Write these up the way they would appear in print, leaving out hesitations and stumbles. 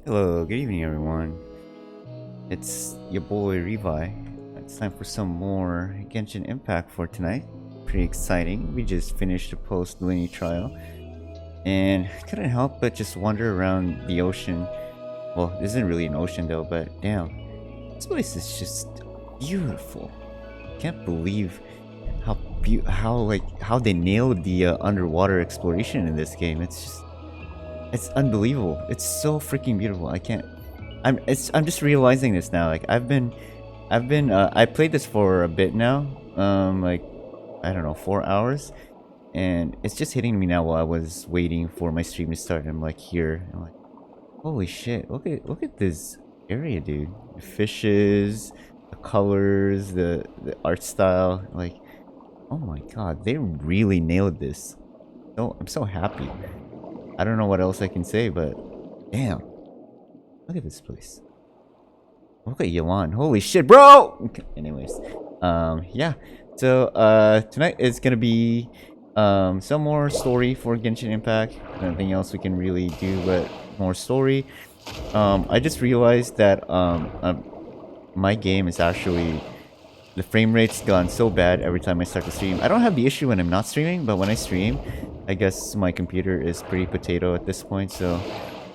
Hello, good evening everyone. It's your boy Revi. It's time for some more Genshin Impact for tonight. Pretty exciting. We just finished the post Lyney trial and couldn't help but just wander around the ocean. Well, this isn't really an ocean though, but damn. This place is just beautiful. Can't believe how they nailed the underwater exploration in this game. It's unbelievable. It's so freaking beautiful. I'm just realizing this now. Like I played this for a bit now. Like I don't know, 4 hours, and it's just hitting me now while I was waiting for my stream to start. I'm like here. I'm like, holy shit! Look at this area, dude. The fishes, the colors, the art style. Like, oh my god, they really nailed this. So I'm so happy. I don't know what else I can say, but damn. Look at this place. Look at Yalan. Holy shit, bro! Okay, anyways, yeah. So, tonight is gonna be, some more story for Genshin Impact. Nothing else we can really do but more story. I just realized that, my game is actually... The frame rate's gone so bad every time I start to stream. I don't have the issue when I'm not streaming, but when I stream, I guess my computer is pretty potato at this point, so...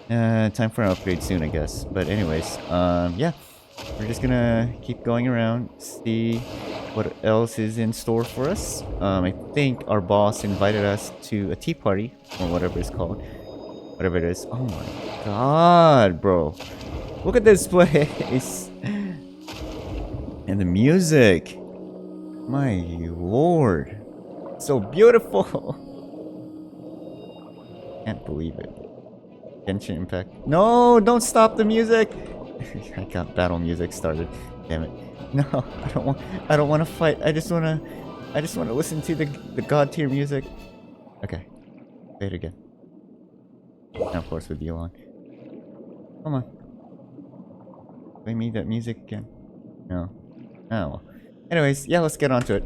time for an upgrade soon, I guess. But anyways, yeah. We're just gonna keep going around, see what else is in store for us. I think our boss invited us to a tea party, or whatever it's called. Whatever it is. Oh my god, bro. Look at this place! And the music! My lord. So beautiful! Can't believe it. Genshin Impact. No! Don't stop the music! I got battle music started. Damn it. No, I don't wanna fight. I just wanna listen to the god tier music. Okay. Say it again. Now of course with you on. Come on. Play me that music again. No. Oh. Anyways, yeah, let's get on to it.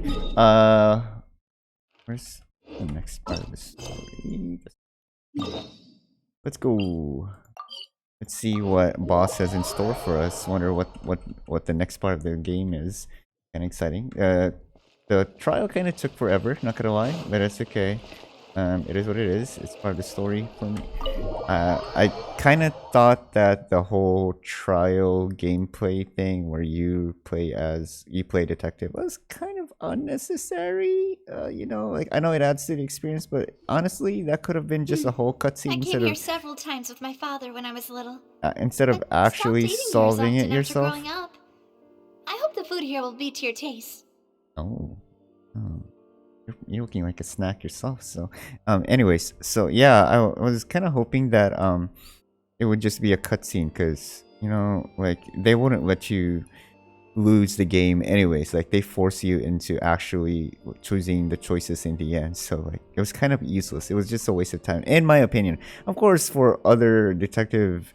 Where's the next part of the story? Let's go. Let's see what boss has in store for us. Wonder what the next part of the game is. Kinda exciting. The trial kinda took forever, not gonna lie, but it's okay. It is what it is. It's part of the story for me. I kind of thought that the whole trial gameplay thing where you play detective was kind of unnecessary. You know, like I know it adds to the experience, but honestly, that could have been just a whole cutscene I came here several times with my father when I was little. instead of actually solving it yourself. Growing up. I hope the food here will be to your taste. Oh. You're looking like a snack yourself, so anyways, so yeah, I was kind of hoping that it would just be a cutscene, because you know, like they wouldn't let you lose the game anyways. Like they force you into actually choosing the choices in the end, so like it was kind of useless. It was just a waste of time in my opinion. Of course, for other detective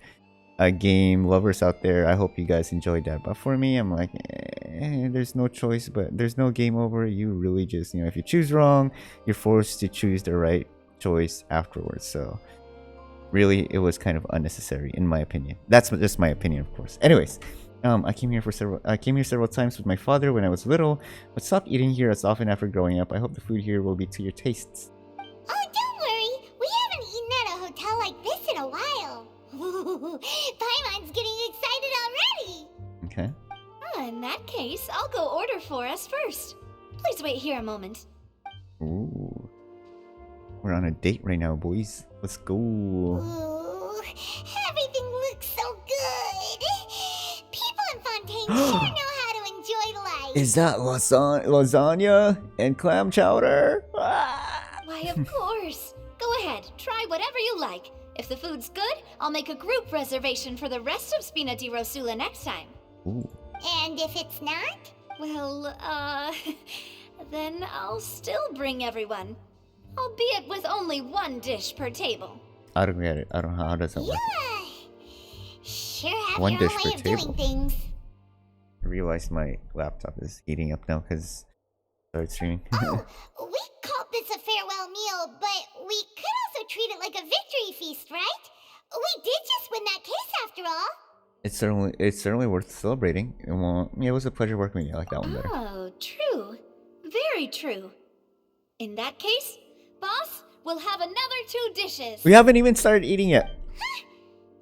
game lovers out there, I hope you guys enjoyed that, but for me, I'm like, there's no choice, but there's no game over. You really just, you know, if you choose wrong, you're forced to choose the right choice afterwards. So really, it was kind of unnecessary in my opinion. That's just my opinion, of course. Anyways, I came here several times with my father when I was little, but stopped eating here as often after growing up. I hope the food here will be to your tastes. Oh, don't worry. We haven't eaten at a hotel like this in a while. Paimon's getting excited already. Okay. In that case, I'll go order for us first. Please wait here a moment. Ooh. We're on a date right now, boys. Let's go. Ooh, everything looks so good. People in Fontaine sure know how to enjoy life. Is that lasagna and clam chowder? Ah! Why, of course. Go ahead, try whatever you like. If the food's good, I'll make a group reservation for the rest of Spina di Rosula next time. Ooh. And if it's not? Well, then I'll still bring everyone. Albeit with only one dish per table. I don't get it. I don't know how does that work. Yeah. Sure have One your dish own per way of table. doing things. I realized my laptop is heating up now because I started streaming. Oh, we called this a farewell meal, but we could also treat it like a victory feast, right? We did just win that case after all. It's certainly worth celebrating. And well, yeah, it was a pleasure working with you. I like that one better. Oh, true. Very true. In that case, boss, we'll have another 2 dishes. We haven't even started eating yet.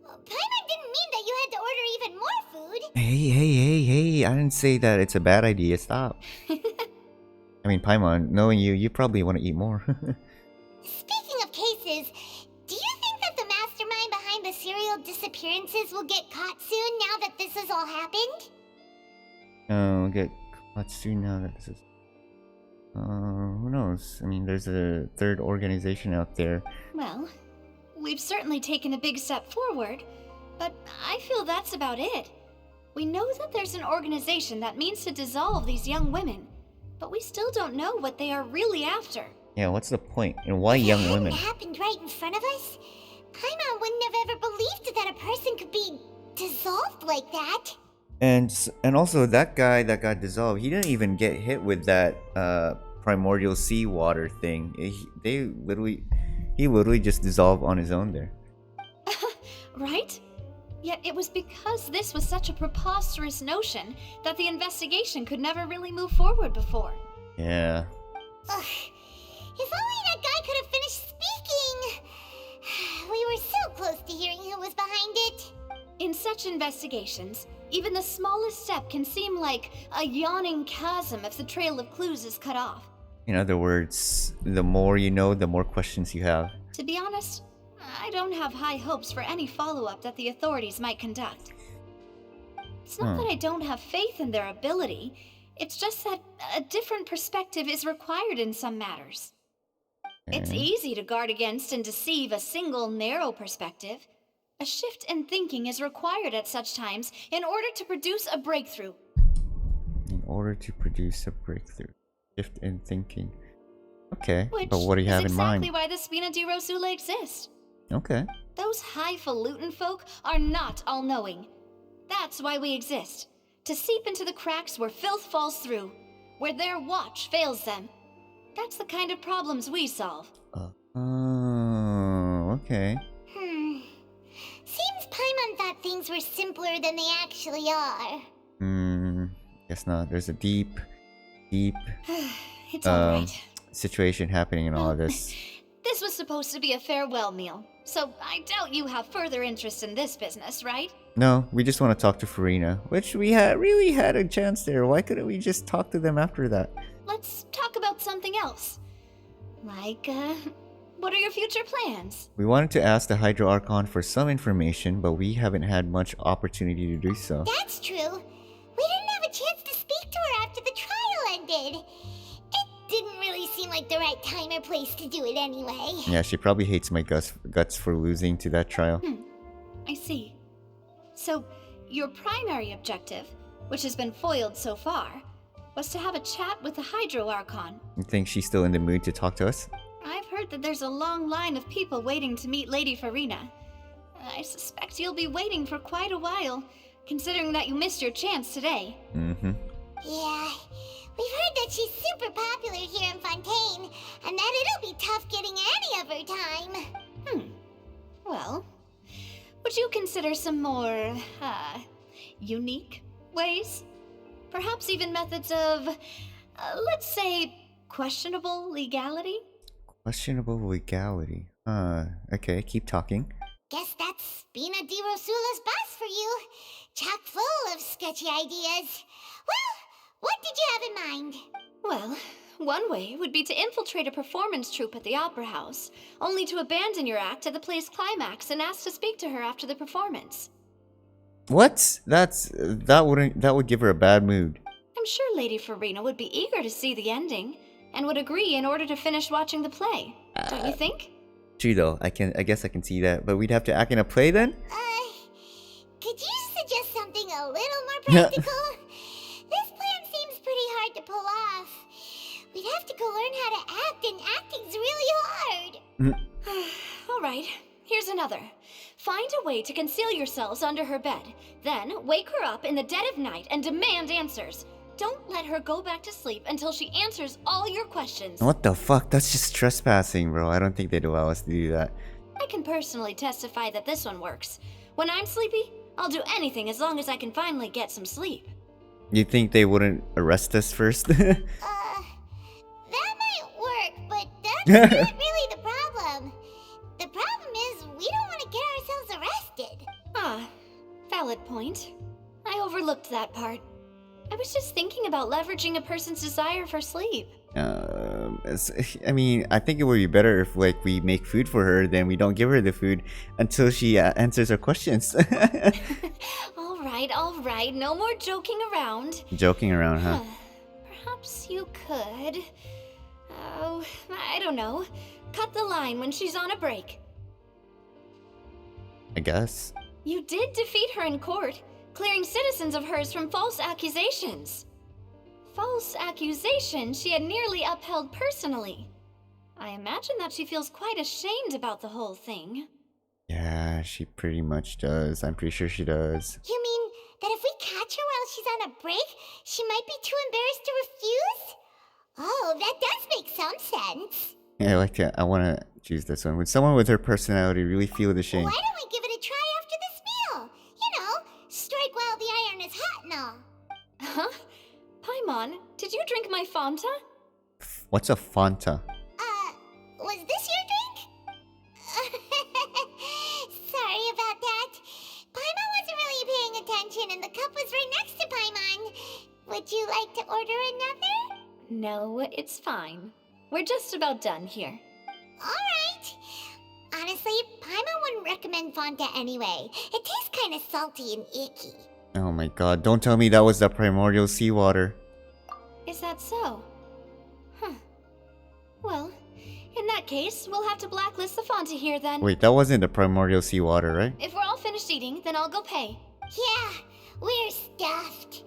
Paimon didn't mean that you had to order even more food. Hey! I didn't say that it's a bad idea. Stop. I mean, Paimon, knowing you, you probably want to eat more. Speaking of cases, do you think that the mastermind behind the serial disappearances will get caught soon now that this has all happened? Oh, get caught soon now that this is... who knows? I mean, there's a third organization out there. Well, we've certainly taken a big step forward, but I feel that's about it. We know that there's an organization that means to dissolve these young women, but we still don't know what they are really after. Yeah, what's the point? And why young women? If it happened right in front of us, Paimon wouldn't have ever believed that a person could be dissolved like that. And also that guy that got dissolved, he didn't even get hit with that primordial seawater thing. He literally just dissolved on his own there. Right? Yet it was because this was such a preposterous notion that the investigation could never really move forward before. Yeah. Ugh. If only that guy could have finished speaking. We were so close to hearing who was behind it. In such investigations, even the smallest step can seem like a yawning chasm if the trail of clues is cut off. In other words, the more you know, the more questions you have. To be honest, I don't have high hopes for any follow-up that the authorities might conduct. It's not that I don't have faith in their ability, it's just that a different perspective is required in some matters. It's easy to guard against and deceive a single narrow perspective. A shift in thinking is required at such times in order to produce a breakthrough. In order to produce a breakthrough. Shift in thinking. Okay, Which but what do you have in mind? Exactly why the Spina di Rosula exist. Okay. Those highfalutin folk are not all-knowing. That's why we exist. To seep into the cracks where filth falls through. Where their watch fails them. That's the kind of problems we solve. Okay. Seems Paimon thought things were simpler than they actually are. Guess not. There's a deep It's alright. situation happening in all of this. This was supposed to be a farewell meal, so I doubt you have further interest in this business, right? No, we just want to talk to Farina, which we really had a chance there. Why couldn't we just talk to them after that? Let's talk about something else. Like, what are your future plans? We wanted to ask the Hydro Archon for some information, but we haven't had much opportunity to do so. That's true. We didn't have a chance to speak to her after the trial ended. It didn't really seem like the right time or place to do it anyway. Yeah, she probably hates my guts for losing to that trial. I see. So, your primary objective, which has been foiled so far, was to have a chat with the Hydro Archon. You think she's still in the mood to talk to us? I've heard that there's a long line of people waiting to meet Lady Farina. I suspect you'll be waiting for quite a while, considering that you missed your chance today. Mm-hmm. Yeah, we've heard that she's super popular here in Fontaine, and that it'll be tough getting any of her time. Well, would you consider some more, unique ways? Perhaps even methods of, let's say, questionable legality? Questionable legality. Okay, keep talking. Guess that's Spina di Rosula's boss for you. Chock full of sketchy ideas. Well, what did you have in mind? Well, one way would be to infiltrate a performance troupe at the Opera House, only to abandon your act at the play's climax and ask to speak to her after the performance. What? That would give her a bad mood. I'm sure Lady Farina would be eager to see the ending, and would agree in order to finish watching the play. Don't you think? True though, I guess I can see that, but we'd have to act in a play then? Could you suggest something a little more practical? This plan seems pretty hard to pull off. We'd have to go learn how to act, and acting's really hard. Alright, here's another. Find a way to conceal yourselves under her bed. Then, wake her up in the dead of night and demand answers. Don't let her go back to sleep until she answers all your questions. What the fuck? That's just trespassing, bro. I don't think they'd allow us to do that. I can personally testify that this one works. When I'm sleepy, I'll do anything as long as I can finally get some sleep. You think they wouldn't arrest us first? That might work, but that's not really the problem. The problem is we don't want to get ourselves arrested. Ah, valid point. I overlooked that part. I was just thinking about leveraging a person's desire for sleep. I mean, I think it would be better if like we make food for her, then we don't give her the food until she answers our questions. All right, no more joking around. Joking around, huh? Perhaps you could... Oh, I don't know. Cut the line when she's on a break. I guess. You did defeat her in court, clearing citizens of hers from false accusations. False accusations she had nearly upheld personally. I imagine that she feels quite ashamed about the whole thing. Yeah, she pretty much does. I'm pretty sure she does. You mean that if we catch her while she's on a break, she might be too embarrassed to refuse? Oh, that does make some sense. Yeah, I like that. I want to choose this one. Would someone with her personality really feel the shame? Why don't we give it a try after this meal? You know, strike while the iron is hot and all. Huh? Paimon, did you drink my Fanta? What's a Fanta? Was this your drink? Sorry about that. Paimon wasn't really paying attention and the cup was right next to Paimon. Would you like to order another? No, it's fine. We're just about done here. Alright. Honestly, Paimon wouldn't recommend Fanta anyway. It tastes kind of salty and icky. Oh my god, don't tell me that was the primordial seawater. Is that so? Huh. Well, in that case, we'll have to blacklist the Fanta here then. Wait, that wasn't the primordial seawater, right? If we're all finished eating, then I'll go pay. Yeah, we're stuffed.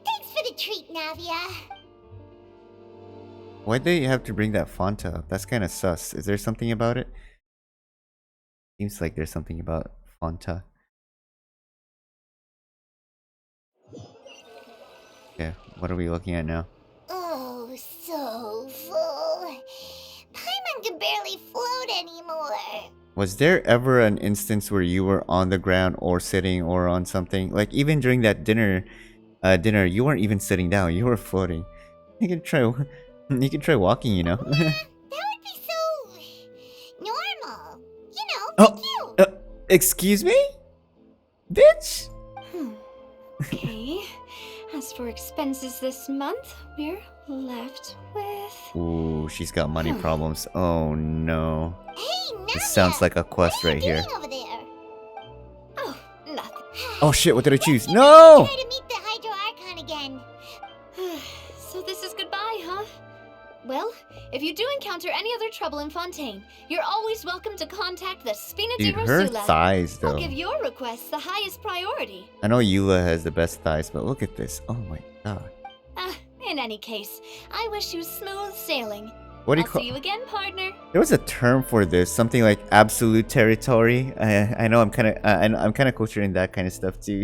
Thanks for the treat, Navia. Why'd they have to bring that Fanta up? That's kind of sus. Is there something about it? Seems like there's something about Fanta. Yeah, what are we looking at now? Oh, so full. Paimon can barely float anymore. Was there ever an instance where you were on the ground or sitting or on something? Like even during that dinner, you weren't even sitting down. You were floating. You could try walking. You know. That would be so normal. You know, cute. Excuse me, bitch. Okay. As for expenses this month, we're left with... Ooh, she's got money problems. Oh no. Hey, Navia. This sounds like a quest right here. Over there? Oh, nothing. Oh shit, what did I choose? No! Try to meet the Hydro Archon again. So this is goodbye, huh? Well, if you do encounter any other trouble in Fontaine, you're always welcome to contact the Spina di Dude, her Rosula. thighs though. I'll give your requests the highest priority. I know Eula has the best thighs, but look at this. Oh my god. In any case, I wish you smooth sailing. What do you I'll call? see you again, partner. There was a term for this, something like absolute territory. I know I'm kind of cultured in that kind of stuff too.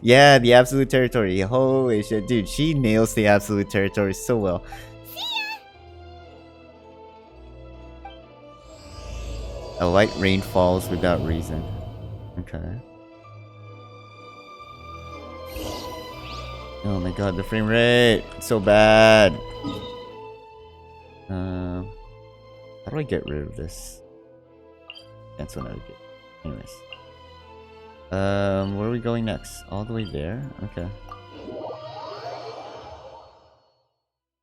Yeah, the absolute territory. Holy shit, dude, she nails the absolute territory so well. See ya. A light rain falls without reason. Okay. Oh my god, the frame rate! It's so bad! How do I get rid of this? Cancel navigate. Anyways. Where are we going next? All the way there? Okay.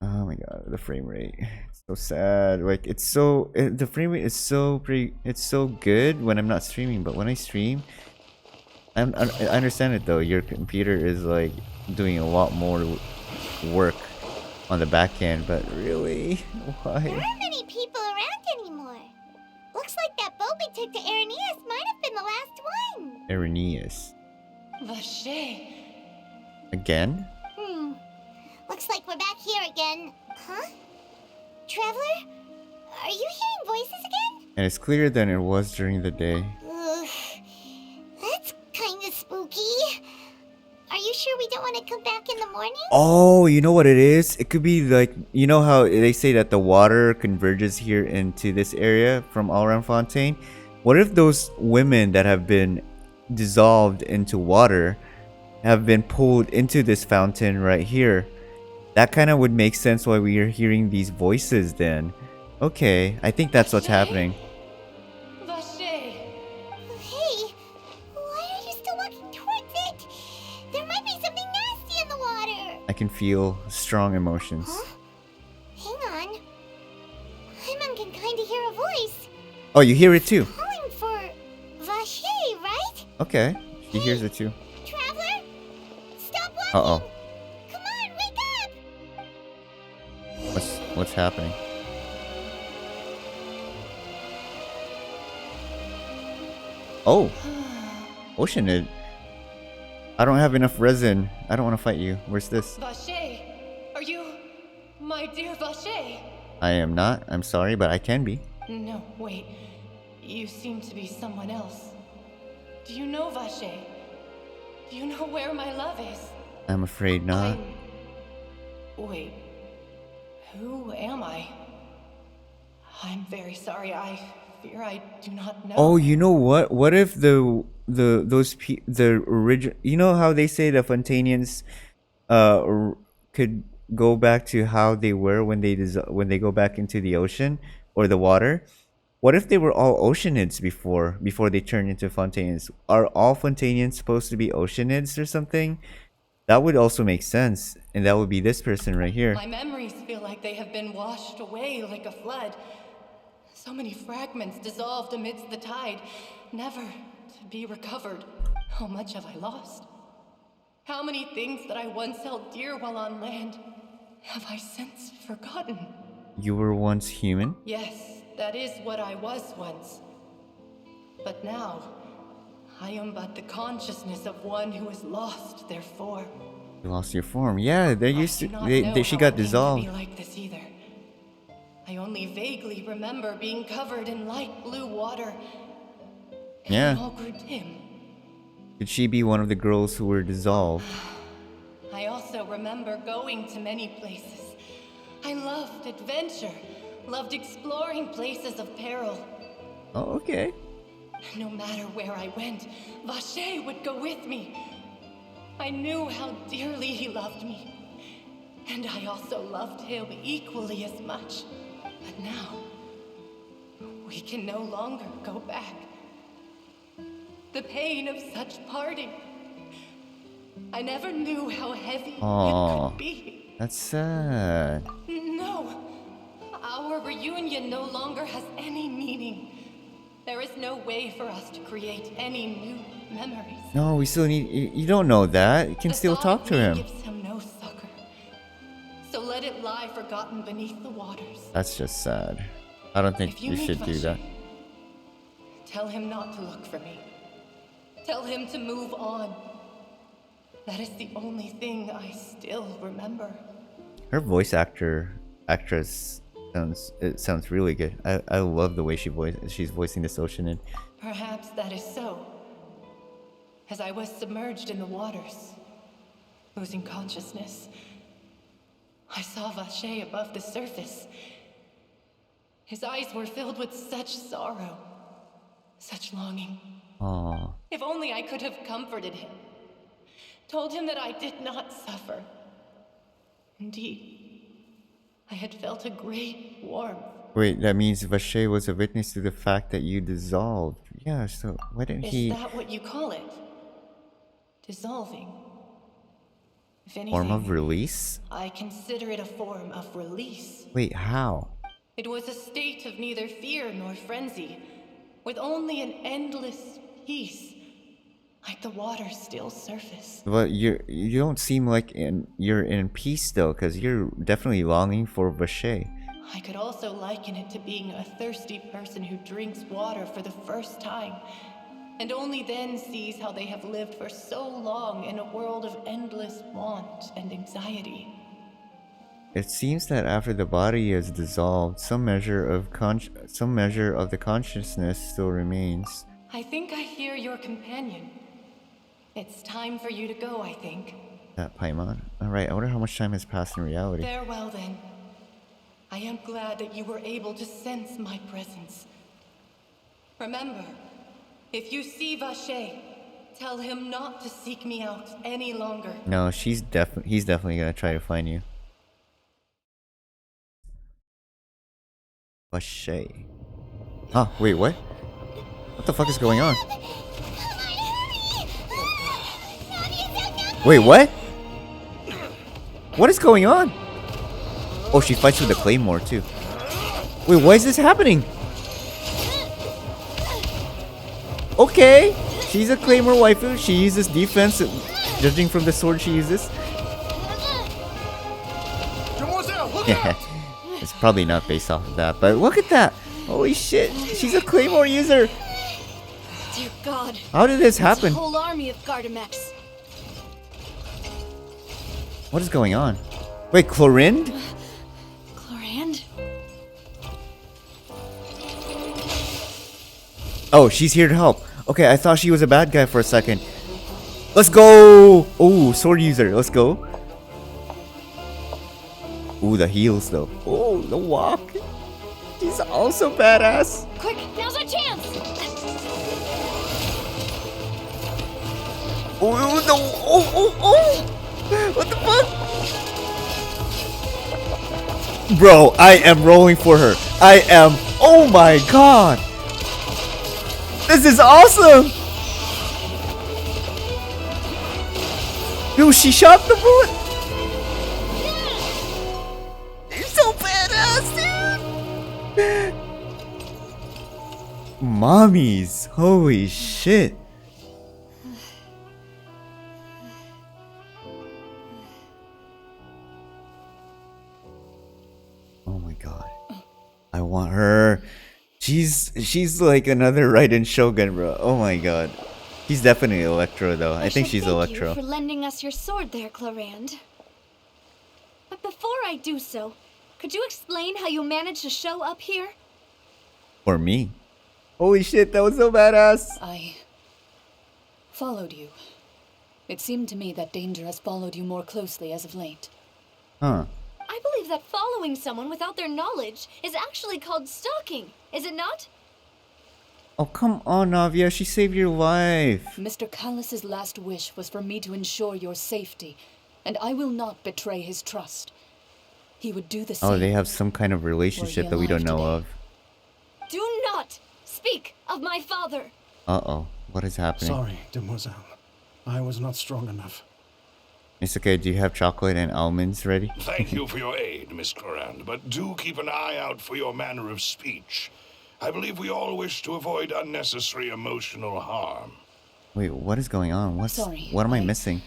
Oh my god, the frame rate. It's so sad. Like, it's so... the frame rate is so it's so good when I'm not streaming, but when I stream... I understand it though, your computer is like doing a lot more work on the back end, but really? Why? There aren't many people around anymore. Looks like that boat we took to Irenaeus might have been the last one. Irenaeus. Vache. Again? Looks like we're back here again. Huh? Traveler? Are you hearing voices again? And it's clearer than it was during the day. Ugh. That's kinda spooky. Are you sure we don't want to come back in the morning? Oh, you know what it is? It could be like, you know how they say that the water converges here into this area from all around Fontaine? What if those women that have been dissolved into water have been pulled into this fountain right here? That kind of would make sense why we are hearing these voices then. Okay, I think that's what's happening. Vache! Hey, why are you still walking towards it? There might be something nasty in the water. I can feel strong emotions. Huh? Hang on. Paimon can kind of hear a voice. Oh, you hear it too? Calling for Vache, right? Okay, she hears it too. Traveler? Stop walking! Uh-oh. Come on, wake up! What's happening? Oh! Oceanid. I don't have enough resin. I don't want to fight you. Where's this? Vache, are you my dear Vache? I am not. I'm sorry, but I can be. No, wait. You seem to be someone else. Do you know Vache? Do you know where my love is? I'm afraid not. Wait. Who am I? I'm very sorry. I fear I do not know. Oh, you know what? What if the original, you know how they say the Fontanians could go back to how they were when they go back into the ocean or the water? What if they were all oceanids before they turned into Fontanians? Are all Fontanians supposed to be oceanids or something? That would also make sense, and that would be this person right here. My memories feel like they have been washed away like a flood. So many fragments dissolved amidst the tide, never to be recovered. How much have I lost? How many things that I once held dear while on land have I since forgotten? You were once human? Yes, that is what I was once. But now, I am but the consciousness of one who is lost, therefore. You lost your form. Yeah, they used to. I do not know She how got it came dissolved. To be like this either. I only vaguely remember being covered in light blue water. And Yeah. it all grew dim. Could she be one of the girls who were dissolved? I also remember going to many places. I loved adventure, loved exploring places of peril. Oh, okay. No matter where I went, Vache would go with me. I knew how dearly he loved me. And I also loved him equally as much. But now, we can no longer go back. The pain of such parting. I never knew how heavy Aw. it could be. That's sad. No, our reunion no longer has any meaning. There is no way for us to create any new memories. No, we still need. You don't know that. You can The still thought talk of to me him. gives him no succor. So let it lie forgotten beneath the waters. That's just sad. I don't think If you you meet should do Vache, that. Tell him not to look for me. Tell him to move on. That is the only thing I still remember. Her actress sounds really good. I love the way she's voicing this Oceanid. Perhaps that is so. As I was submerged in the waters, losing consciousness, I saw Vache above the surface. His eyes were filled with such sorrow, such longing. Aww. If only I could have comforted him, told him that I did not suffer. Indeed, I had felt a great warmth. Wait, that means Vache was a witness to the fact that you dissolved. Yeah, so why didn't he... Is that what you call it? Dissolving? If anything, Form of release? I consider it a form of release. Wait, how? It was a state of neither fear nor frenzy, with only an endless peace, like the water's still surface. But you don't seem like you're in peace though, because you're definitely longing for Vache. I could also liken it to being a thirsty person who drinks water for the first time, and only then sees how they have lived for so long in a world of endless want and anxiety. It seems that after the body is dissolved, some measure of the consciousness still remains. I think I hear your companion. It's time for you to go, I think. That Paimon. Alright, I wonder how much time has passed in reality. Farewell, then. I am glad that you were able to sense my presence. Remember, if you see Vache, tell him not to seek me out any longer. No, he's definitely gonna try to find you. Vache. Huh, wait, what? What the fuck is going on? Wait, what? What is going on? Oh, she fights with the claymore too. Wait, why is this happening? Okay, she's a claymore waifu. She uses defense, judging from the sword she uses. Yeah, it's probably not based off of that, but look at that. Holy shit, she's a claymore user. Dear God. How did this It's a happen? whole army of Gardamex. What is going on? Wait, Chlorinde? Chlorinde? Oh, she's here to help. Okay, I thought she was a bad guy for a second. Let's go! Oh, sword user, let's go. Ooh, the heels though. Oh, the walk. She's also badass. Quick, now's our chance! Oh, no. Oh. What the fuck? Bro, I am rolling for her. I am. Oh my god. This is awesome. Dude, she shot the bullet. You're so badass, dude. Mommies. Holy shit. Oh my god. I want her. She's like another Raiden Shogun, bro. Oh my god. She's definitely Electro though. I think she's Thank Electro. you for lending us your sword there, Chlorinde. But before I do so, could you explain how you managed to show up here? For me. Holy shit, that was so badass. I followed you. It seemed to me that danger has followed you more closely as of late. Huh. I believe that following someone without their knowledge is actually called stalking, is it not? Oh, come on, Navia. She saved your life. Mr. Callus's last wish was for me to ensure your safety, and I will not betray his trust. He would do the same. Oh, they have some kind of relationship that we don't know of. Do not speak of my father! Uh-oh. What is happening? Sorry, demoiselle. I was not strong enough. It's okay. Do you have chocolate and almonds ready? Thank you for your aid, Miss Chlorinde, but do keep an eye out for your manner of speech. I believe we all wish to avoid unnecessary emotional harm. Wait, what is going on? Sorry, What am I I- missing?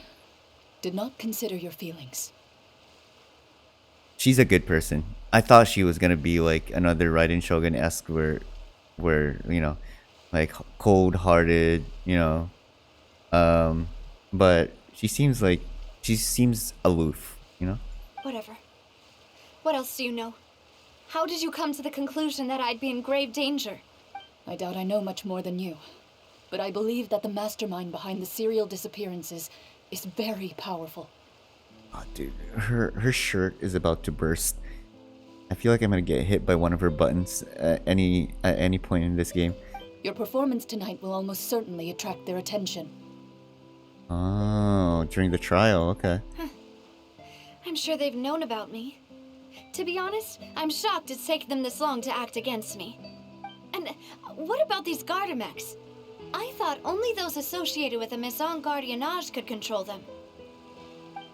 Did not consider your feelings. She's a good person. I thought she was gonna be like another Raiden Shogun-esque where, you know, like cold-hearted, you know. But she seems aloof, you know? Whatever. What else do you know? How did you come to the conclusion that I'd be in grave danger? I doubt I know much more than you, but I believe that the mastermind behind the serial disappearances is very powerful. Oh, dude, her shirt is about to burst. I feel like I'm gonna get hit by one of her buttons at any point in this game. Your performance tonight will almost certainly attract their attention. Oh, during the trial, okay. I'm sure they've known about me. To be honest, I'm shocked it's taken them this long to act against me. And what about these Gardamex? I thought only those associated with the Maison Gardiennage could control them.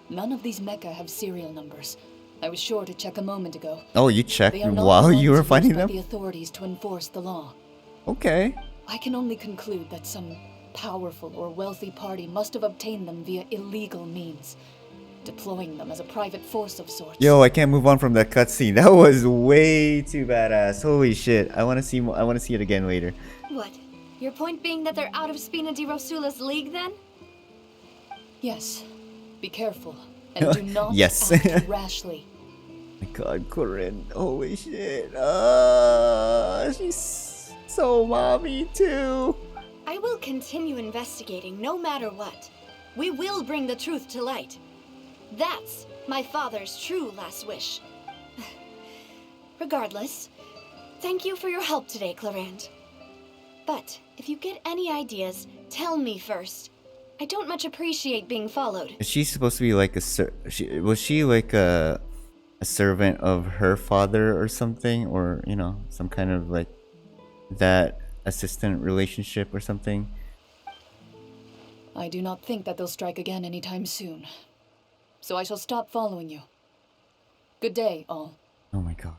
None of these mecha have serial numbers. I was sure to check a moment ago. Oh, you checked They are not while the you were ones finding used by them? the authorities to enforce the law. Okay. I can only conclude that some powerful or wealthy party must have obtained them via illegal means, deploying them as a private force of sorts. Yo, I can't move on from that cutscene. That was way too badass. Holy shit. I want to see it again later. What? Your point being that they're out of Spina di Rosula's league, then? Yes. Be careful. And do not Yes. act rashly. My god, Corinne. Holy shit. She's so mommy too. I will continue investigating no matter what. We will bring the truth to light. That's my father's true last wish. Regardless, thank you for your help today, Chlorinde. But if you get any ideas, tell me first. I don't much appreciate being followed. Is she supposed to be like was she like a servant of her father or something, or you know, some kind of like that assistant relationship or something? I do not think that they'll strike again anytime soon. So I shall stop following you. Good day, all. Oh my god,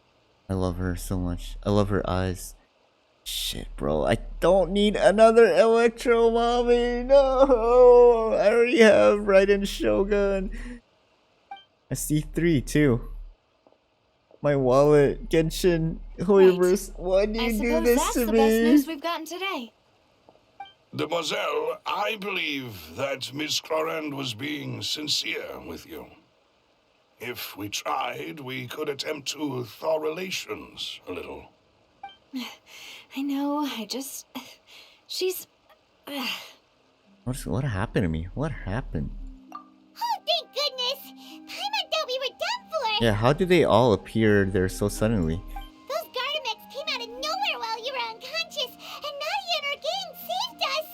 I love her so much. I love her eyes. Shit, bro, I don't need another Electro Mommy. No, I already have Raiden Shogun. SC3 too. My wallet, Genshin, Hoyoverse. Why do I you do suppose this that's to the me? best news we've gotten today. Demoiselle, I believe that Miss Clorand was being sincere with you. If we tried, we could attempt to thaw relations a little. I know, she's... What happened to me? What happened? Oh, thank goodness! Paimon thought we were done for! Yeah, how did they all appear there so suddenly? Those Gardamex came out of nowhere while you were unconscious, and Nadia and her gang saved us!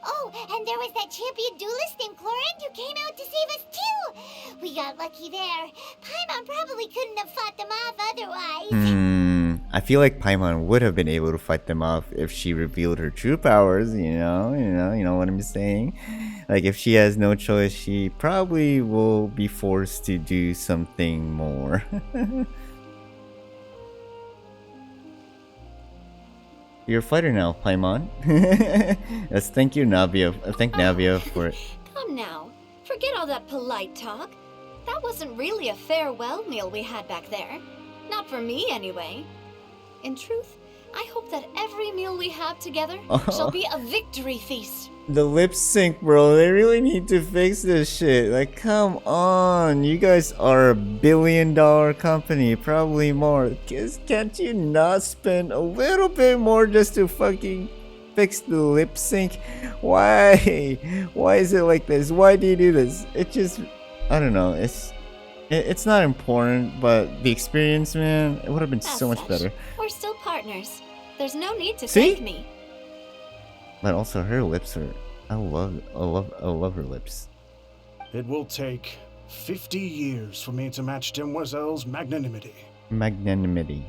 Oh, and there was that champion duelist named Clorand who came out to save us too! We got lucky there. Paimon probably couldn't have fought them off otherwise. I feel like Paimon would have been able to fight them off if she revealed her true powers, you know what I'm saying? Like, if she has no choice, she probably will be forced to do something more. You're a fighter now, Paimon. Yes, thank you, Navia. Thank Navia for it. Come now, forget all that polite talk. That wasn't really a farewell meal we had back there. Not for me, anyway. In truth, I hope that every meal we have together shall be a victory feast. The lip sync, bro. They really need to fix this shit. Like, come on. You guys are $1 billion company. Probably more. Can't you not spend a little bit more just to fucking fix the lip sync? Why? Why is it like this? Why do you do this? It just... I don't know. It's not important, but the experience, man, it would have been so much better. We're still partners. There's no need to See? thank me. But also, her lips are... I love her lips. It will take 50 years for me to match Demoiselle's magnanimity. Magnanimity.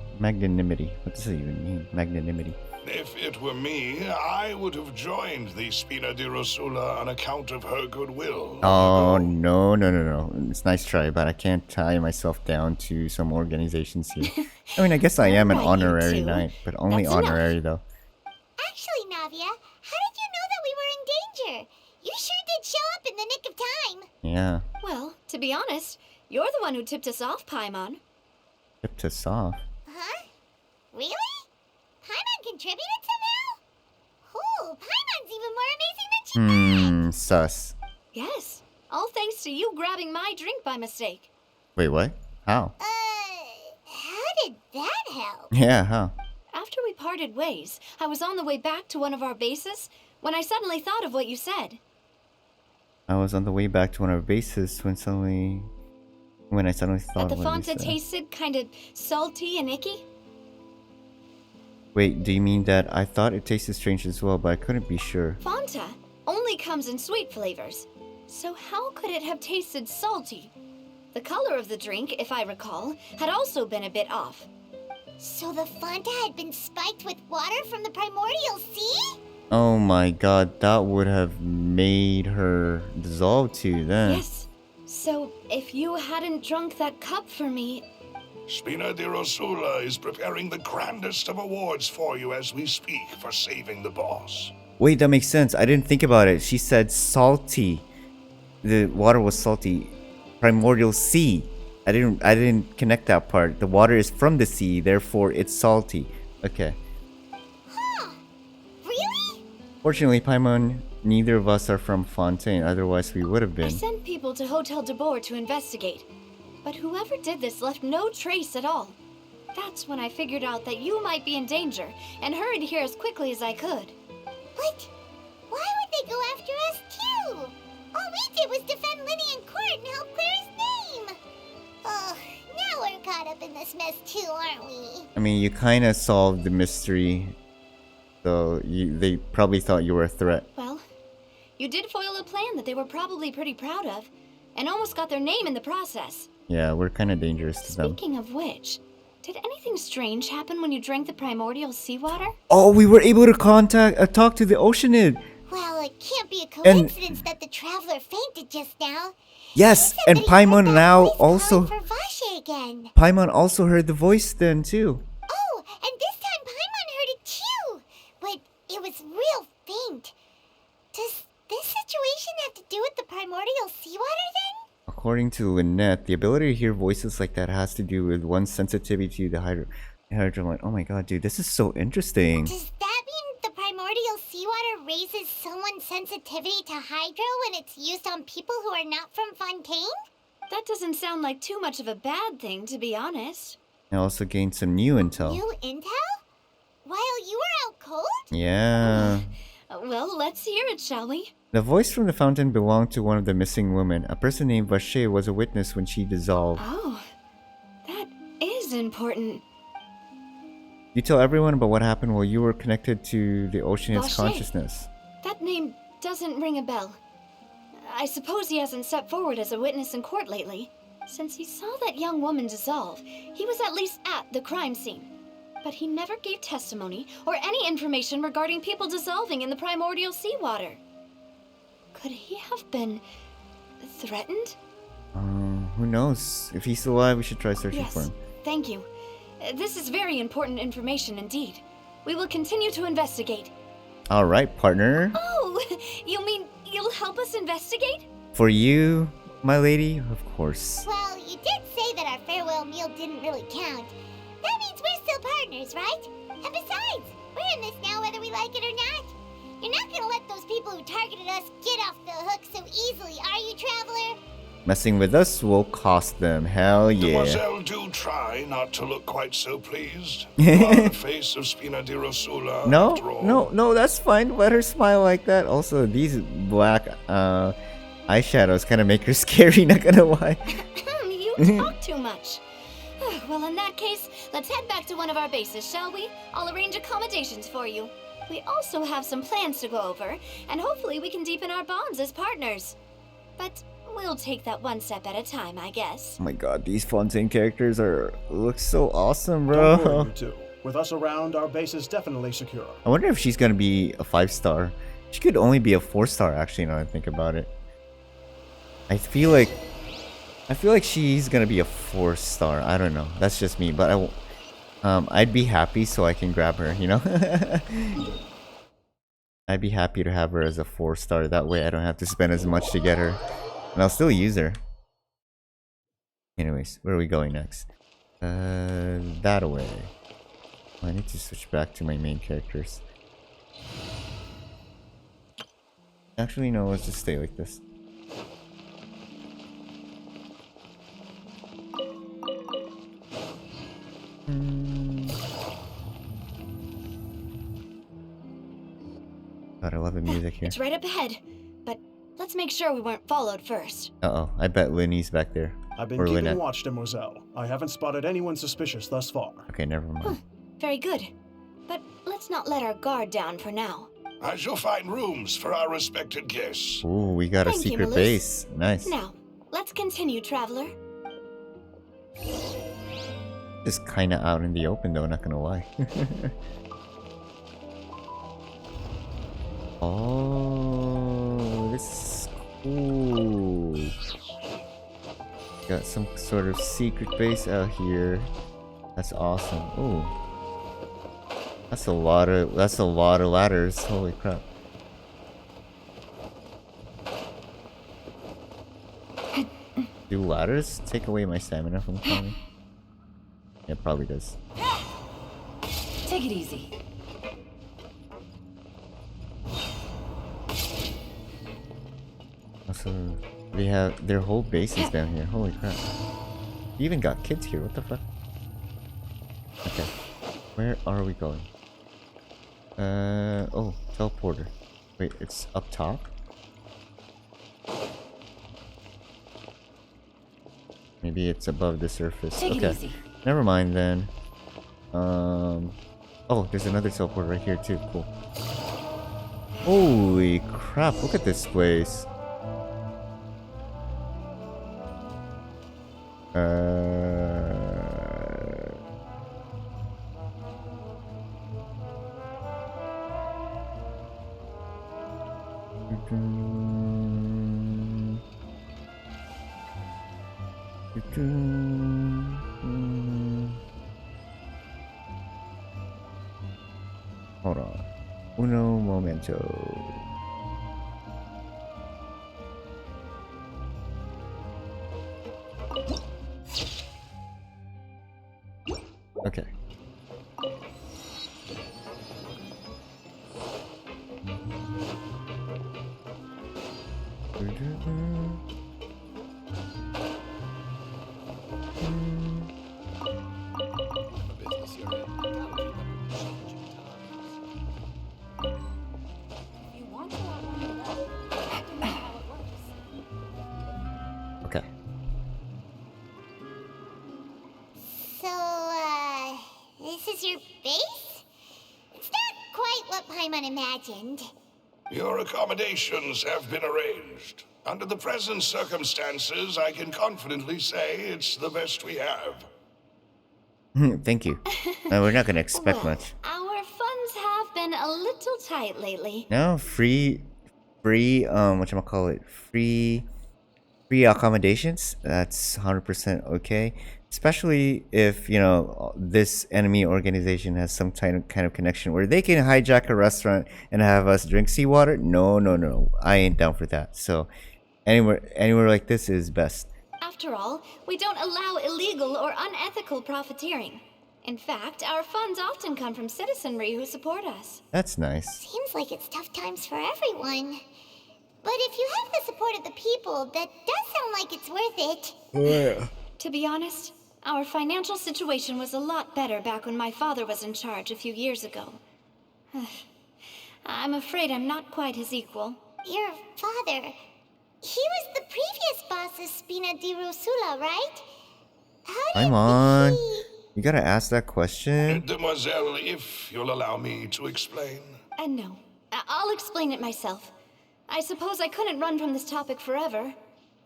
What does it even mean? Magnanimity. If it were me, I would have joined the Spina di Rosula on account of her goodwill. Oh, no. It's a nice try, but I can't tie myself down to some organizations here. I mean, I guess I am an Alright, you honorary two. knight, but only That's honorary, though. Actually, Navia, how did you know that we were in danger? You sure did show up in the nick of time. Yeah. Well, to be honest, you're the one who tipped us off, Paimon. Tipped us off. Huh? Really? Paimon contributed somehow? Ooh, Paimon's even more amazing than she Sus. Yes, all thanks to you grabbing my drink by mistake. Wait, what? How? how did that help? Yeah, how? After we parted ways, I was on the way back to one of our bases when I suddenly thought of what you said. I was on the way back to one of our bases when I suddenly thought That the of what you Fanta said. tasted kind of salty and icky? Wait, do you mean that I thought it tasted strange as well, but I couldn't be sure? Fanta only comes in sweet flavors. So how could it have tasted salty? The color of the drink, if I recall, had also been a bit off. So the Fanta had been spiked with water from the primordial sea? Oh my god, that would have made her dissolve too then. Yes. So if you hadn't drunk that cup for me... Spina di Rosula is preparing the grandest of awards for you as we speak for saving the boss. Wait, that makes sense. I didn't think about it. She said salty. The water was salty. Primordial sea. I didn't connect that part. The water is from the sea, therefore it's salty. Okay. Huh. Really? Fortunately, Paimon, neither of us are from Fontaine, otherwise we would have I been. sent people to Hotel de Boer to investigate. But whoever did this left no trace at all. That's when I figured out that you might be in danger and hurried here as quickly as I could. But why would they go after us too? All we did was defend Lyney in court and help clear his name. Oh, now we're caught up in this mess too, aren't we? I mean, you kind of solved the mystery So they probably thought you were a threat. Well, you did foil a plan that they were probably pretty proud of, and almost got their name in the process. Yeah, we're kind of dangerous to them. Speaking of which, did anything strange happen when you drank the primordial seawater? Oh, we were able to talk to the Oceanid. Well, it can't be a coincidence that the traveler fainted just now. Yes, He said and that he heard Paimon that now voice also. calling for Vache again. Paimon also heard the voice then too. Oh, and this time Paimon heard it too. But it was real faint. Does this situation have to do with the primordial seawater then? According to Lynette, the ability to hear voices like that has to do with one's sensitivity to hydrogen. Oh my god, dude, this is so interesting. Does that mean the primordial seawater raises someone's sensitivity to hydro when it's used on people who are not from Fontaine? That doesn't sound like too much of a bad thing, to be honest. I also gained some new intel. New intel? While you were out cold? Yeah. Well, let's hear it, shall we? The voice from the fountain belonged to one of the missing women. A person named Vache was a witness when she dissolved. Oh, that is important. You tell everyone about what happened while you were connected to the Oceanid's Vache. consciousness. That name doesn't ring a bell. I suppose he hasn't stepped forward as a witness in court lately. Since he saw that young woman dissolve, he was at least at the crime scene. But he never gave testimony or any information regarding people dissolving in the primordial seawater. Could he have been threatened? Who knows? If he's still alive, we should try searching for Yes, him. thank you. This is very important information indeed. We will continue to investigate. Alright, partner. Oh, you mean you'll help us investigate? For you, my lady, of course. Well, you did say that our farewell meal didn't really count. That means we're still partners, right? And besides, we're in this now whether we like it or not. You're not gonna let those people who targeted us get off the hook so easily, are you, Traveler? Messing with us will cost them. Hell yeah. Demoiselle, do try not to look quite so pleased. You are the face of Spina di Rosula, No, after all. no, that's fine. Let her smile like that. Also, these black eyeshadows kind of make her scary, not gonna lie. You talk too much. Well, in that case, let's head back to one of our bases, shall we? I'll arrange accommodations for you. We also have some plans to go over, and hopefully we can deepen our bonds as partners. But we'll take that one step at a time, I guess. Oh my god, these Fontaine characters look so awesome, Don't worry, bro. you two. With us around, our base is definitely secure. I wonder if she's gonna be a 5-star. She could only be a 4-star, actually, now that I think about it. I feel like she's gonna be a 4-star. I don't know. That's just me, but I'd be happy so I can grab her, you know? I'd be happy to have her as a 4-star. That way I don't have to spend as much to get her. And I'll still use her. Anyways, where are we going next? That way. I need to switch back to my main characters. Actually, no, let's just stay like this. God, I love the music here. It's right up ahead, but let's make sure we weren't followed first. Uh-oh, I bet Lyney's back there. I've been Or keeping Lynette. watch, Demoiselle. I haven't spotted anyone suspicious thus far. Okay, never mind. Very good. But let's not let our guard down for now. I shall find rooms for our respected guests. Ooh, we got a Thank you, secret Melissa. base. Nice. Now, let's continue, Traveler. Just kinda out in the open though, not gonna lie. Oh, this is cool. Got some sort of secret base out here. That's awesome. Ooh. That's a lot of ladders. Holy crap. Do ladders take away my stamina from climbing? Yeah, it probably does. Take it easy. Also, they have their whole base is down here. Holy crap. You even got kids here. What the fuck? Okay. Where are we going? Oh, teleporter. Wait, it's up top? Maybe it's above the surface. Take it Okay. easy. Never mind then. Oh, there's another teleport right here too. Cool. Holy crap! Look at this place. Hold on. Uno momento. Okay. If you want to outline it all, I have to know how it works. Okay. So, this is your base? It's not quite what Paimon imagined. Your accommodations have been arranged. Under the present circumstances, I can confidently say it's the best we have. Thank you. We're not gonna expect Well, much. our funds have been a little tight lately. No, free, whatchamacallit, free accommodations. That's 100% okay. Especially if, you know, this enemy organization has some kind of connection where they can hijack a restaurant and have us drink seawater. No. I ain't down for that. So, anywhere like this is best. After all, we don't allow illegal or unethical profiteering. In fact, our funds often come from citizenry who support us. That's nice. Seems like it's tough times for everyone. But if you have the support of the people, that does sound like it's worth it. To be honest, our financial situation was a lot better back when my father was in charge a few years ago. I'm afraid I'm not quite his equal. Your father, he was the previous boss of Spina di Rosula, right? How did Come on. he... You gotta ask that question. Mademoiselle, if you'll allow me to explain. No, I'll explain it myself. I suppose I couldn't run from this topic forever.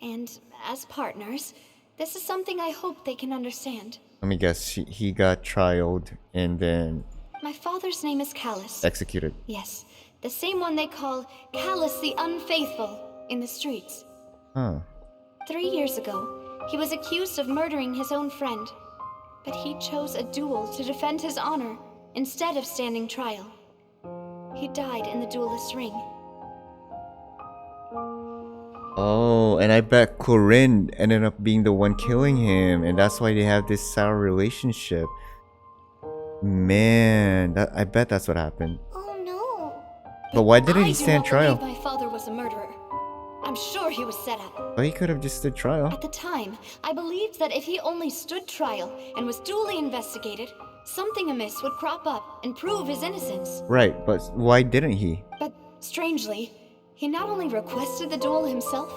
And as partners, this is something I hope they can understand. Let me guess. He got trialed and then My father's name is Callus. executed. Yes, the same one they call Callus the Unfaithful in the streets. Huh. 3 years ago, he was accused of murdering his own friend. But he chose a duel to defend his honor instead of standing trial. He died in the duelist's ring. Oh, and I bet Corinne ended up being the one killing him, and that's why they have this sour relationship. Man, I bet that's what happened. Oh no. But why didn't I he do stand not trial? believe my father was a murderer. I'm sure he was set up. Well, he could have just stood trial. At the time, I believed that if he only stood trial and was duly investigated, something amiss would crop up and prove his innocence. Right, but why didn't he? But strangely, he not only requested the duel himself,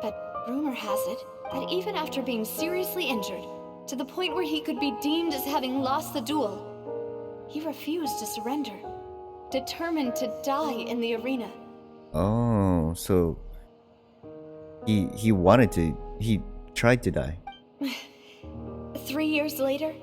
but rumor has it that even after being seriously injured, to the point where he could be deemed as having lost the duel, he refused to surrender, determined to die in the arena. Oh, so he tried to die. 3 years later,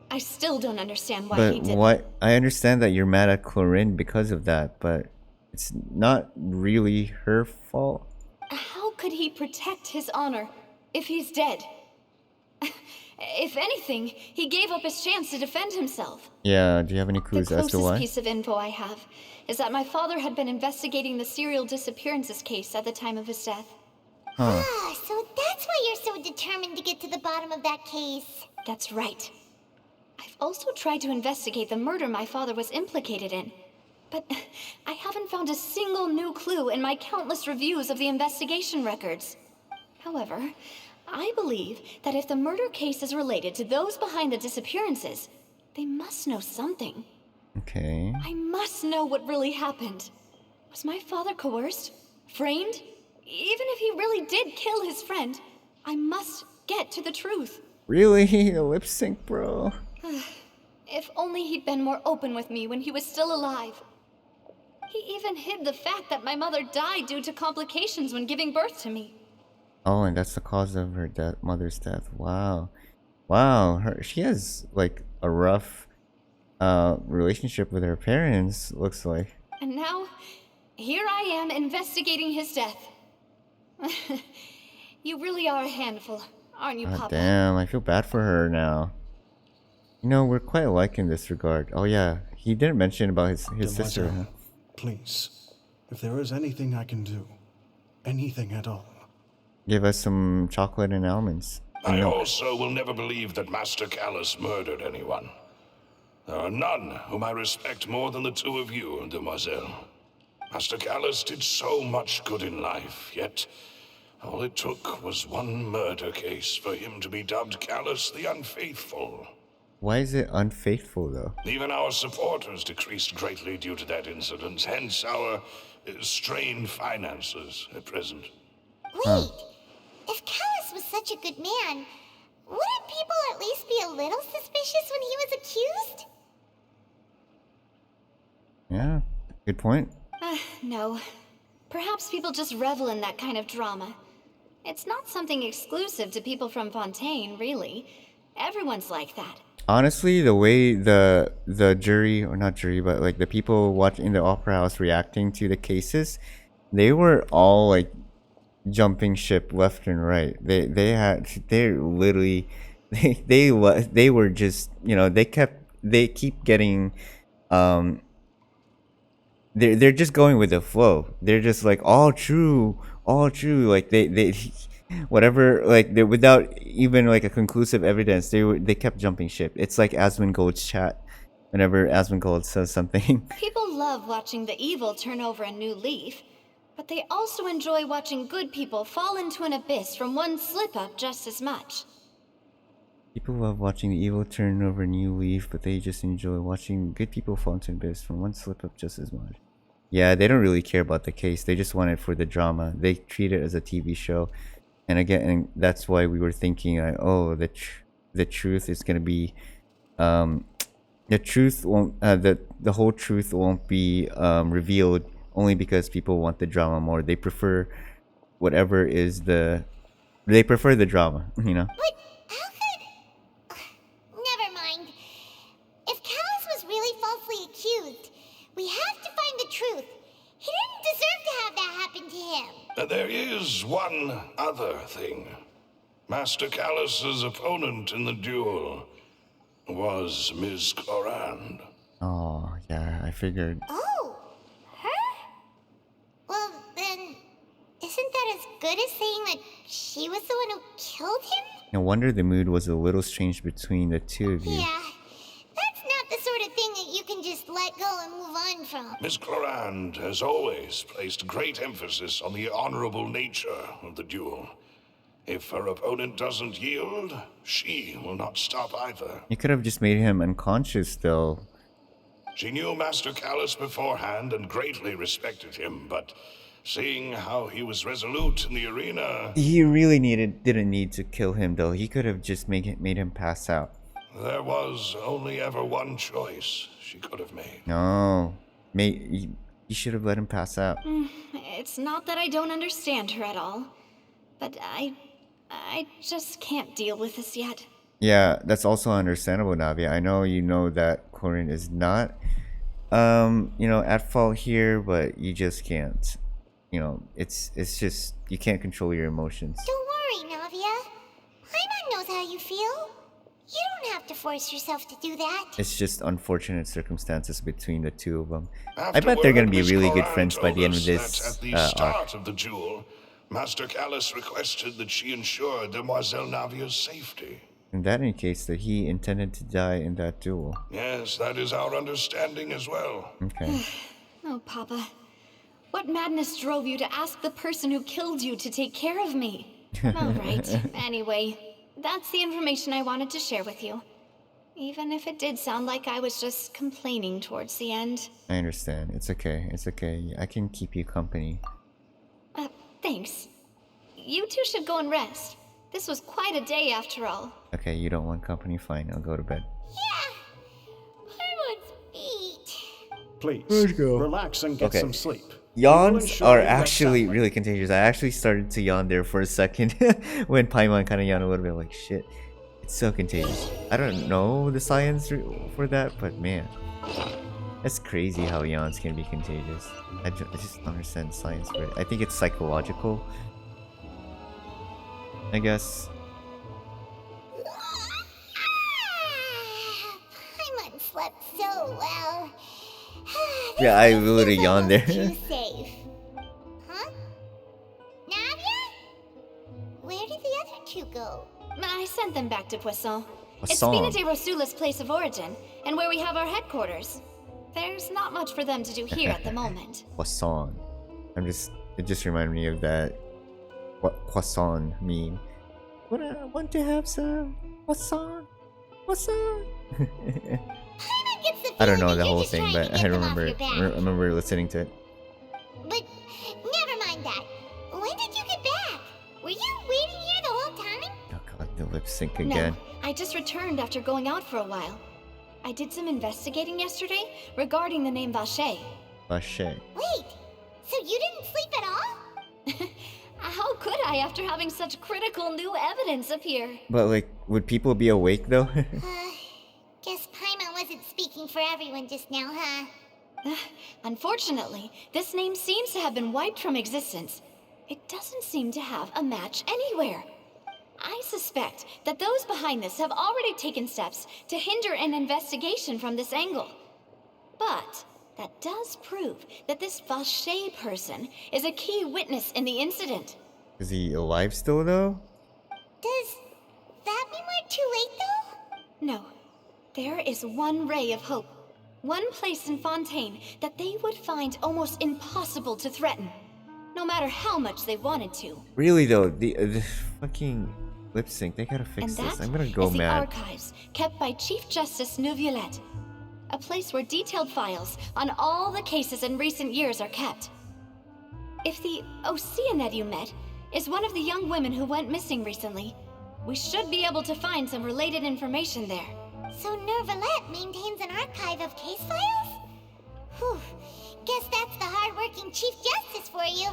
I still don't understand why he But did. what? I understand that you're mad at Corinne because of that, but it's not really her fault. How could he protect his honor if he's dead? If anything, he gave up his chance to defend himself. Yeah, do you have any The clues as to closest why? piece of info I have is that my father had been investigating the serial disappearances case at the time of his death. Huh. Ah, so that's why you're so determined to get to the bottom of that case. That's right. I've also tried to investigate the murder my father was implicated in, but I haven't found a single new clue in my countless reviews of the investigation records. However, I believe that if the murder case is related to those behind the disappearances, they must know something. Okay. I must know what really happened. Was my father coerced? Framed? Even if he really did kill his friend, I must get to the truth. Really? A lip sync, bro? If only he'd been more open with me when he was still alive. He even hid the fact that my mother died due to complications when giving birth to me. Oh, and that's the cause of her mother's death. Wow. Wow, she has like a rough relationship with her parents, looks like. And now, here I am investigating his death. You really are a handful, aren't you, God Papa? damn, I feel bad for her now. You know, we're quite alike in this regard. Oh yeah, he didn't mention about his sister. Demoiselle, please, if there is anything I can do, anything at all. Give us some chocolate and almonds. I also will never believe that Master Callus murdered anyone. There are none whom I respect more than the two of you, Demoiselle. Master Callus did so much good in life, yet all it took was one murder case for him to be dubbed Callus the Unfaithful. Why is it unfaithful though? Even our supporters decreased greatly due to that incident, hence our strained finances at present. Wait, if Callus was such a good man, wouldn't people at least be a little suspicious when he was accused? Yeah, good point. No. Perhaps people just revel in that kind of drama. It's not something exclusive to people from Fontaine, really. Everyone's like that. Honestly, the way the jury, or not jury, but like the people watching the opera house reacting to the cases, they were all like jumping ship left and right. They're literally they were just, you know, they keep getting they're just going with the flow. They're just like all true, like they whatever, like they, without even like a conclusive evidence, they kept jumping ship. It's like Asmongold's chat whenever Asmongold says something. People love watching the evil turn over a new leaf, but they also enjoy watching good people fall into an abyss from one slip-up just as much. People love watching the evil turn over a new leaf, but they just enjoy watching good people fall into an abyss from one slip up just as much. Yeah, they don't really care about the case. They just want it for the drama. They treat it as a TV show. And again, and that's why we were thinking, like, oh, the truth is gonna be, the truth won't, the whole truth won't be revealed only because people want the drama more. They prefer whatever is they prefer the drama, you know. But how could... Never mind. If Callus was really falsely accused, we have to find the truth. He didn't deserve to have that happen to him. There is one other thing. Master Callus's opponent in the duel was Miss Clorand. Oh, yeah, I figured. Oh, her? Well, then, isn't that as good as saying that she was the one who killed him? No wonder the mood was a little strange between the two of you. Yeah, that's not the sort of thing that you can just let go and move on from. Miss Clorand has always placed great emphasis on the honorable nature of the duel. If her opponent doesn't yield, she will not stop either. You could have just made him unconscious, though. She knew Master Callus beforehand and greatly respected him, but seeing how he was resolute in the arena... He really didn't need to kill him, though. He could have just made him pass out. There was only ever one choice she could have made. No. You should have let him pass out. It's not that I don't understand her at all, but I just can't deal with this yet. Yeah, that's also understandable, Navia. I know you know that Corin is not, at fault here, but you just can't. You know, it's just, you can't control your emotions. Don't worry, Navia. Paimon knows how you feel. You don't have to force yourself to do that. It's just unfortunate circumstances between the two of them. I bet they're gonna be really good friends by the end of this At the start of the duel, Master Callus requested that she ensure Demoiselle Navia's safety. In that case, that he intended to die in that duel. Yes, that is our understanding as well. Okay. Oh, Papa. What madness drove you to ask the person who killed you to take care of me? All right. Anyway, that's the information I wanted to share with you. Even if it did sound like I was just complaining towards the end. I understand. It's okay. It's okay. I can keep you company. Thanks. You two should go and rest. This was quite a day after all. Okay, you don't want company? Fine, I'll go to bed. Yeah. Please, Let's go. relax and get Okay. some sleep. Yawns ensure are you rest actually soundly. really contagious. I actually started to yawn there for a second when Paimon kind of yawned a little bit. Like shit, it's so contagious. I don't know the science for that, but man, it's crazy how yawns can be contagious. I just don't understand science for it. I think it's psychological. I guess. Paimon slept so well. Yeah, I This literally feels yawned almost there. Too safe. Huh? Navia? Where did the other two go? I sent them back to Poisson. It's Poisson. Spina de Rosula's place of origin, and where we have our headquarters. There's not much for them to do here at the moment. Poisson. It just reminded me of that. What croissant mean? What I want to have some croissant. Croissant. Paimon gets the I don't feeling know that the you're whole just thing, trying but to I get them off remember your back. I remember listening to it. But never mind that. When did you get back? Were you waiting here the whole time? Oh god, the lip sync again. No, I just returned after going out for a while. I did some investigating yesterday regarding the name Vache. Vache. Wait, so you didn't sleep at all? How could I after having such critical new evidence appear? But like, would people be awake though? Guess Paimon wasn't speaking for everyone just now, huh? Unfortunately, this name seems to have been wiped from existence. It doesn't seem to have a match anywhere. I suspect that those behind this have already taken steps to hinder an investigation from this angle. But that does prove that this Vache person is a key witness in the incident. Is he alive still though? Does that mean we're too late, though? No. There is one ray of hope. One place in Fontaine that they would find almost impossible to threaten. No matter how much they wanted to. Really though, the fucking lip sync, they gotta fix And this. that I'm gonna go is the mad. archives kept by Chief Justice Neuvillette. A place where detailed files on all the cases in recent years are kept. If the Oceanette you met is one of the young women who went missing recently, we should be able to find some related information there. So Neuvillette maintains an archive of case files? Whew. Guess that's the hard-working Chief Justice for you.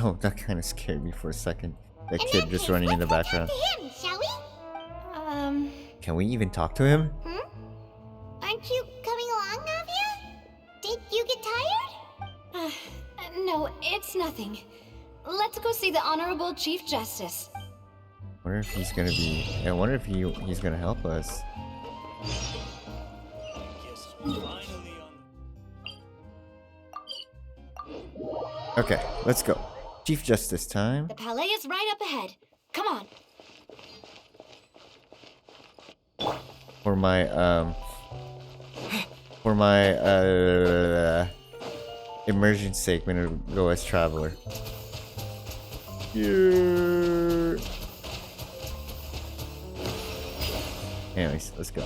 Oh, that kind of scared me for a second. That In kid that just case, running in the let's go background. talk to him, shall we? Can we even talk to him? Aren't you coming along, Navia? Did you get tired? No, it's nothing. Let's go see the Honorable Chief Justice. Wonder if he's gonna be. I wonder if he's gonna help us. Okay, let's go. Chief Justice time. The Palais is right up ahead. Come on. For my immersion sake, I'm gonna go as traveler. Yeah. Anyways, let's go.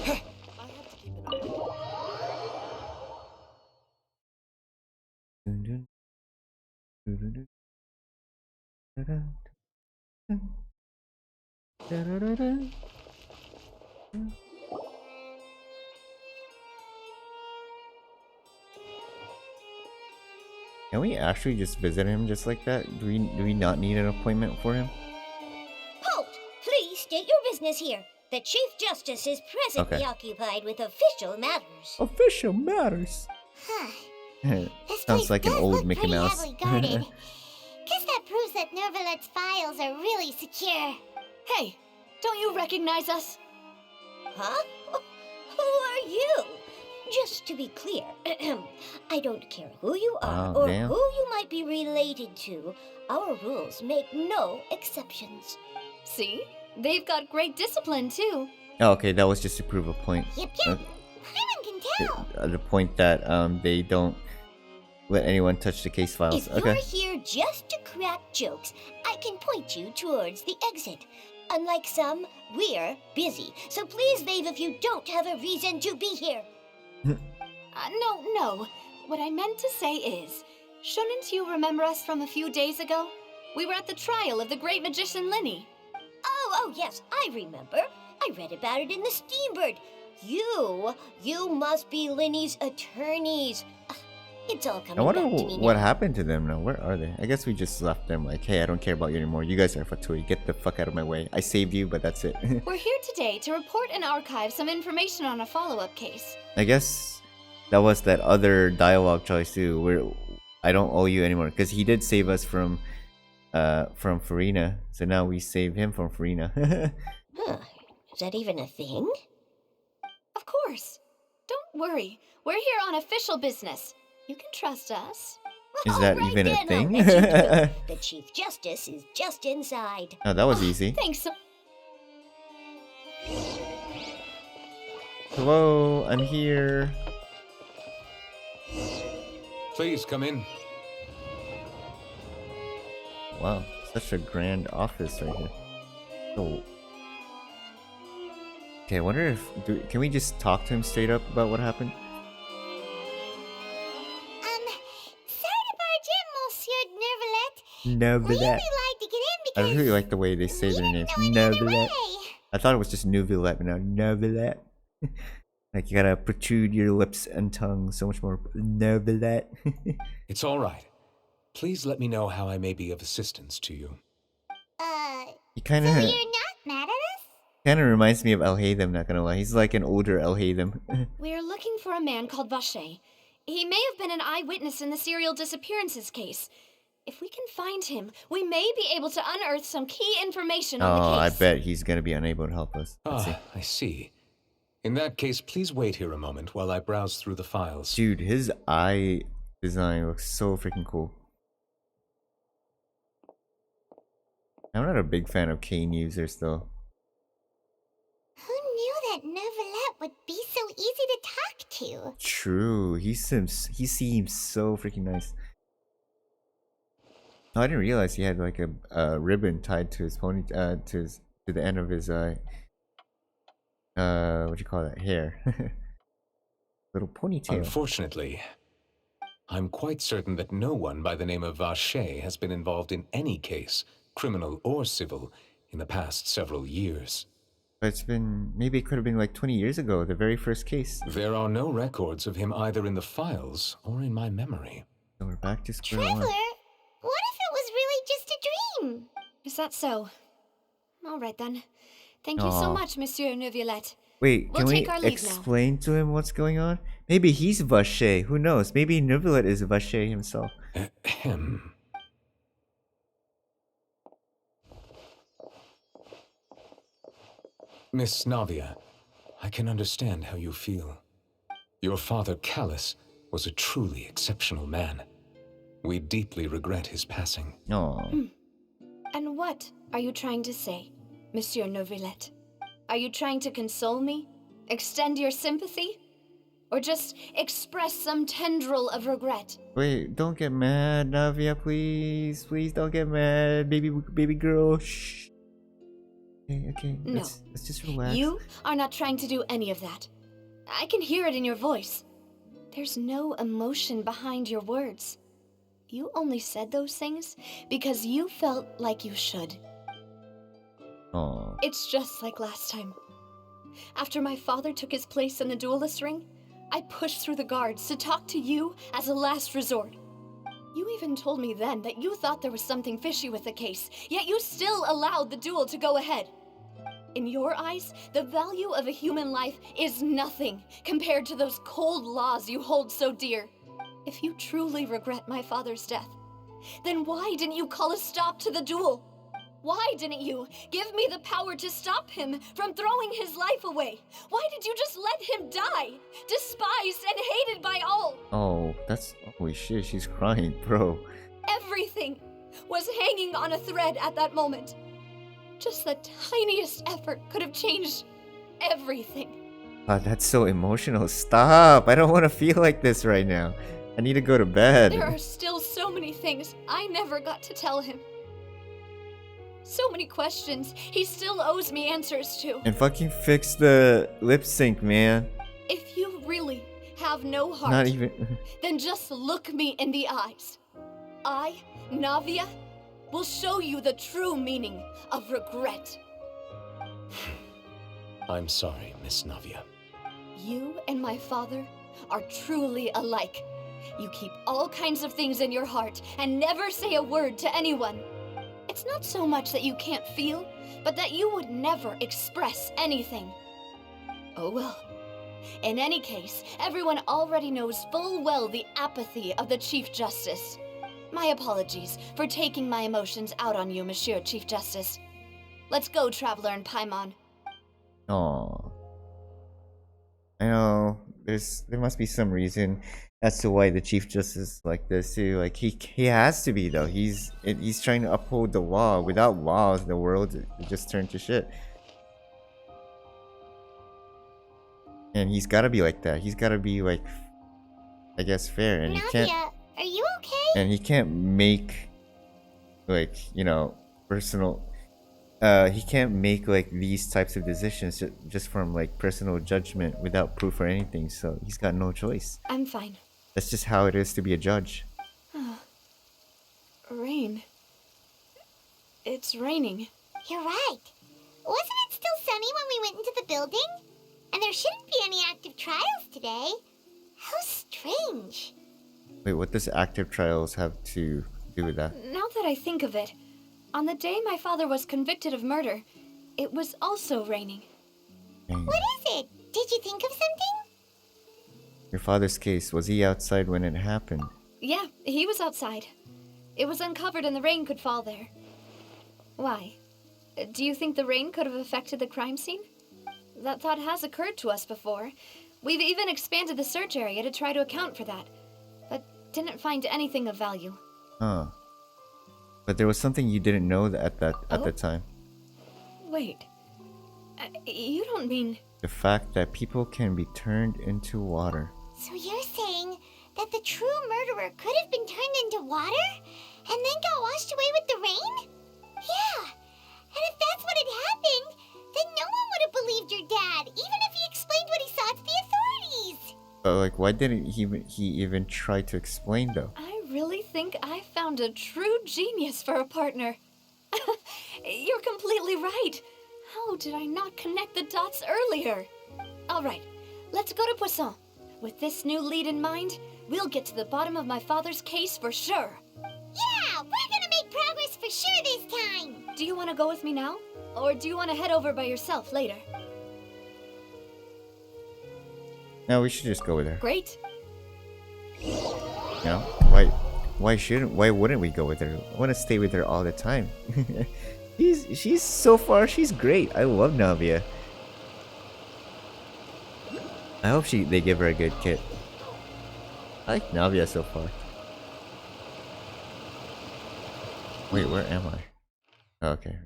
Can we actually just visit him just like that? Do we not need an appointment for him? Halt! Please state your business here. The Chief Justice is presently occupied with official matters. Official matters. Huh. This Sounds place like an does old look Mickey pretty Mouse. heavily guarded. Guess that proves that Neuvillette's files are really secure. Hey, don't you recognize us? Huh? Who are you? Just to be clear, I don't care who you are Oh, or damn. who you might be related to. Our rules make no exceptions. See? They've got great discipline, too. Oh, okay, that was just to prove a point. Yep. Okay. Paimon can tell. The point that they don't let anyone touch the case files. If Okay. you're here just to crack jokes, I can point you towards the exit. Unlike some, we're busy, so please leave if you don't have a reason to be here. No. What I meant to say is, shouldn't you remember us from a few days ago? We were at the trial of the great magician Lyney. Oh, yes, I remember. I read about it in the Steambird. You must be Lyney's attorneys. It's all I coming wonder back to me what now. happened to them now. Where are they? I guess we just left them like, hey, I don't care about you anymore. You guys are Fatui. Get the fuck out of my way. I saved you, but that's it. We're here today to report and archive some information on a follow-up case. I guess that was that other dialogue choice too, where I don't owe you anymore, because he did save us from Farina. So now we save him from Farina. Huh. Is that even a thing? Of course. Don't worry. We're here on official business. You can trust us. Is that All even a then, I'll thing? let you do it. The Chief Justice is just inside. Oh, that was easy. Thanks so Hello, I'm here. Please come in. Wow, such a grand office right here. Oh. Okay, I wonder if can we just talk to him straight up about what happened? Sorry to barge in, Monsieur Nervalet. No, We only like to get in I because really like the way they say we their didn't names. know any other Novelet. way. I thought it was just Novelet, but now Novelet. Like you gotta protrude your lips and tongue so much more. Novelet. It's all right. Please let me know how I may be of assistance to you. He kind So of you're not mad at us? reminds me of El Haytham, not gonna lie. He's like an older El Haytham. We're looking for a man called Vache. He may have been an eyewitness in the serial disappearances case. If we can find him, we may be able to unearth some key information on Oh, the I case. bet he's gonna be unable to help us. Let's see. I see. In that case, please wait here a moment while I browse through the files. Dude, his eye design looks so freaking cool. I'm not a big fan of Kane users though. Who knew that Nervalet would be so easy to talk to? True, he seems so freaking nice. Oh, I didn't realize he had like a ribbon tied to his pony to the end of his what do you call that, hair? Little ponytail. Unfortunately, I'm quite certain that no one by the name of Vache has been involved in any case, criminal or civil, in the past several years. But it's been, maybe it could have been like 20 years ago, the very first case. There are no records of him either in the files or in my memory. So we're back to square Traveler, one. what if it was really just a dream? Is that so? All right then. Thank you so Aw. much, Monsieur Neuvillette. Wait, We'll can we take our leave now. explain to him what's going on? Maybe he's Vache. Who knows? Maybe Neuvillette is Vache himself. Ahem. Miss Navia, I can understand how you feel. Your father, Callus, was a truly exceptional man. We deeply regret his passing. Oh, And what are you trying to say, Monsieur Neuvillette? Are you trying to console me? Extend your sympathy? Or just express some tendril of regret? wait! Don't get mad, Navia, please, please don't get mad, baby girl. Shh. Okay. No. Let's just relax. You are not trying to do any of that. I can hear it in your voice. There's no emotion behind your words. You only said those things because you felt like you should. Oh, It's just like last time. After my father took his place in the duelist ring, I pushed through the guards to talk to you as a last resort. You even told me then that you thought there was something fishy with the case, yet you still allowed the duel to go ahead. In your eyes, the value of a human life is nothing compared to those cold laws you hold so dear. If you truly regret my father's death, then why didn't you call a stop to the duel? Why didn't you give me the power to stop him from throwing his life away? Why did you just let him die, despised and hated by all? oh, that's holy shit. She's crying, bro. Everything was hanging on a thread at that moment. Just the tiniest effort could have changed everything. God, that's so emotional. Stop! I don't want to feel like this right now. I need to go to bed. There are still so many things I never got to tell him. So many questions he still owes me answers to. And fucking fix the lip sync, man. If you really have no heart, Not even. then just look me in the eyes. I, Navia, will show you the true meaning of regret. I'm sorry, Miss Navia. You and my father are truly alike. You keep all kinds of things in your heart and never say a word to anyone. It's not so much that you can't feel, but that you would never express anything. Oh well. In any case, everyone already knows full well the apathy of the Chief Justice. My apologies for taking my emotions out on you, Monsieur Chief Justice. Let's go, Traveler and Paimon. Aww. I know there must be some reason as to why the Chief Justice is like this too. Like he has to be though. He's trying to uphold the law. Without laws, the world would just turn to shit. And he's gotta be like that. He's gotta be like, I guess, fair. And he can't. Nadia, are you okay? And he can't make, like, you know, personal. He can't make like these types of decisions just from like personal judgment without proof or anything. So he's got no choice. I'm fine. That's just how it is to be a judge. Rain. It's raining. You're right. Wasn't it still sunny when we went into the building? And there shouldn't be any active trials today. How strange. Wait, what does active trials have to do with that? Now that I think of it, on the day my father was convicted of murder, it was also raining. Dang. What is it? Did you think of something? Your father's case, was he outside when it happened? Yeah, he was outside. It was uncovered and the rain could fall there. Why? Do you think the rain could have affected the crime scene? That thought has occurred to us before. We've even expanded the search area to try to account for that, but didn't find anything of value. Huh. But there was something you didn't know at the time. Wait. You don't mean... The fact that people can be turned into water. So you're saying that the true murderer could have been turned into water and then got washed away with the rain? Yeah. And if that's what had happened, then no one would have believed your dad, even if he explained what he saw to the authorities. But like, why didn't he even try to explain though? I really think I found a true genius for a partner. You're completely right. How did I not connect the dots earlier? All right, let's go to Poisson. With this new lead in mind, we'll get to the bottom of my father's case for sure. Yeah, we're gonna make progress for sure this time. Do you want to go with me now? Or do you want to head over by yourself later? No, we should just go with her. Great. You know, why wouldn't we go with her? I want to stay with her all the time. she's so far, she's great. I love Navia. I hope they give her a good kit. I like Navia so far. Wait, where am I? Oh, okay.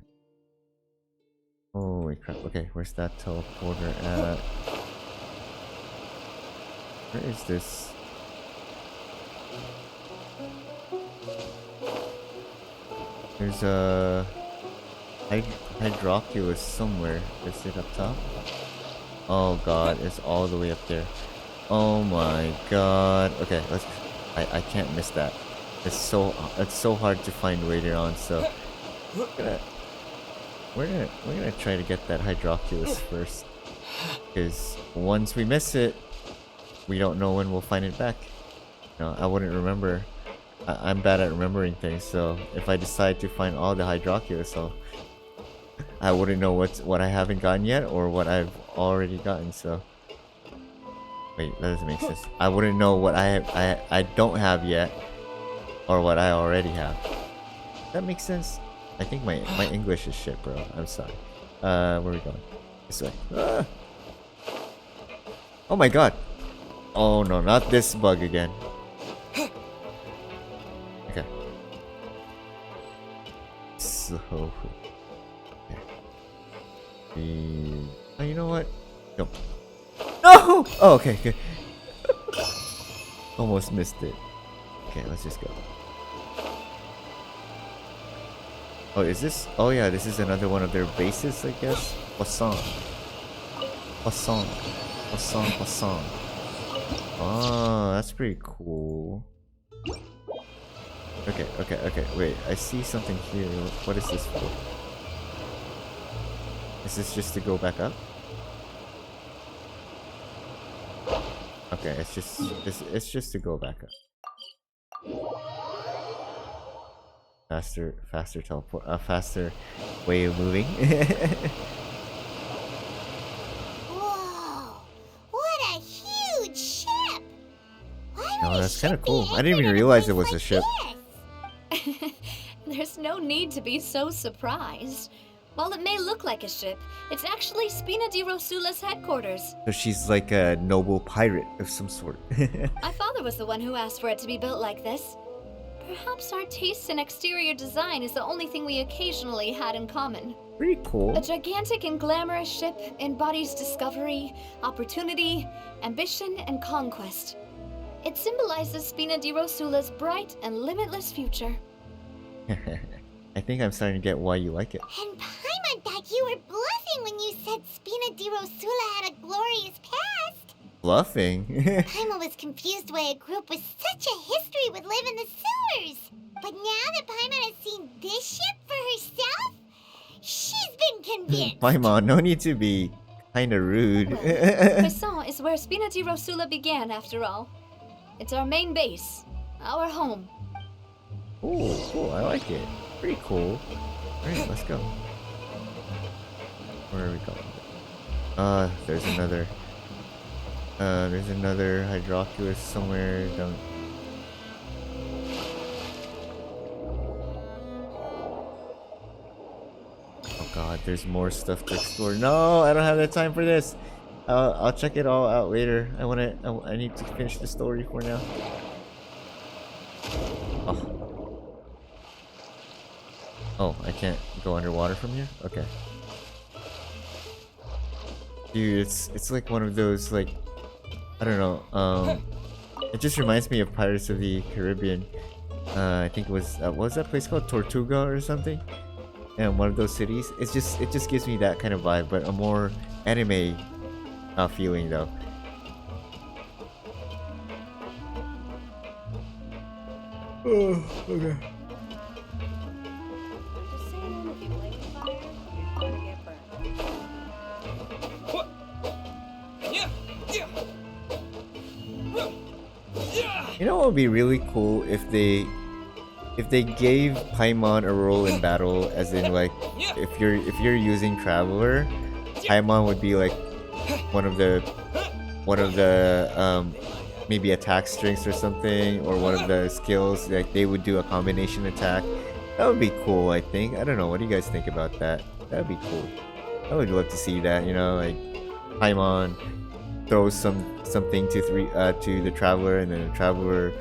Holy crap. Okay, where's that teleporter at? Where is this? There's a hydroculus somewhere. Is it up top? Oh god, it's all the way up there. Oh my god. Okay, I can't miss that. It's so hard to find later on, so we're gonna try to get that hydroculus first. Because once we miss it, we don't know when we'll find it back. You know, I wouldn't remember. I'm bad at remembering things, so if I decide to find all the hydroculus, I wouldn't know what I haven't gotten yet or what I've already gotten. So wait, that doesn't make sense. I wouldn't know what I don't have yet or what I already have. That makes sense. I think my English is shit, bro. I'm sorry. Where are we going? This way. Ah! Oh my god. Oh no, not this bug again. Okay. So... Okay. Oh, you know what? No. No! Oh, okay, okay. Almost missed it. Okay, let's just go. Oh, is this? Oh yeah, this is another one of their bases, I guess. Poisson. Poisson. Poisson, Poisson. Oh, that's pretty cool. Okay, okay, okay. Wait, I see something here. What is this for? Is this just to go back up? Okay, it's just to go back up. Faster teleport, faster way of moving. Whoa! What a huge ship! Why would Oh, a that's kind of ship cool. be I didn't even anchored at realize it place was a like ship. this? There's no need to be so surprised. While it may look like a ship, it's actually Spina di Rosula's headquarters. So she's like a noble pirate of some sort. My father was the one who asked for it to be built like this. Perhaps our taste in exterior design is the only thing we occasionally had in common. Pretty cool. A gigantic and glamorous ship embodies discovery, opportunity, ambition, and conquest. It symbolizes Spina di Rosula's bright and limitless future. I think I'm starting to get why you like it. And Paimon thought you were bluffing when you said Spina di Rosula had a glorious past. Bluffing? Paimon was confused why a group with such a history would live in the sewers. But now that Paimon has seen this ship for herself, she's been convinced. Paimon, no need to be kinda rude. Poisson is where Spina di Rosula began, after all. It's our main base, our home. Cool, I like it. Pretty cool. Alright, let's go. Where are we going? There's another hydroculus somewhere down. Oh god, there's more stuff to explore. No, I don't have that time for this. I'll check it all out later. I need to finish the story for now. Oh, I can't go underwater from here? Okay. Dude, it's like one of those, like, I don't know, it just reminds me of Pirates of the Caribbean. I think it was, what was that place called? Tortuga or something? And one of those cities. It just gives me that kind of vibe, but a more anime feeling though. Oh, okay. You know what would be really cool if they gave Paimon a role in battle, as in like if you're using Traveler, Paimon would be like one of the maybe attack strengths or something, or one of the skills, like they would do a combination attack. That would be cool, I think. I don't know, what do you guys think about that? That would be cool. I would love to see that, you know, like Paimon throws something to the Traveler, and then the Traveler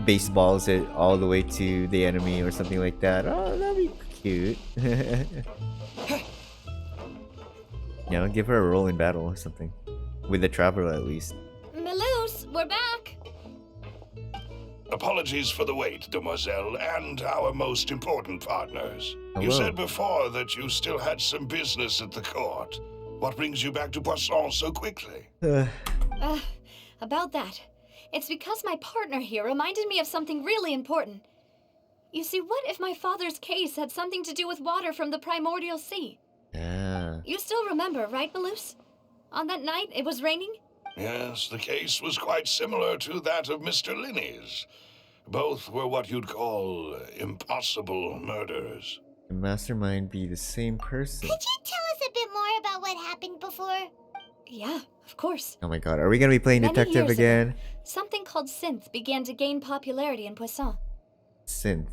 baseballs it all the way to the enemy or something like that. Oh, that'd be cute. You know, give her a role in battle or something. With the Traveler at least. Melus, we're back! Apologies for the wait, demoiselle, and our most important partners. Hello. You said before that you still had some business at the court. What brings you back to Poisson so quickly? About that. It's because my partner here reminded me of something really important. You see, what if my father's case had something to do with water from the primordial sea? Yeah. You still remember, right, Melus? On that night, it was raining? Yes, the case was quite similar to that of Mr. Lyney's. Both were what you'd call impossible murders. The mastermind be the same person. Could you tell us a bit more about what happened before? Yeah, of course. Oh my god, are we gonna be playing Many detective years again? ago, something called synth began to gain popularity in Poisson. Synth.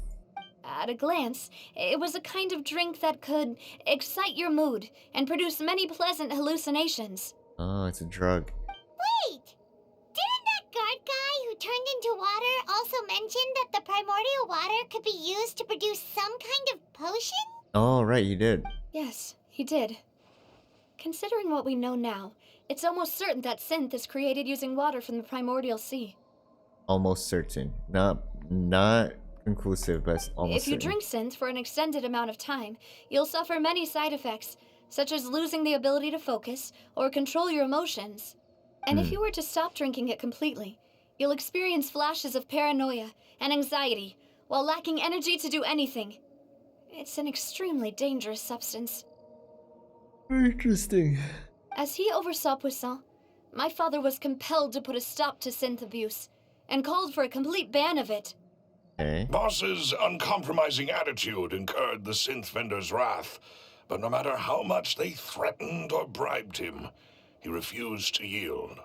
At a glance, it was a kind of drink that could excite your mood and produce many pleasant hallucinations. Oh, it's a drug. Wait! Didn't that guard guy who turned into water also mention that the primordial water could be used to produce some kind of potion? Oh, right, you did. Yes, he did. Considering what we know now, it's almost certain that synth is created using water from the primordial sea. Almost certain. Not conclusive, but it's almost If you certain. drink synth for an extended amount of time, you'll suffer many side effects, such as losing the ability to focus or control your emotions. And if you were to stop drinking it completely, you'll experience flashes of paranoia and anxiety while lacking energy to do anything. It's an extremely dangerous substance. Interesting. As he oversaw Poisson, my father was compelled to put a stop to synth abuse and called for a complete ban of it. Okay. Boss's uncompromising attitude incurred the synth vendor's wrath, but no matter how much they threatened or bribed him, he refused to yield.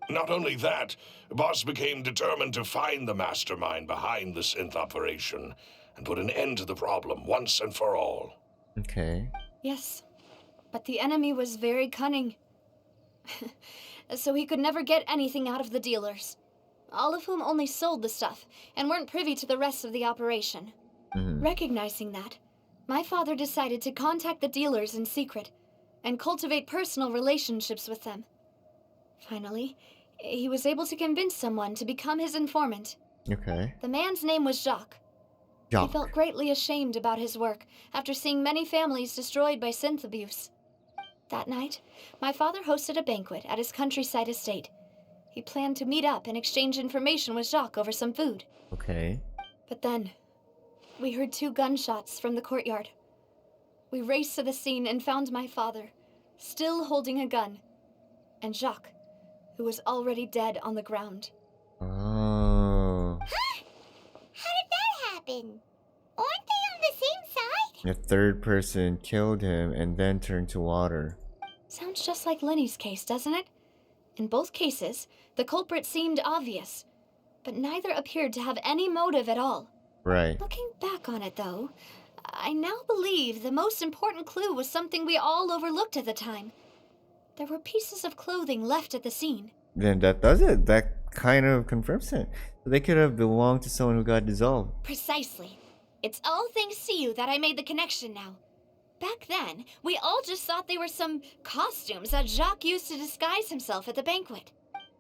Not only that, Boss became determined to find the mastermind behind the synth operation and put an end to the problem once and for all. Okay. Yes, but the enemy was very cunning. So he could never get anything out of the dealers, all of whom only sold the stuff and weren't privy to the rest of the operation. Recognizing that, my father decided to contact the dealers in secret and cultivate personal relationships with them. Finally, he was able to convince someone to become his informant. Okay. The man's name was Jacques. He Jock. felt greatly ashamed about his work after seeing many families destroyed by synth abuse. That night, my father hosted a banquet at his countryside estate. He planned to meet up and exchange information with Jacques over some food. Okay. But then, we heard 2 gunshots from the courtyard. We raced to the scene and found my father, still holding a gun, and Jacques, who was already dead on the ground. Oh. How did that happen? Aren't they on the same side? A third person killed him and then turned to water. Sounds just like Lyney's case, doesn't it? In both cases, the culprit seemed obvious, but neither appeared to have any motive at all. Right. Looking back on it, though, I now believe the most important clue was something we all overlooked at the time. There were pieces of clothing left at the scene. Then that does it. That kind of confirms it. So they could have belonged to someone who got dissolved. Precisely. It's all thanks to you that I made the connection now. Back then, we all just thought they were some costumes that Jacques used to disguise himself at the banquet.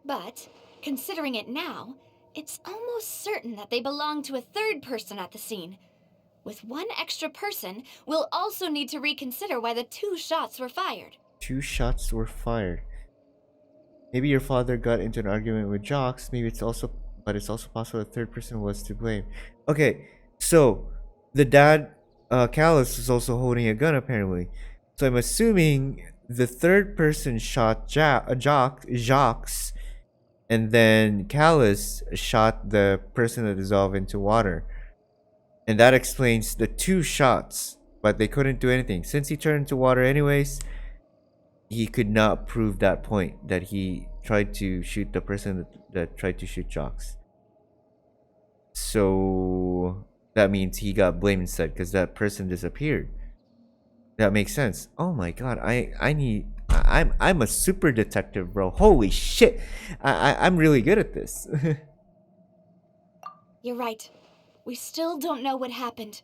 But, considering it now, it's almost certain that they belong to a third person at the scene. With one extra person, we'll also need to reconsider why the 2 shots were fired. 2 shots were fired. Maybe your father got into an argument with Jocks. Maybe it's also possible the third person was to blame. Okay, so the dad, Callus, was also holding a gun apparently. So I'm assuming the third person shot Jocks, and then Callus shot the person that dissolved into water. And that explains the 2 shots, but they couldn't do anything. Since he turned into water anyways, he could not prove that point that he tried to shoot the person that tried to shoot Jocks. So that means he got blamed instead because that person disappeared. That makes sense. Oh my god, I'm a super detective, bro. Holy shit. I'm really good at this. You're right. We still don't know what happened.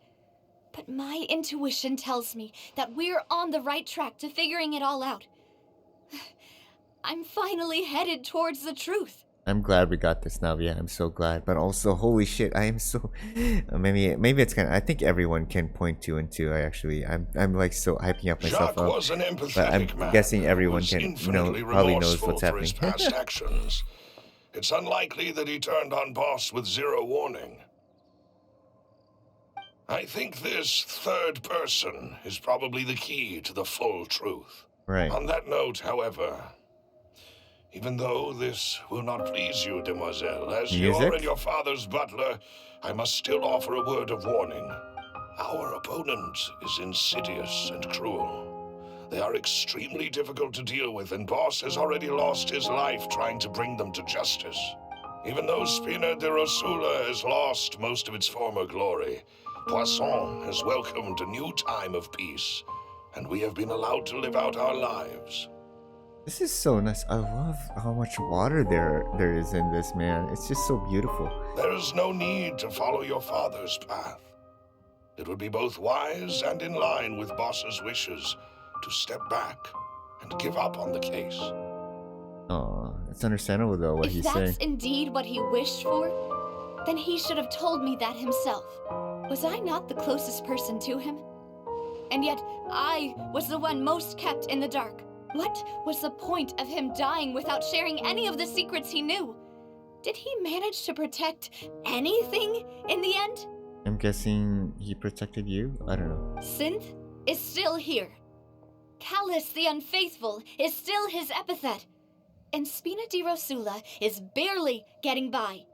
But my intuition tells me that we're on the right track to figuring it all out. I'm finally headed towards the truth. I'm glad we got this now. Yeah, I'm so glad. But also, holy shit, I am so. Maybe it's kind of. I think everyone can point 2 and 2. I'm like so hyping up myself Jacques up. was an empathetic But I'm man guessing everyone who was can infinitely probably knows remorseful what's for happening. his past actions. It's unlikely that he turned on Boss with 0 warning. I think this third person is probably the key to the full truth. Right. On that note, however, even though this will not please you, demoiselle, as you're Music? and your father's butler, I must still offer a word of warning. Our opponent is insidious and cruel. They are extremely difficult to deal with, and Boss has already lost his life trying to bring them to justice. Even though Spina de Rosula has lost most of its former glory, Poisson has welcomed a new time of peace, and we have been allowed to live out our lives. This is so nice. I love how much water there is in this, man. It's just so beautiful. There is no need to follow your father's path. It would be both wise and in line with Boss's wishes to step back and give up on the case. Oh, it's understandable though what If he's that's saying. indeed what he wished for, then he should have told me that himself. Was I not the closest person to him? And yet, I was the one most kept in the dark. What was the point of him dying without sharing any of the secrets he knew? Did he manage to protect anything in the end? I'm guessing he protected you? I don't know. Synth is still here. Callus the Unfaithful is still his epithet. And Spina di Rosula is barely getting by.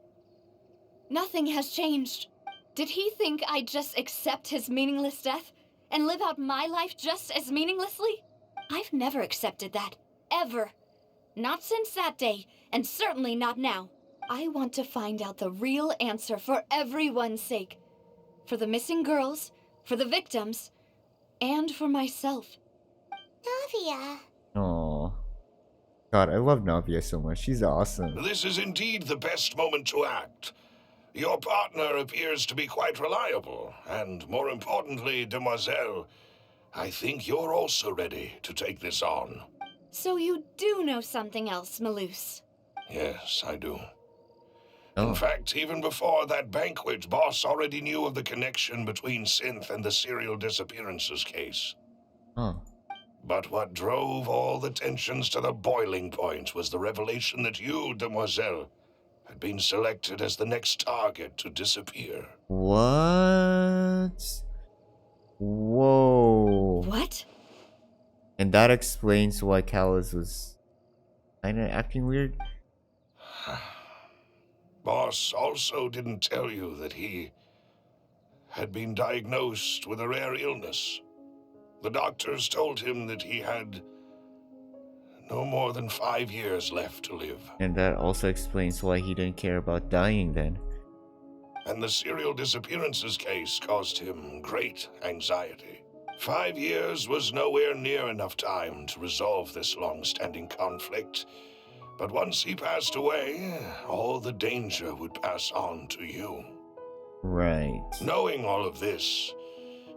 Nothing has changed. Did he think I'd just accept his meaningless death and live out my life just as meaninglessly? I've never accepted that. Ever. Not since that day, and certainly not now. I want to find out the real answer for everyone's sake. For the missing girls, for the victims, and for myself. Navia. Oh, God, I love Navia so much. She's awesome. This is indeed the best moment to act. Your partner appears to be quite reliable, and more importantly, Demoiselle, I think you're also ready to take this on. So you do know something else, Malus? Yes, I do. Oh. In fact, even before that banquet, Boss already knew of the connection between Synth and the serial disappearances case. Huh. But what drove all the tensions to the boiling point was the revelation that you, Demoiselle, had been selected as the next target to disappear. What? Whoa. What? And that explains why Callus was kinda acting weird. Boss also didn't tell you that he had been diagnosed with a rare illness. The doctors told him that he had no more than 5 years left to live. And that also explains why he didn't care about dying then. And the serial disappearances case caused him great anxiety. 5 years was nowhere near enough time to resolve this long-standing conflict. But once he passed away, all the danger would pass on to you. Right. Knowing all of this,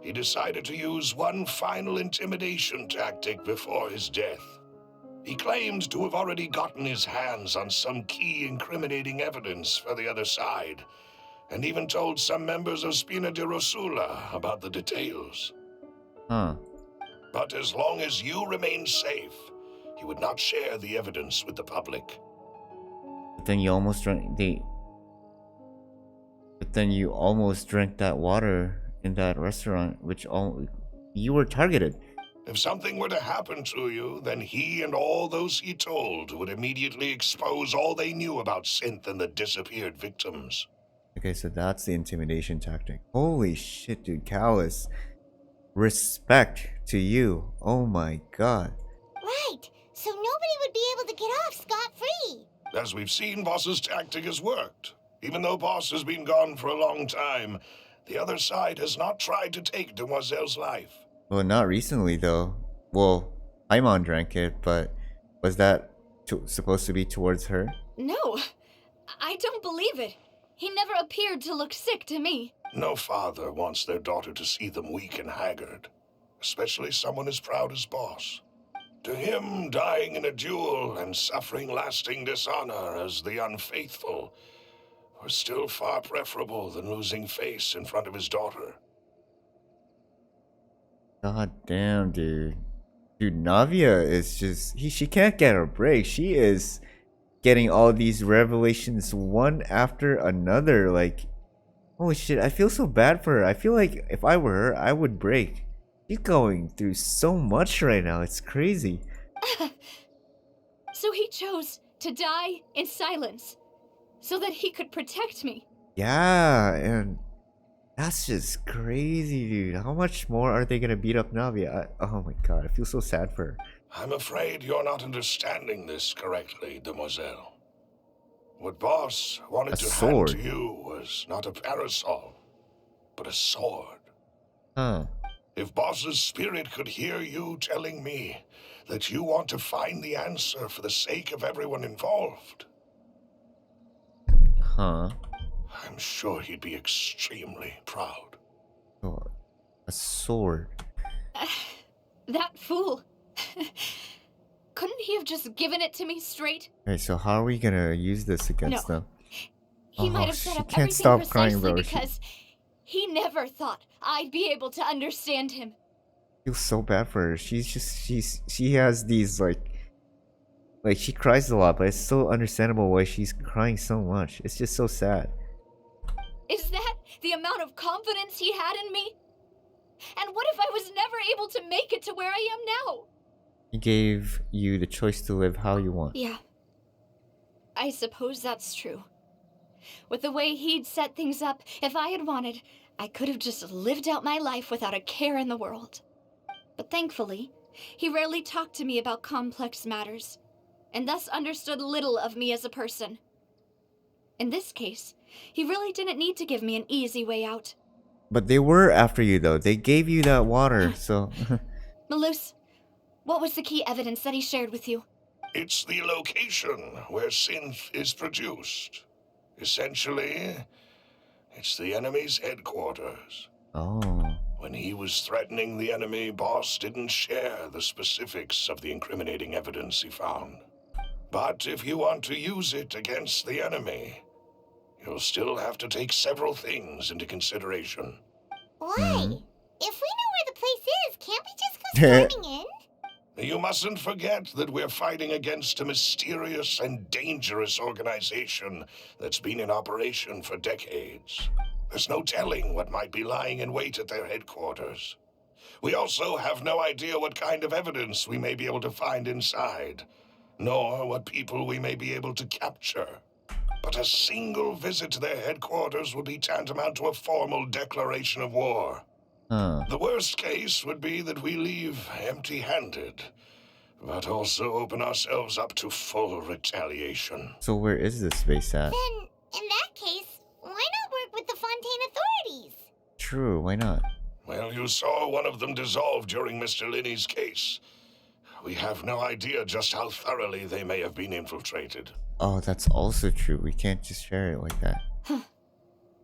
he decided to use one final intimidation tactic before his death. He claimed to have already gotten his hands on some key incriminating evidence for the other side, and even told some members of Spina di Rosula about the details. Huh. But as long as you remained safe, he would not share the evidence with the public. But then you almost drank But then you almost drank that water in that restaurant, you were targeted. If something were to happen to you, then he and all those he told would immediately expose all they knew about Synth and the disappeared victims. Okay, so that's the intimidation tactic. Holy shit, dude, Callus. Respect to you. Oh my god. Right, so nobody would be able to get off scot-free. As we've seen, Boss's tactic has worked. Even though Boss has been gone for a long time, the other side has not tried to take Demoiselle's life. Well, not recently though. Well, Paimon drank it, but was that supposed to be towards her? No, I don't believe it. He never appeared to look sick to me. No father wants their daughter to see them weak and haggard, especially someone as proud as Boss. To him, dying in a duel and suffering lasting dishonor as the unfaithful were still far preferable than losing face in front of his daughter. God damn, dude. Dude, Navia is just... she can't get a break. She is getting all these revelations one after another. Like, holy shit, I feel so bad for her. I feel like if I were her, I would break. She's going through so much right now. It's crazy. So he chose to die in silence, so that he could protect me. Yeah, and that's just crazy, dude. How much more are they gonna beat up Navia? Oh my god, I feel so sad for her. I'm afraid you're not understanding this correctly, Demoiselle. What Boss wanted A to sword. hand to you was not a parasol, but a sword. Huh. If Boss's spirit could hear you telling me that you want to find the answer for the sake of everyone involved, Huh. I'm sure he'd be extremely proud. Oh, a sword. That fool. Couldn't he have just given it to me straight? Okay, so how are we gonna use this against them? He Oh, might have set she up can't everything stop precisely crying, bro. She because he never thought I'd be able to understand him. feels so bad for her. She has these like she cries a lot, but it's so understandable why she's crying so much. It's just so sad. Is that the amount of confidence he had in me? And what if I was never able to make it to where I am now? He gave you the choice to live how you want. Yeah. I suppose that's true. With the way he'd set things up, if I had wanted, I could have just lived out my life without a care in the world. But thankfully, he rarely talked to me about complex matters, and thus understood little of me as a person. In this case, he really didn't need to give me an easy way out. But they were after you though. They gave you that water, so Malus, what was the key evidence that he shared with you? It's the location where synth is produced. Essentially, it's the enemy's headquarters. oh. When he was threatening the enemy, Boss didn't share the specifics of the incriminating evidence he found. But if you want to use it against the enemy, you'll still have to take several things into consideration. Why? If we know where the place is, can't we just go storming in? You mustn't forget that we're fighting against a mysterious and dangerous organization that's been in operation for decades. There's no telling what might be lying in wait at their headquarters. We also have no idea what kind of evidence we may be able to find inside, nor what people we may be able to capture. But a single visit to their headquarters would be tantamount to a formal declaration of war. The worst case would be that we leave empty-handed, but also open ourselves up to full retaliation. So where is this base at? Then, in that case, why not work with the Fontaine authorities? True, why not? Well, you saw one of them dissolve during Mr. Lyney's case. We have no idea just how thoroughly they may have been infiltrated. Oh, that's also true. We can't just share it like that. Huh.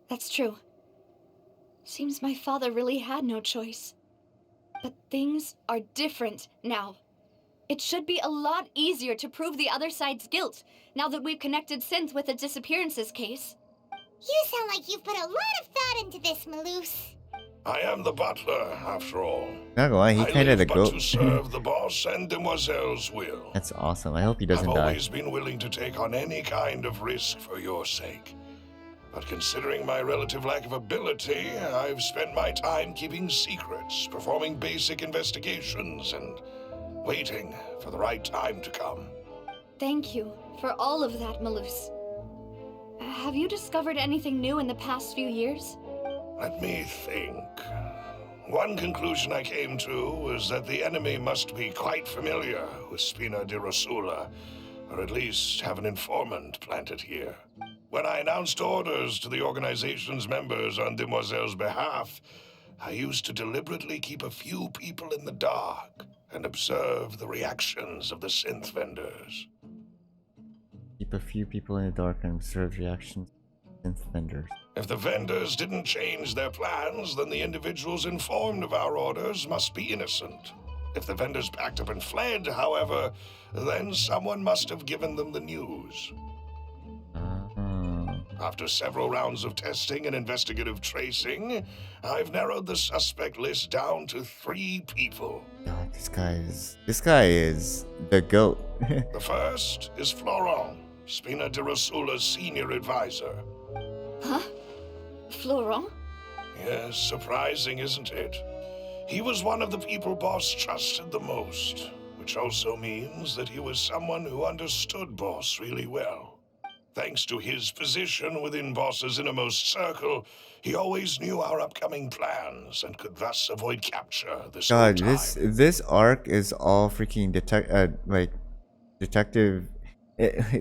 That's true. Seems my father really had no choice. But things are different now. It should be a lot easier to prove the other side's guilt, now that we've connected Synth with the disappearances case. You sound like you've put a lot of thought into this, Malus. I am the butler, after all. Not gonna lie, he I kind of live the but to goat. serve the boss and Demoiselle's will. That's awesome. I hope he doesn't I've die. always been willing to take on any kind of risk for your sake. But considering my relative lack of ability, I've spent my time keeping secrets, performing basic investigations, and waiting for the right time to come. Thank you for all of that, Malus. Have you discovered anything new in the past few years? Let me think. One conclusion I came to was that the enemy must be quite familiar with Spina di Rosula, or at least have an informant planted here. When I announced orders to the organization's members on Demoiselle's behalf, I used to deliberately keep a few people in the dark and observe the reactions of the synth vendors. Keep a few people in the dark and observe reactions of synth vendors. If the vendors didn't change their plans, then the individuals informed of our orders must be innocent. If the vendors packed up and fled, however, then someone must have given them the news. After several rounds of testing and investigative tracing, I've narrowed the suspect list down to 3 people. God, this guy is the goat. The first is Florent, Spina di Rosula's senior advisor. Huh? Florent? Yes, surprising, isn't it? He was one of the people Boss trusted the most, which also means that he was someone who understood Boss really well. Thanks to his position within Boss's innermost circle, he always knew our upcoming plans and could thus avoid capture this whole God, time. this arc is all freaking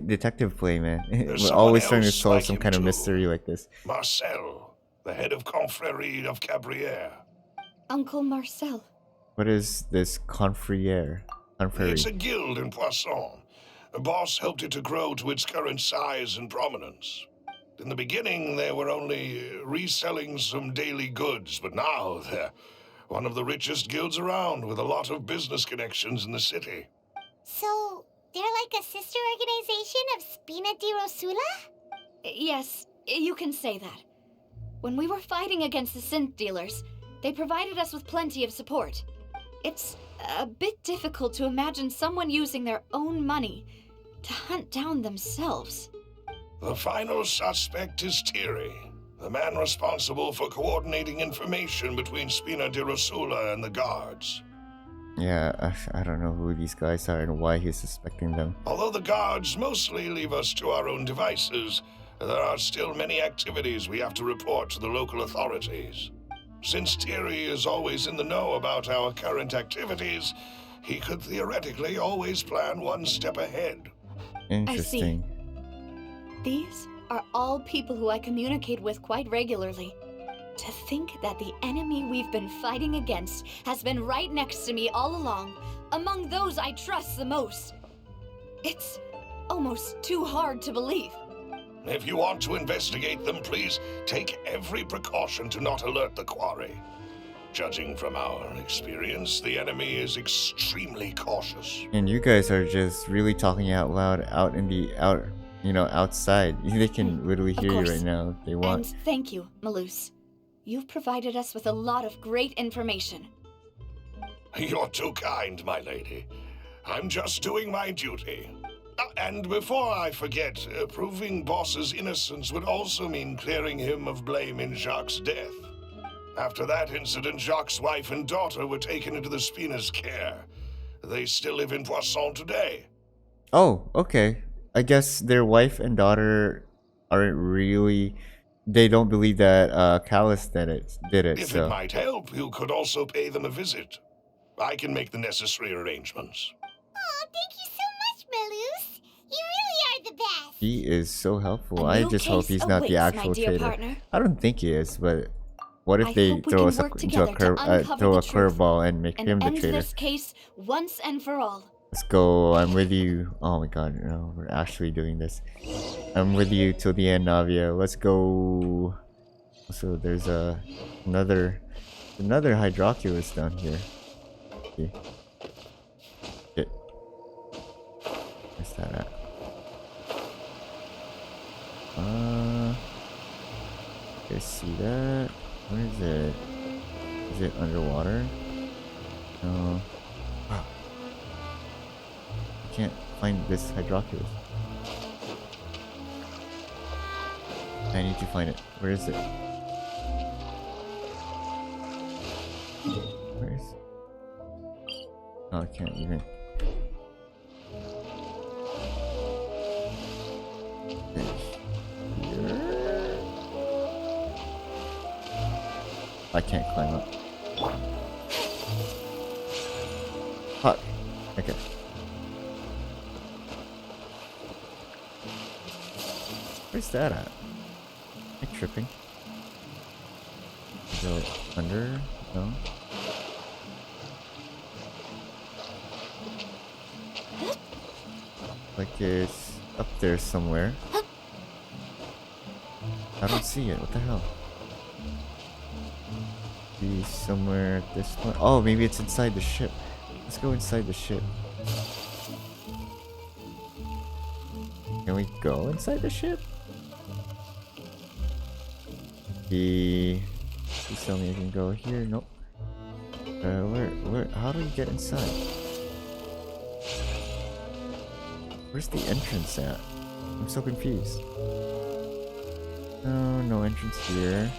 detective play, man. There's We're someone always trying to else solve like some him kind of too. mystery like this. Marcel, the head of Confrérie of Cabrières. Uncle Marcel. What is this confrère? It's a guild in Poisson. Boss helped it to grow to its current size and prominence. In the beginning, they were only reselling some daily goods, but now they're one of the richest guilds around with a lot of business connections in the city. So, they're like a sister organization of Spina di Rosula? Yes, you can say that. When we were fighting against the synth dealers, they provided us with plenty of support. It's a bit difficult to imagine someone using their own money to hunt down themselves. The final suspect is Thierry, the man responsible for coordinating information between Spina di Rosula and the guards. Yeah, I don't know who these guys are and why he's suspecting them. Although the guards mostly leave us to our own devices, there are still many activities we have to report to the local authorities. Since Thierry is always in the know about our current activities, he could theoretically always plan one step ahead. Interesting. These are all people who I communicate with quite regularly. To think that the enemy we've been fighting against has been right next to me all along, among those I trust the most. It's almost too hard to believe. If you want to investigate them, please take every precaution to not alert the quarry. Judging from our experience, the enemy is extremely cautious. And you guys are just really talking out loud out in the outside. They can literally hear you course. right now if they want. And thank you, Malus. You've provided us with a lot of great information. You're too kind, my lady. I'm just doing my duty. And before I forget, proving Boss's innocence would also mean clearing him of blame in Jacques' death. After that incident, Jacques' wife and daughter were taken into the Spina's care. They still live in Poisson today. Oh, okay. I guess their wife and daughter aren't really. They don't believe that Callus did it. If So it might help, you could also pay them a visit. I can make the necessary arrangements. Oh, thank you so much, Malus. You really are the best. he is so helpful. A I new just hope case he's not the awaits, my actual dear traitor. partner. I don't think he is, but what if I they hope we throw can us work into a together to uncover throw the a truth curveball and make and him the end traitor? this case once and for all. Let's go. I'm with you. Oh my god, no, we're actually doing this. I'm with you till the end, Navia. Let's go. So there's another hydroculus down here. Okay. Shit. Where's that at? You guys see that? Where is it? Is it underwater? No. Wow. I can't find this hydroculus. I need to find it. Where is it? Where is it? Oh, I can't even. Here? I can't climb up. Fuck. Okay. Where's that at? Am I tripping? Go under? No? Like it's up there somewhere. I don't see it. What the hell? Be somewhere at this point. Oh, maybe it's inside the ship. Let's go inside the ship. Can we go inside the ship? Please tell me I can go here. Nope. Where? How do we get inside? Where's the entrance at? I'm so confused. No entrance here.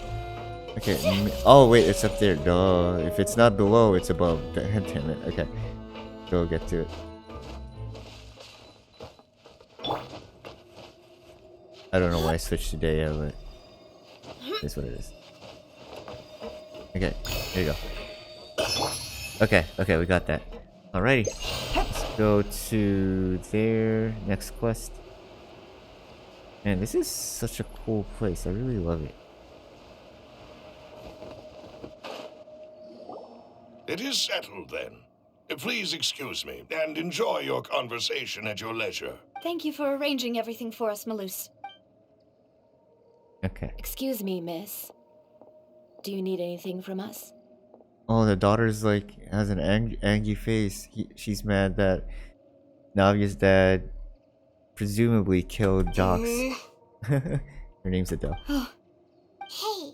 Okay. Oh wait, it's up there. Duh. If it's not below, it's above. Damn it. Okay. Go get to it. I don't know why I switched to Dea, but it's what it is. Okay, there you go. Okay, we got that. Alrighty. Let's go to there. Next quest. Man, this is such a cool place. I really love it. It is settled then. Please excuse me and enjoy your conversation at your leisure. Thank you for arranging everything for us, Malus. Okay. Excuse me, miss. Do you need anything from us? Oh, the daughter's like has an angry face. She's mad that Navia's dad presumably killed Jox. Her name's Adele. Hey,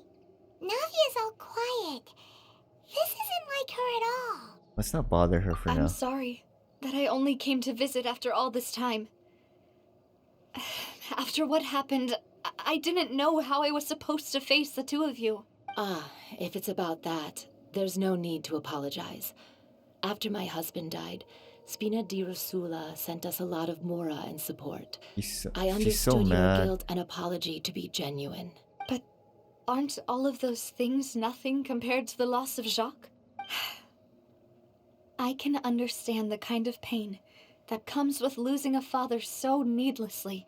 Navia's all quiet. This isn't like her at all. Let's not bother her for now. I'm sorry that I only came to visit after all this time. After what happened, I didn't know how I was supposed to face the two of you. Ah, if it's about that, there's no need to apologize. After my husband died, Spina di Rosula sent us a lot of mora and support. She's so I understood your mad. guilt and apology to be genuine. But aren't all of those things nothing compared to the loss of Jacques? I can understand the kind of pain that comes with losing a father so needlessly.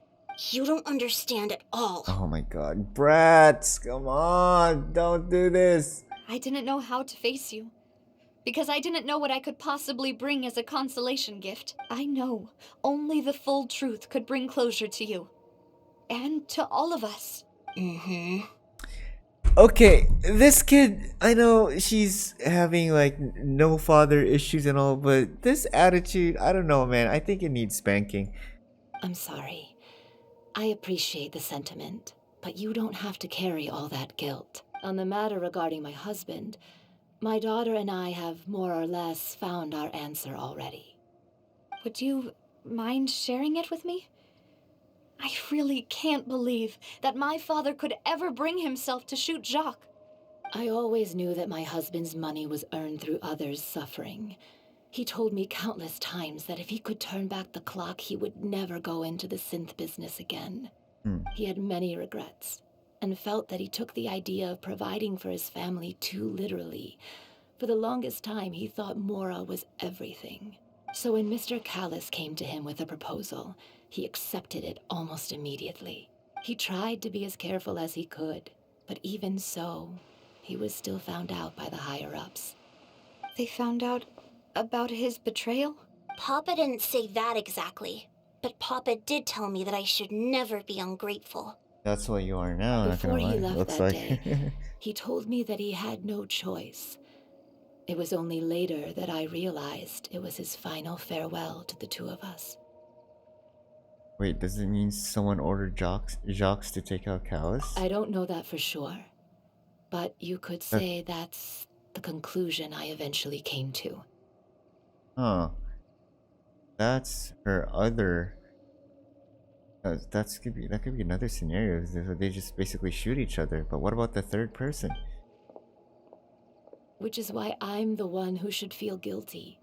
You don't understand at all. Oh my god. Brats, come on. Don't do this. I didn't know how to face you, because I didn't know what I could possibly bring as a consolation gift. I know only the full truth could bring closure to you. And to all of us. Mm-hmm. Okay, this kid, I know she's having like no father issues and all, but this attitude, I don't know, man. I think it needs spanking. I'm sorry. I appreciate the sentiment, but you don't have to carry all that guilt. On the matter regarding my husband, my daughter and I have more or less found our answer already. Would you mind sharing it with me? I really can't believe that my father could ever bring himself to shoot Jacques. I always knew that my husband's money was earned through others' suffering. He told me countless times that if he could turn back the clock, he would never go into the synth business again. He had many regrets, and felt that he took the idea of providing for his family too literally. For the longest time, he thought Mora was everything. So when Mr. Callis came to him with a proposal, he accepted it almost immediately. He tried to be as careful as he could, but even so, he was still found out by the higher-ups. They found out about his betrayal? Papa didn't say that exactly, but Papa did tell me that I should never be ungrateful. That's what you are now, not Before gonna lie. he left Looks that like. day, he told me that he had no choice. It was only later that I realized it was his final farewell to the two of us. Wait, does it mean someone ordered Jacques to take out Callus? I don't know that for sure, but you could say that's the conclusion I eventually came to. Huh. That's her other. That could be another scenario. They just basically shoot each other. But what about the third person? Which is why I'm the one who should feel guilty.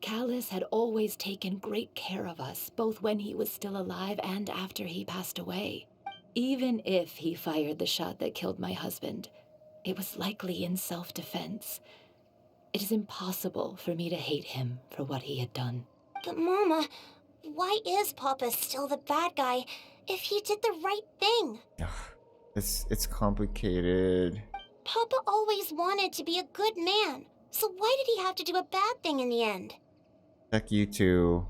Callus had always taken great care of us, both when he was still alive and after he passed away. Even if he fired the shot that killed my husband, it was likely in self-defense. It is impossible for me to hate him for what he had done. But Mama, why is Papa still the bad guy if he did the right thing? It's complicated. Papa always wanted to be a good man, so why did he have to do a bad thing in the end? Fuck you too.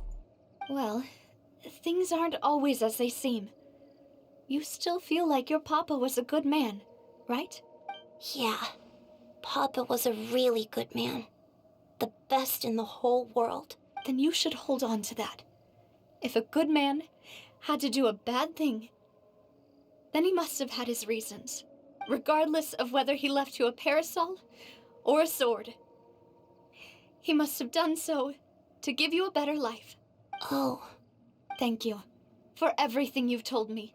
Well, things aren't always as they seem. You still feel like your papa was a good man, right? Yeah, Papa was a really good man. The best in the whole world. Then you should hold on to that. If a good man had to do a bad thing, then he must have had his reasons, regardless of whether he left you a parasol or a sword. He must have done so to give you a better life. Oh. Thank you for everything you've told me.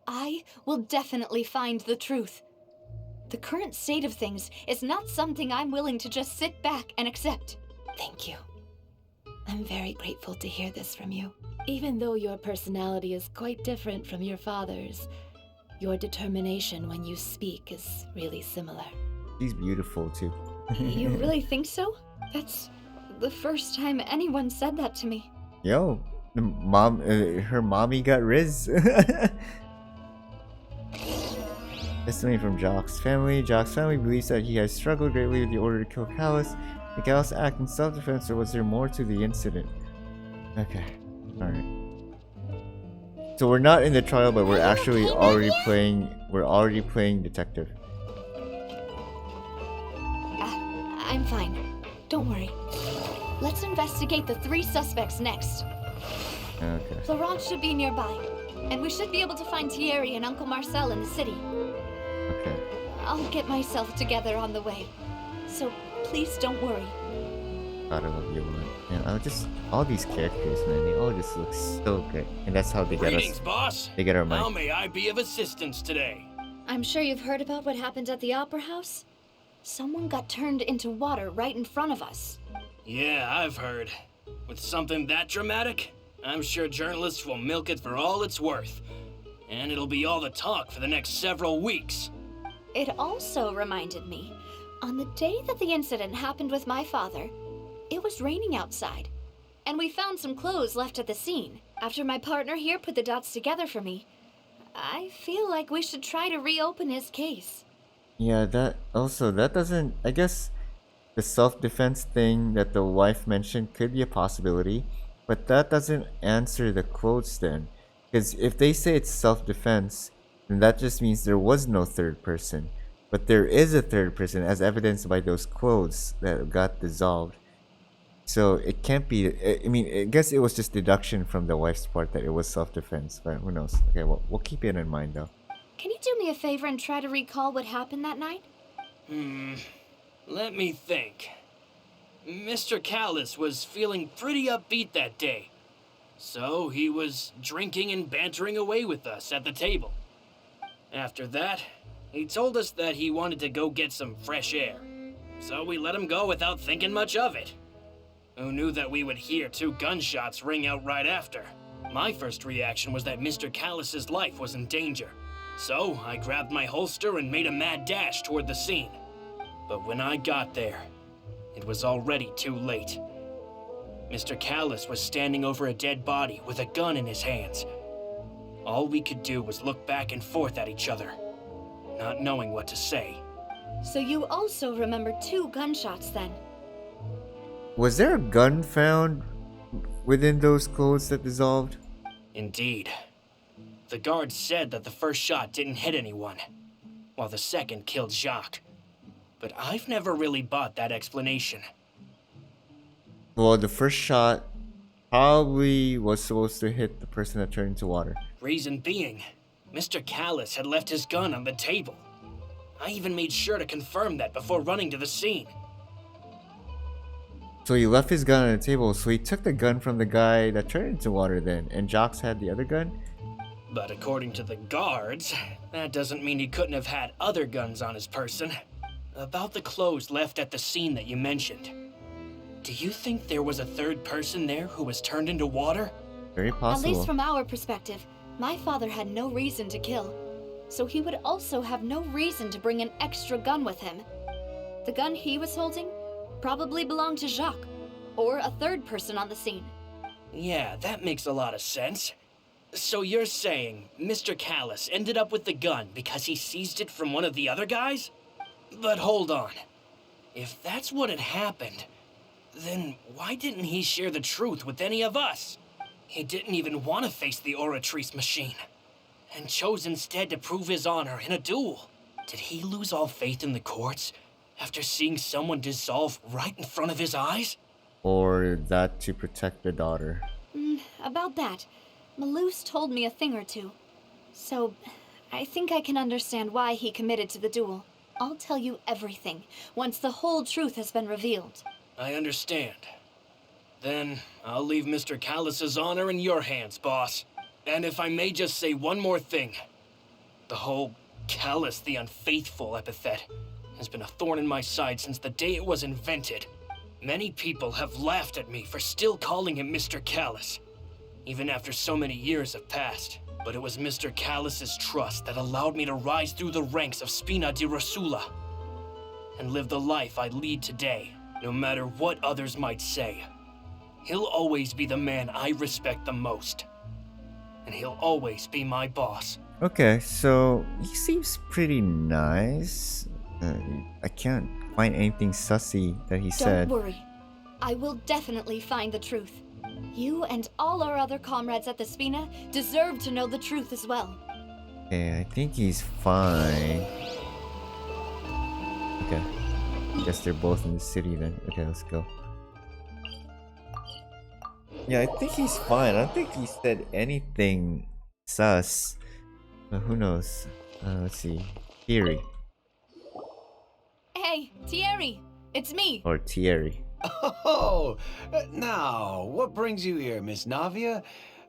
I will definitely find the truth. The current state of things is not something I'm willing to just sit back and accept. Thank you. I'm very grateful to hear this from you. Even though your personality is quite different from your father's, your determination when you speak is really similar. She's beautiful too. You really think so? That's the first time anyone said that to me. Yo, her mommy got Riz. Testimony from Jacques' family. Jacques' family believes that he has struggled greatly with the order to kill Callus. Did Callus act in self-defense, or was there more to the incident? Okay, alright. So we're not in the trial, but we're actually already playing. We're already playing detective. I'm fine. Don't worry. Let's investigate the 3 suspects next. Okay. Florent should be nearby, and we should be able to find Thierry and Uncle Marcel in the city. Okay. I'll get myself together on the way, so please don't worry. God, I love you, man. I just all these characters, man. They all just look so good, and that's how they get Greetings, us. boss. They get our How money. may I be of assistance today? I'm sure you've heard about what happened at the Opera House. Someone got turned into water right in front of us. Yeah, I've heard. With something that dramatic, I'm sure journalists will milk it for all it's worth. And it'll be all the talk for the next several weeks. It also reminded me, on the day that the incident happened with my father, it was raining outside. And we found some clothes left at the scene. After my partner here put the dots together for me, I feel like we should try to reopen his case. Yeah, that doesn't. I guess the self-defense thing that the wife mentioned could be a possibility, but that doesn't answer the quotes then. Because if they say it's self-defense, then that just means there was no third person. But there is a third person, as evidenced by those quotes that got dissolved. So it can't be. I mean, I guess it was just deduction from the wife's part that it was self-defense, but who knows? Okay, well, we'll keep it in mind though. Can you do me a favor and try to recall what happened that night? Let me think. Mr. Callus was feeling pretty upbeat that day. So he was drinking and bantering away with us at the table. After that, he told us that he wanted to go get some fresh air. So we let him go without thinking much of it. Who knew that we would hear 2 gunshots ring out right after? My first reaction was that Mr. Callus's life was in danger. So I grabbed my holster and made a mad dash toward the scene. But when I got there, it was already too late. Mr. Callus was standing over a dead body with a gun in his hands. All we could do was look back and forth at each other, not knowing what to say. So you also remember 2 gunshots then? Was there a gun found within those clothes that dissolved? Indeed. The guard said that the first shot didn't hit anyone, while the second killed Jacques. But I've never really bought that explanation. Well, the first shot probably was supposed to hit the person that turned into water. Reason being, Mr. Callus had left his gun on the table. I even made sure to confirm that before running to the scene. So he left his gun on the table, so he took the gun from the guy that turned into water then, and Jocks had the other gun? But according to the guards, that doesn't mean he couldn't have had other guns on his person. About the clothes left at the scene that you mentioned. Do you think there was a third person there who was turned into water? Very possible. At least from our perspective, my father had no reason to kill. So he would also have no reason to bring an extra gun with him. The gun he was holding probably belonged to Jacques, or a third person on the scene. Yeah, that makes a lot of sense. So you're saying Mr. Callus ended up with the gun because he seized it from one of the other guys? But hold on. If that's what had happened, then why didn't he share the truth with any of us? He didn't even want to face the Oratrice machine, and chose instead to prove his honor in a duel. Did he lose all faith in the courts after seeing someone dissolve right in front of his eyes? Or that to protect the daughter? About that, Malus told me a thing or two. So, I think I can understand why he committed to the duel. I'll tell you everything, once the whole truth has been revealed. I understand. Then, I'll leave Mr. Callus's honor in your hands, boss. And if I may just say one more thing. The whole Callus the Unfaithful epithet has been a thorn in my side since the day it was invented. Many people have laughed at me for still calling him Mr. Callus, even after so many years have passed. But it was Mr. Callus's trust that allowed me to rise through the ranks of Spina di Rosula and live the life I lead today, no matter what others might say. He'll always be the man I respect the most, and he'll always be my boss. Okay, so he seems pretty nice. I can't find anything sussy that he said. Don't worry. I will definitely find the truth. You and all our other comrades at the Spina deserve to know the truth as well. Okay, I think he's fine. Okay. Guess they're both in the city then. Okay, let's go. Yeah, I think he's fine. I don't think he said anything sus. But who knows? Let's see. Thierry. Hey, Thierry! It's me! Or Thierry. Oh, now, what brings you here, Miss Navia?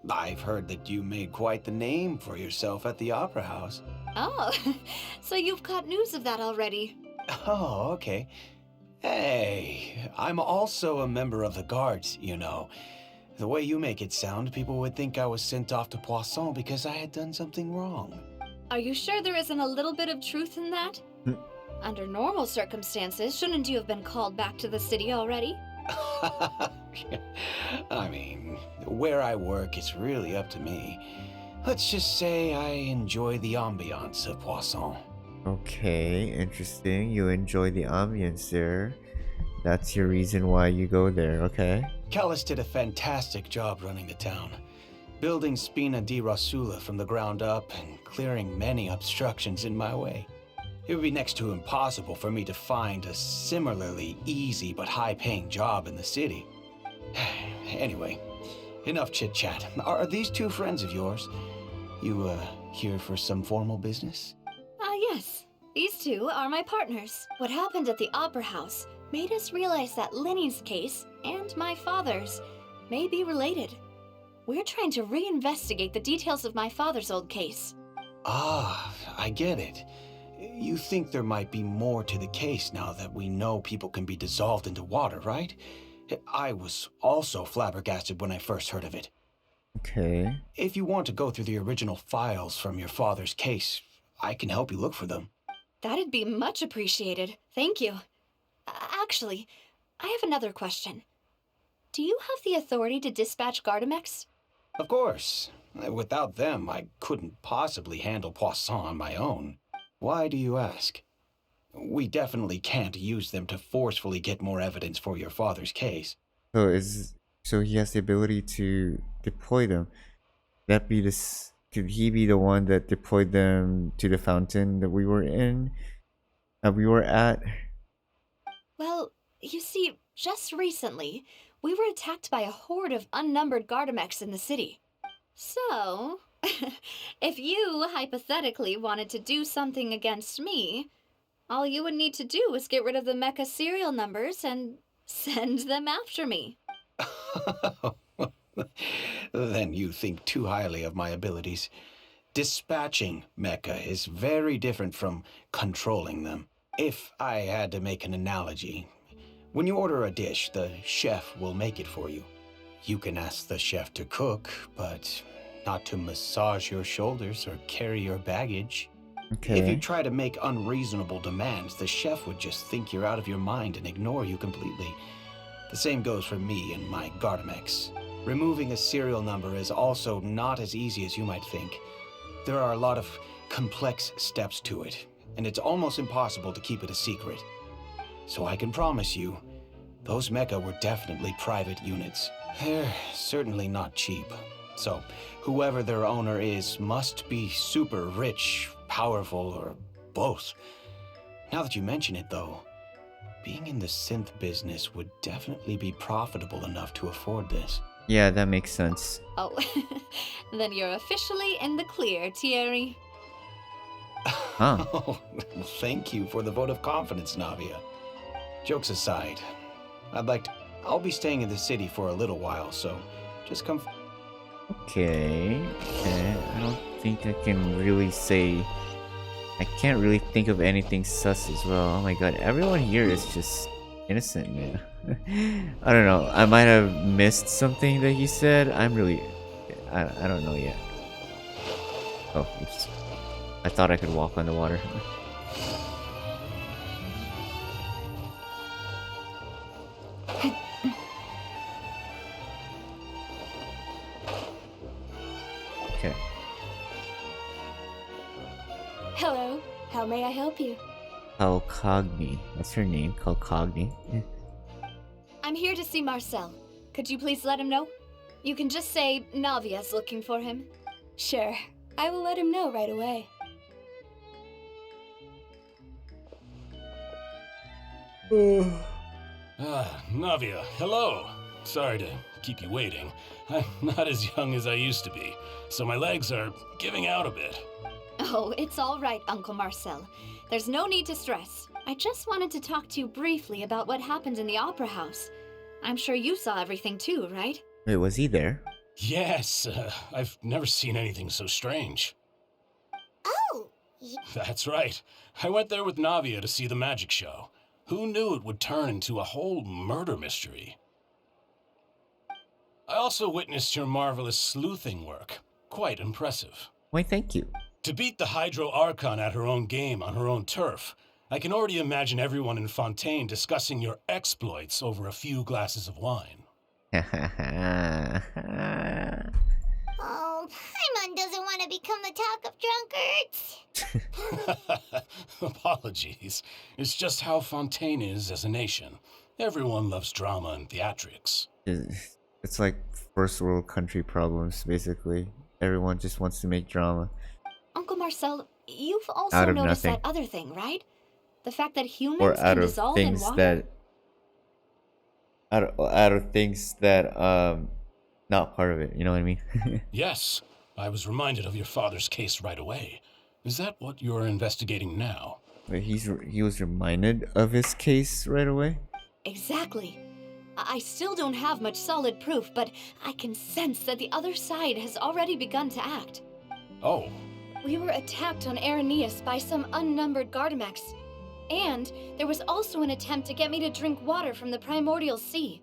I've heard that you made quite the name for yourself at the Opera House. Oh, so you've caught news of that already. Oh, okay. Hey, I'm also a member of the guards, you know. The way you make it sound, people would think I was sent off to Poisson because I had done something wrong. Are you sure there isn't a little bit of truth in that? Under normal circumstances, shouldn't you have been called back to the city already? I mean, where I work, it's really up to me. Let's just say I enjoy the ambiance of Poisson. Okay, interesting. You enjoy the ambience there. That's your reason why you go there, okay? Callus did a fantastic job running the town, building Spina di Rosula from the ground up and clearing many obstructions in my way. It would be next to impossible for me to find a similarly easy but high-paying job in the city. Anyway, enough chit-chat. Are these two friends of yours? You, here for some formal business? Yes. These two are my partners. What happened at the Opera House made us realize that Lyney's case and my father's may be related. We're trying to reinvestigate the details of my father's old case. Ah, I get it. You think there might be more to the case now that we know people can be dissolved into water, right? I was also flabbergasted when I first heard of it. Okay. If you want to go through the original files from your father's case, I can help you look for them. That'd be much appreciated. Thank you. Actually, I have another question. Do you have the authority to dispatch Gardamex? Of course. Without them, I couldn't possibly handle Poisson on my own. Why do you ask? We definitely can't use them to forcefully get more evidence for your father's case. So he has the ability to deploy them. That be this? Could he be the one that deployed them to the fountain that we were in? That we were at? Well, you see, just recently, we were attacked by a horde of unnumbered Gardamex in the city. So, if you hypothetically wanted to do something against me, all you would need to do is get rid of the mecha serial numbers and send them after me. Then you think too highly of my abilities. Dispatching mecha is very different from controlling them. If I had to make an analogy, when you order a dish, the chef will make it for you. You can ask the chef to cook, but not to massage your shoulders or carry your baggage. Okay. If you try to make unreasonable demands, the chef would just think you're out of your mind and ignore you completely. The same goes for me and my Gardamex. Removing a serial number is also not as easy as you might think. There are a lot of complex steps to it, and it's almost impossible to keep it a secret. So I can promise you, those mecha were definitely private units. They're certainly not cheap. So whoever their owner is must be super rich, powerful, or both. Now that you mention it, though, being in the synth business would definitely be profitable enough to afford this. Yeah, that makes sense. Oh, then you're officially in the clear, Thierry. Huh. Oh, thank you for the vote of confidence, Navia. Jokes aside, I'll be staying in the city for a little while, so just come. Okay. I don't think I can really say. I can't really think of anything sus as well. Oh my god, everyone here is just innocent, man. I don't know. I might have missed something that he said. I don't know yet. Oh, oops. I thought I could walk on the water. Okay. Hello, how may I help you? Kalkagni. That's her name, Kalkagni. I'm here to see Marcel. Could you please let him know? You can just say Navia's looking for him. Sure, I will let him know right away. Navia, hello. Sorry to keep you waiting. I'm not as young as I used to be, so my legs are giving out a bit. Oh, it's all right, Uncle Marcel. There's no need to stress. I just wanted to talk to you briefly about what happened in the Opera House. I'm sure you saw everything too, right? Wait, was he there? Yes, I've never seen anything so strange. Oh! That's right. I went there with Navia to see the magic show. Who knew it would turn into a whole murder mystery? I also witnessed your marvelous sleuthing work. Quite impressive. Why, thank you. To beat the Hydro Archon at her own game on her own turf, I can already imagine everyone in Fontaine discussing your exploits over a few glasses of wine. Oh, Paimon doesn't want to become the talk of drunkards. Apologies. It's just how Fontaine is as a nation. Everyone loves drama and theatrics. It's like first world country problems, basically. Everyone just wants to make drama. Uncle Marcel, you've also Out of noticed nothing. that other thing, right? The fact that humans Or can out of dissolve in things water? that... Out of things that, not part of it, you know what I mean? Yes, I was reminded of your father's case right away. Is that what you're investigating now? Wait, he was reminded of his case right away? Exactly. I still don't have much solid proof, but I can sense that the other side has already begun to act. Oh. We were attacked on Araneus by some unnumbered Gardamex. And there was also an attempt to get me to drink water from the primordial sea.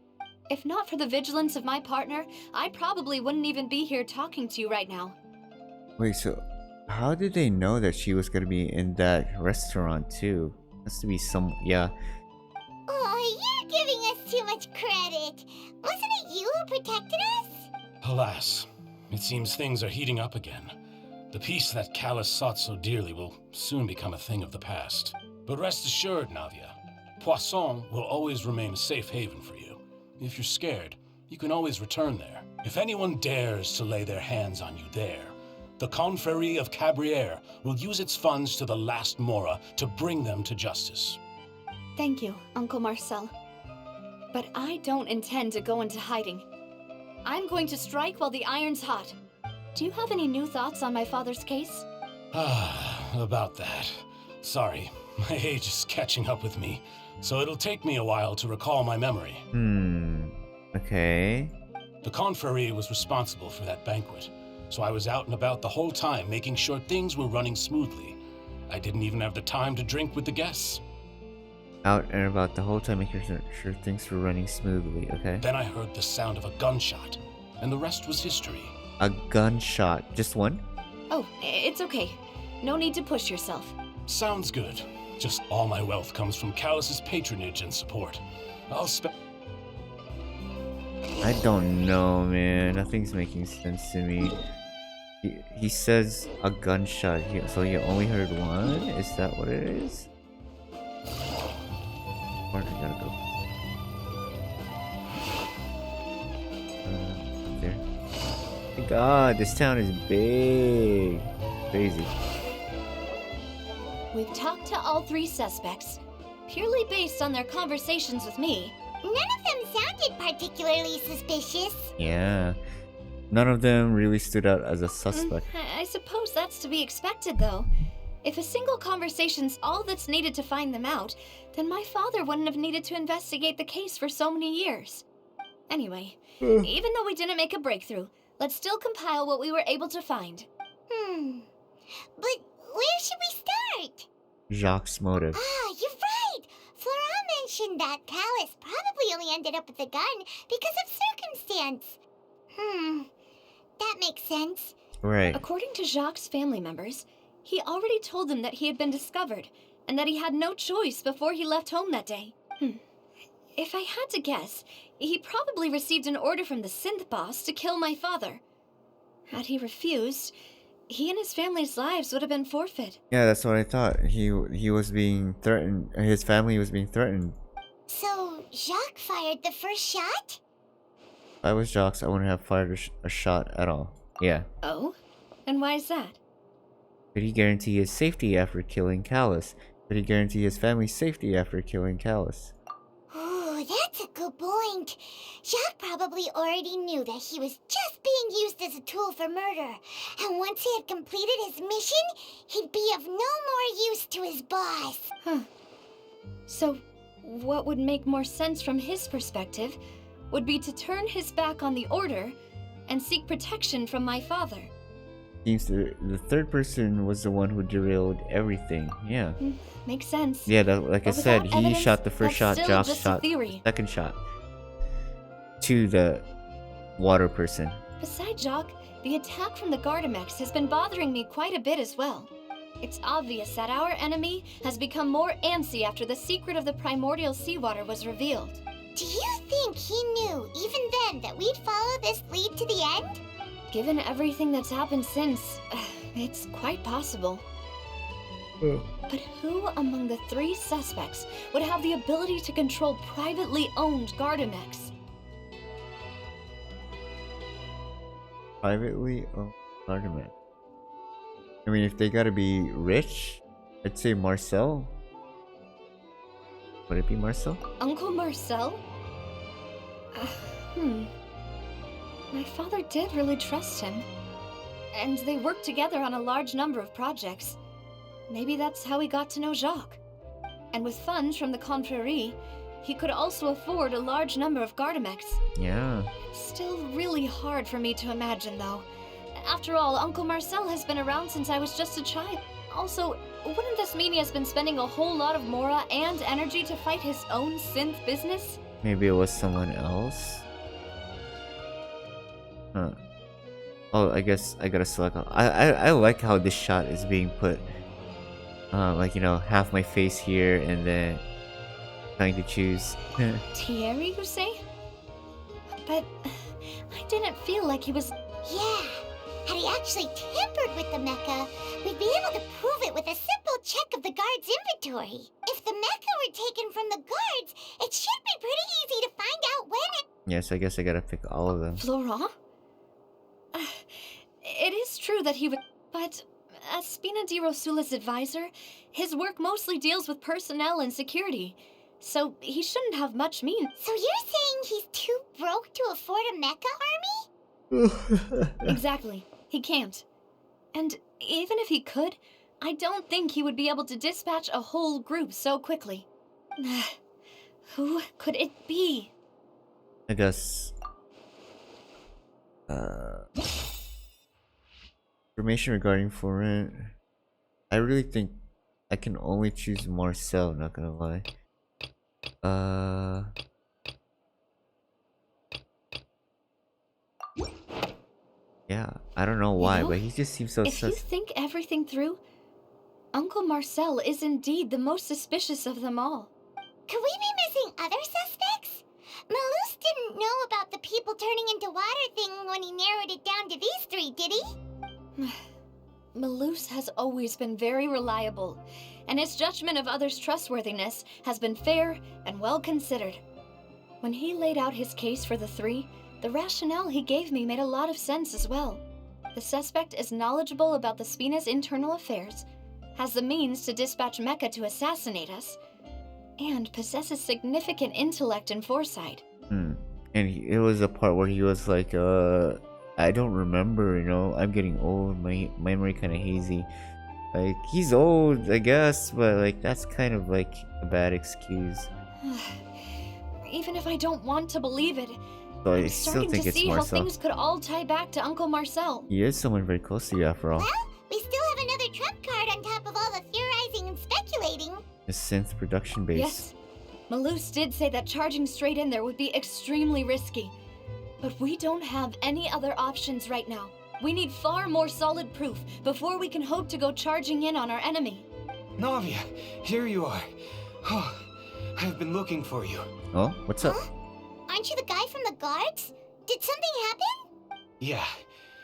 If not for the vigilance of my partner, I probably wouldn't even be here talking to you right now. Wait, so how did they know that she was gonna be in that restaurant too? Has to be some, yeah. Oh, you're giving us too much credit. Wasn't it you who protected us? Alas, it seems things are heating up again. The peace that Callus sought so dearly will soon become a thing of the past. But rest assured, Navia, Poisson will always remain a safe haven for you. If you're scared, you can always return there. If anyone dares to lay their hands on you there, the Confrérie of Cabrières will use its funds to the last Mora to bring them to justice. Thank you, Uncle Marcel. But I don't intend to go into hiding. I'm going to strike while the iron's hot. Do you have any new thoughts on my father's case? About that. Sorry, my age is catching up with me, so it'll take me a while to recall my memory. Okay. The Confrérie was responsible for that banquet, so I was out and about the whole time making sure things were running smoothly. I didn't even have the time to drink with the guests. Out and about the whole time making sure things were running smoothly, okay? Then I heard the sound of a gunshot, and the rest was history. A gunshot. Just one? Oh, it's okay. No need to push yourself. Sounds good. Just all my wealth comes from Callus's patronage and support. I'll spend... I don't know, man. Nothing's making sense to me. He says a gunshot. So you only heard one? Is that what it is? Where do I gotta go? Up there. My God, this town is big. Crazy. We've talked to all three suspects, purely based on their conversations with me. None of them sounded particularly suspicious. Yeah. None of them really stood out as a suspect. I suppose that's to be expected, though. If a single conversation's all that's needed to find them out, then my father wouldn't have needed to investigate the case for so many years. Anyway, even though we didn't make a breakthrough, let's still compile what we were able to find. But where should we start? Jacques' motive. Ah, you're right! Florent mentioned that Callus probably only ended up with the gun because of circumstance. That makes sense. Right. According to Jacques' family members, he already told them that he had been discovered, and that he had no choice before he left home that day. If I had to guess, he probably received an order from the synth boss to kill my father. Had he refused, he and his family's lives would have been forfeit. Yeah, that's what I thought. He was being threatened. His family was being threatened. So, Jacques fired the first shot? If I was Jacques, I wouldn't have fired a shot at all. Yeah. Oh? And why is that? Could he guarantee his safety after killing Callus? Could he guarantee his family's safety after killing Callus? Oh, that's a good point. Jacques probably already knew that he was just being used as a tool for murder. And once he had completed his mission, he'd be of no more use to his boss. So, what would make more sense from his perspective would be to turn his back on the order and seek protection from my father. Seems the third person was the one who derailed everything. Yeah. Makes sense. Yeah, like I But said, without he evidence, shot the first shot, that's still Josh just a shot theory. second shot to the water person. Besides Jock, the attack from the Gardamex has been bothering me quite a bit as well. It's obvious that our enemy has become more antsy after the secret of the primordial seawater was revealed. Do you think he knew, even then, that we'd follow this lead to the end? Given everything that's happened since, it's quite possible. But who among the 3 suspects would have the ability to control privately owned Gardamex? Privately owned argument. I mean, if they gotta be rich, I'd say Marcel. Would it be Marcel? Uncle Marcel? My father did really trust him. And they worked together on a large number of projects. Maybe that's how he got to know Jacques. And with funds from the Confrérie, he could also afford a large number of Gardamex. Yeah. Still really hard for me to imagine, though. After all, Uncle Marcel has been around since I was just a child. Also, wouldn't this mean he has been spending a whole lot of mora and energy to fight his own synth business? Maybe it was someone else? Huh. Oh, I guess I gotta select. I like how this shot is being put. Like, you know, half my face here and then trying to choose. Thierry, you say? But I didn't feel like he was... Yeah. Had he actually tampered with the mecha, we'd be able to prove it with a simple check of the guard's inventory. If the mecha were taken from the guards, it should be pretty easy to find out when it... Yes, I guess I gotta pick all of them. Florent? It is true that he would... But as Spina di Rosula's advisor, his work mostly deals with personnel and security. So he shouldn't have much means. So you're saying he's too broke to afford a mecha army? Exactly. He can't. And even if he could, I don't think he would be able to dispatch a whole group so quickly. Who could it be? I guess. Information regarding foreign. I really think I can only choose Marcel, not gonna lie. Yeah, I don't know why, but he just seems so If you think everything through, Uncle Marcel is indeed the most suspicious of them all. Could we be missing other suspects? Malus didn't know about the people turning into water thing when he narrowed it down to these 3, did he? Malus has always been very reliable, and his judgment of others' trustworthiness has been fair and well considered. When he laid out his case for the 3, the rationale he gave me made a lot of sense as well. The suspect is knowledgeable about the Spina's internal affairs, has the means to dispatch Mecha to assassinate us, and possesses significant intellect and foresight. And it was a part where he was like, I don't remember, you know, I'm getting old, my memory kind of hazy. Like, he's old, I guess, but like, that's kind of like a bad excuse. Even if I don't want to believe it, So I I'm still starting think to it's see how Marcel. things could all tie back to Uncle Marcel. He is someone very close to you after all. Well, we still have another trump card on top of all the theorizing and speculating. The synth production base. Yes, Malus did say that charging straight in there would be extremely risky. But we don't have any other options right now. We need far more solid proof before we can hope to go charging in on our enemy. Navia, here you are. Oh, I've been looking for you. Oh, what's up? Huh? Aren't you the guy from the guards? Did something happen? Yeah.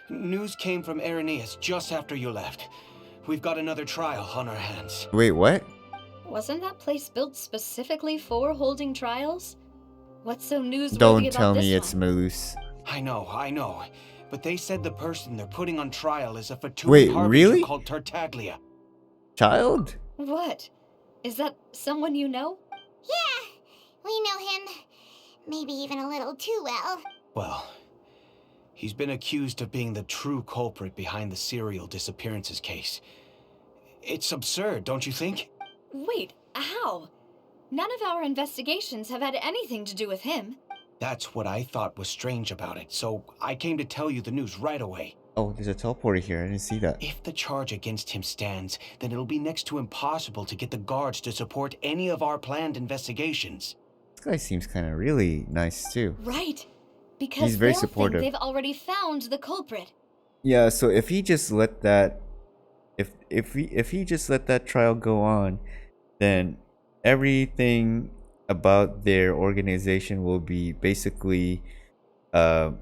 News came from Irenaeus just after you left. We've got another trial on our hands. Wait, what? Wasn't that place built specifically for holding trials? What's so newsworthy Don't about tell this me one? it's Malus. I know. But they said the person they're putting on trial is a Fatuan Wait, harbinger really? called Tartaglia. Child? What? Is that someone you know? Yeah, we know him. Maybe even a little too well. Well, he's been accused of being the true culprit behind the serial disappearances case. It's absurd, don't you think? Wait, how? None of our investigations have had anything to do with him. That's what I thought was strange about it, so I came to tell you the news right away. Oh, there's a teleporter here. I didn't see that. If the charge against him stands, then it'll be next to impossible to get the guards to support any of our planned investigations. This guy seems kind of really nice too. Right. Because He's very they'll supportive. think they've already found the culprit. Yeah, so if he just let that, if he just let that trial go on, then everything about their organization will be basically, like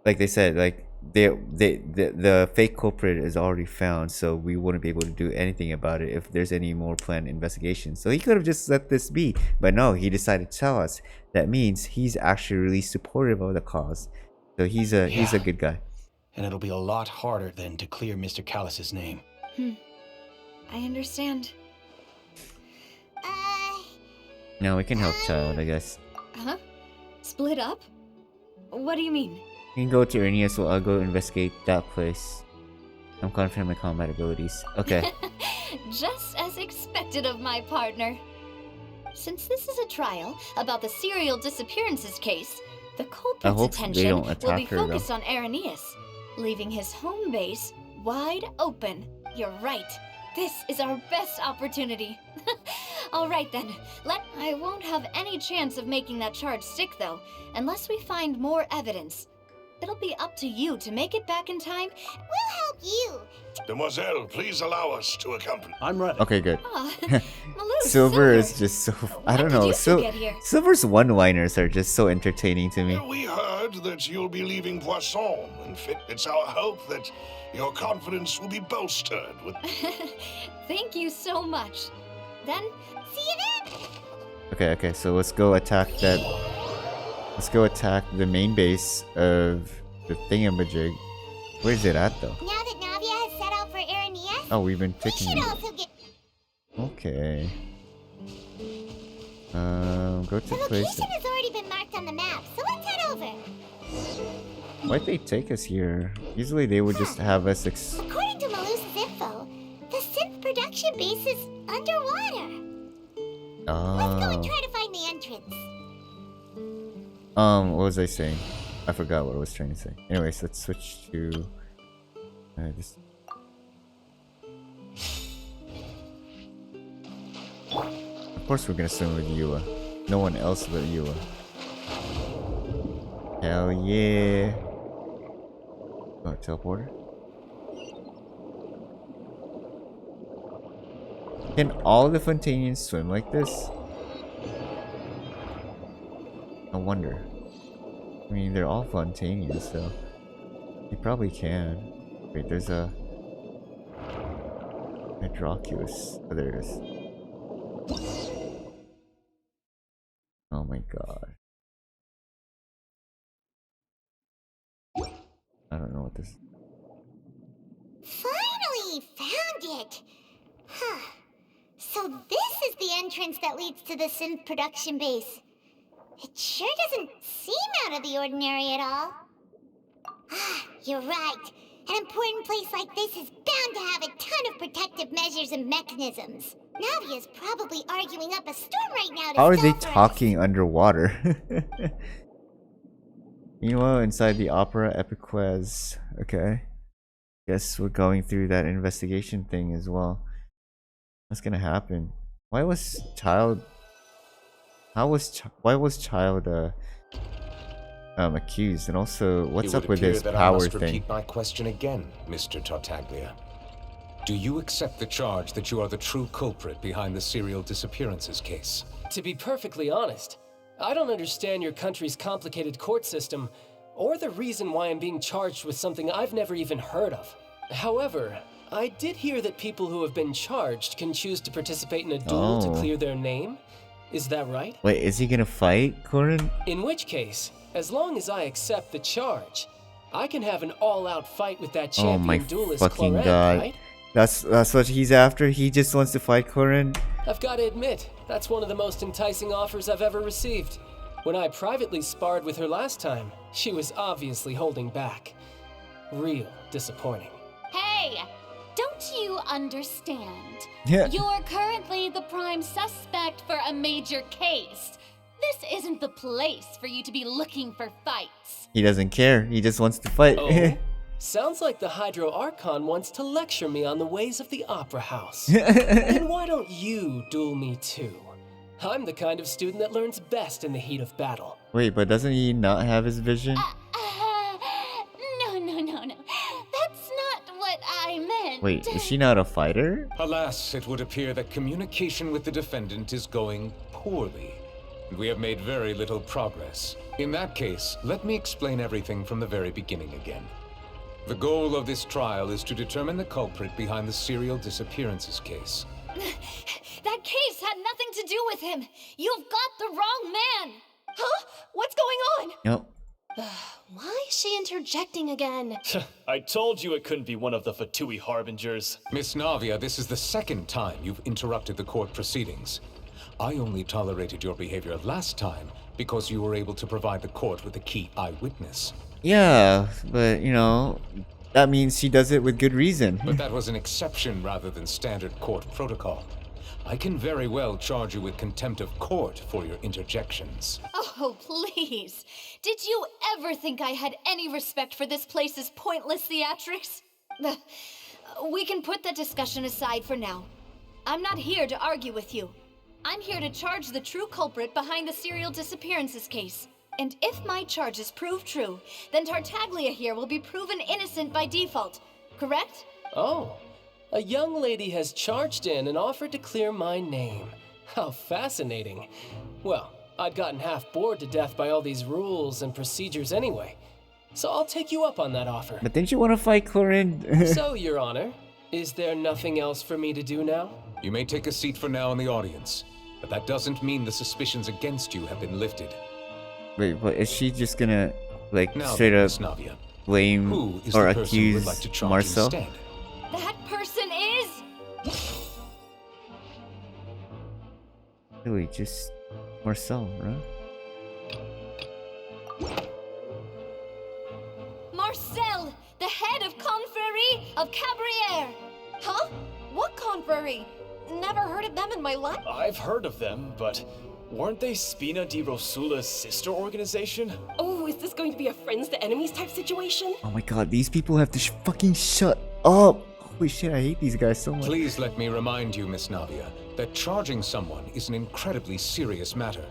they said, like the fake culprit is already found, so we wouldn't be able to do anything about it if there's any more planned investigations. So he could have just let this be, but no, he decided to tell us. That means he's actually really supportive of the cause. So he's a good guy. And it'll be a lot harder then to clear Mr. Callus's name. I understand. No, we can help Child, I guess. Huh? Split up? What do you mean? You can go to Ernia, so I'll go investigate that place. I'm confident in my combat abilities. Okay. Just as expected of my partner. Since this is a trial about the serial disappearances case, the culprit's hope they attention don't will be attack her, though. focused on Arrhenius, leaving his home base wide open. You're right. This is our best opportunity. All right then. I won't have any chance of making that charge stick though, unless we find more evidence. It'll be up to you to make it back in time. We'll help you. Demoiselle, please allow us to accompany. I'm ready. Okay, good. Aw, Malou, Silver is just so... I don't When know. did you two get here? Silver's one-liners are just so entertaining to me. We heard that you'll be leaving Poisson, and it's our hope that your confidence will be bolstered with... Thank you so much. Then, See you then. Okay, so let's go attack that... Let's go attack the main base of the thingamajig. Where's it at, though? Now that Navia has set out for Arrhenius, Oh, we've been we taking should it. also get... Okay. Go to The place. location has already been marked on the map, so let's head over. Why'd they take us here? Usually they would just have us According to Malus's info, the synth production base is underwater. Let's go and try to find the entrance. What was I saying? I forgot what I was trying to say. Anyways, let's switch to this. Of course we're gonna swim with Yua. No one else but Yua. Hell yeah. Oh, teleporter? Can all the Fontanians swim like this? I wonder. I mean, they're all Fontanians, so you probably can. Wait, there's a Hydroculus. Oh, there it is. Oh my god. I don't know what this. Finally found it. Huh. So this is the entrance that leads to the synth production base. It sure doesn't seem out of the ordinary at all. Ah, you're right. An important place like this is bound to have a ton of protective measures and mechanisms. Navia's probably arguing up a storm right now to How are they stall for us. talking underwater? Meanwhile, inside the opera Epiquez. Okay. Guess we're going through that investigation thing as well. What's gonna happen? Why was Child... why was Child accused? And also, what's It would up with appear this that I power must thing? repeat my question again, Mr. Tartaglia. Do you accept the charge that you are the true culprit behind the serial disappearances case? To be perfectly honest, I don't understand your country's complicated court system, or the reason why I'm being charged with something I've never even heard of. However, I did hear that people who have been charged can choose to participate in a duel to Oh. clear their name. Is that right? Wait, is he gonna fight Corin? In which case, as long as I accept the charge, I can have an all-out fight with that Oh champion my duelist fucking Clorette, god. right? That's what he's after? He just wants to fight Corin? I've got to admit, that's one of the most enticing offers I've ever received. When I privately sparred with her last time, she was obviously holding back. Real disappointing. Hey! Don't you understand? Yeah. You're currently the prime suspect for a major case. This isn't the place for you to be looking for fights. He doesn't care. He just wants to fight. Oh, Sounds like the Hydro Archon wants to lecture me on the ways of the Opera House. Then why don't you duel me too? I'm the kind of student that learns best in the heat of battle. Wait, but doesn't he not have his vision? No. That's not what I meant. Wait, is she not a fighter? Alas, it would appear that communication with the defendant is going poorly. We have made very little progress. In that case, let me explain everything from the very beginning again. The goal of this trial is to determine the culprit behind the serial disappearances case. That case had nothing to do with him. You've got the wrong man. Huh? What's going on? Yep. Why is she interjecting again? I told you it couldn't be one of the Fatui Harbingers. Miss Navia, this is the second time you've interrupted the court proceedings. I only tolerated your behavior last time because you were able to provide the court with a key eyewitness. Yeah, but you know, that means she does it with good reason. But that was an exception rather than standard court protocol. I can very well charge you with contempt of court for your interjections. Oh, please. Did you ever think I had any respect for this place's pointless theatrics? We can put that discussion aside for now. I'm not here to argue with you. I'm here to charge the true culprit behind the serial disappearances case. And if my charges prove true, then Tartaglia here will be proven innocent by default, correct? Oh, a young lady has charged in and offered to clear my name. How fascinating. Well, I'd gotten half bored to death by all these rules and procedures anyway. So I'll take you up on that offer. But didn't you want to fight Chlorine? So, Your Honor, is there nothing else for me to do now? You may take a seat for now in the audience, but that doesn't mean the suspicions against you have been lifted. Wait, but is she just gonna, like, Now straight then, up Miss Navia, blame who is or the person you would accuse like to charge Marcel? instead? That person is... Really, just Marcel, right? Marcel, the head of Confrérie of Cabrières. Huh? What confrérie? Never heard of them in my life. I've heard of them, but weren't they Spina di Rosula's sister organization? Oh, is this going to be a friends to enemies type situation? Oh my god, these people have to fucking shut up! Holy shit, I hate these guys so much. Please let me remind you, Miss Navia, that charging someone is an incredibly serious matter.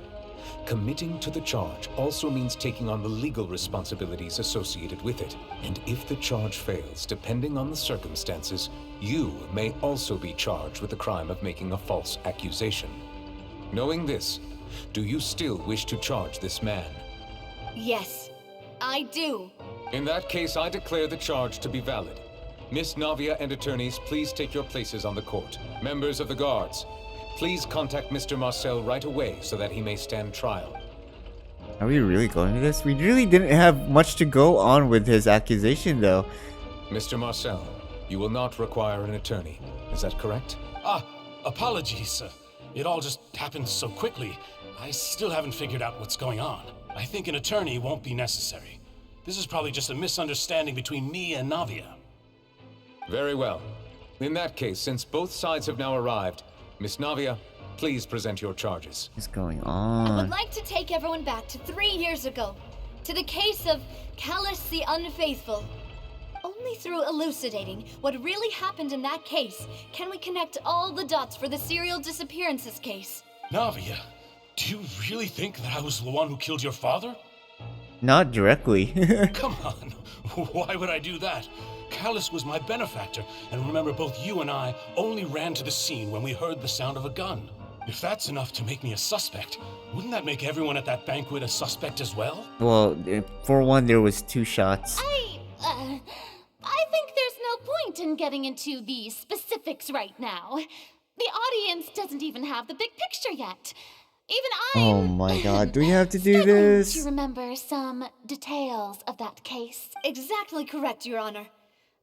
Committing to the charge also means taking on the legal responsibilities associated with it. And if the charge fails, depending on the circumstances, you may also be charged with the crime of making a false accusation. Knowing this, do you still wish to charge this man? Yes, I do. In that case, I declare the charge to be valid. Miss Navia and attorneys, please take your places on the court. Members of the guards, please contact Mr. Marcel right away so that he may stand trial. Are we really going to this? We really didn't have much to go on with his accusation, though. Mr. Marcel, you will not require an attorney. Is that correct? Apologies, sir. It all just happened so quickly. I still haven't figured out what's going on. I think an attorney won't be necessary. This is probably just a misunderstanding between me and Navia. Very well. In that case, since both sides have now arrived, Miss Navia, please present your charges. What's going I on? would like to take everyone back to 3 years ago, to the case of Callus the Unfaithful. Only through elucidating what really happened in that case can we connect all the dots for the serial disappearances case. Navia, do you really think that I was the one who killed your father? Not directly. Come on, why would I do that? Callus was my benefactor, and remember both you and I only ran to the scene when we heard the sound of a gun. If that's enough to make me a suspect, wouldn't that make everyone at that banquet a suspect as well? Well, for one, there was 2 shots. I think there's no point in getting into the specifics right now. The audience doesn't even have the big picture yet. Even Oh my god, do we have to do this? to remember some details of that case. Exactly correct, Your Honor.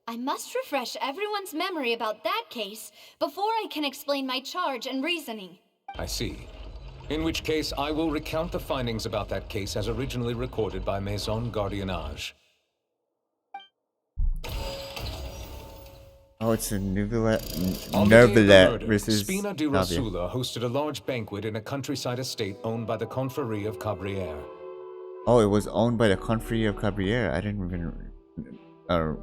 I must refresh everyone's memory about that case before I can explain my charge and reasoning. I see. In which case, I will recount the findings about that case as originally recorded by Maison Gardiennage. Oh, it's a Nervalet On the day of the murder, versus Spina di Navia. Rosula hosted a large banquet in a countryside estate owned by the Confrérie of Cabrières. Oh, it was owned by the Confrérie of Cabrières. I didn't even or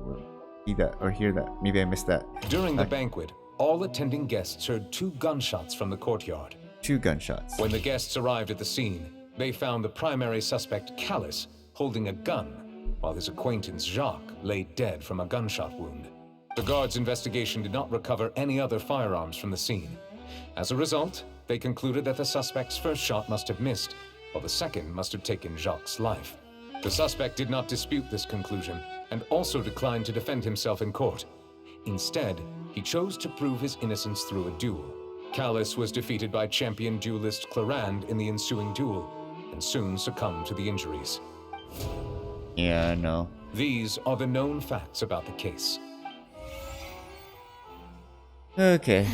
see that or hear that. Maybe I missed that. During the banquet, all attending guests heard 2 gunshots from the courtyard. 2 gunshots. When the guests arrived at the scene, they found the primary suspect, Callus, holding a gun, while his acquaintance, Jacques, lay dead from a gunshot wound. The guards' investigation did not recover any other firearms from the scene. As a result, they concluded that the suspect's first shot must have missed, while the second must have taken Jacques' life. The suspect did not dispute this conclusion, and also declined to defend himself in court. Instead, he chose to prove his innocence through a duel. Callus was defeated by champion duelist Clarand in the ensuing duel, and soon succumbed to the injuries. Yeah, I know. These are the known facts about the case. Okay.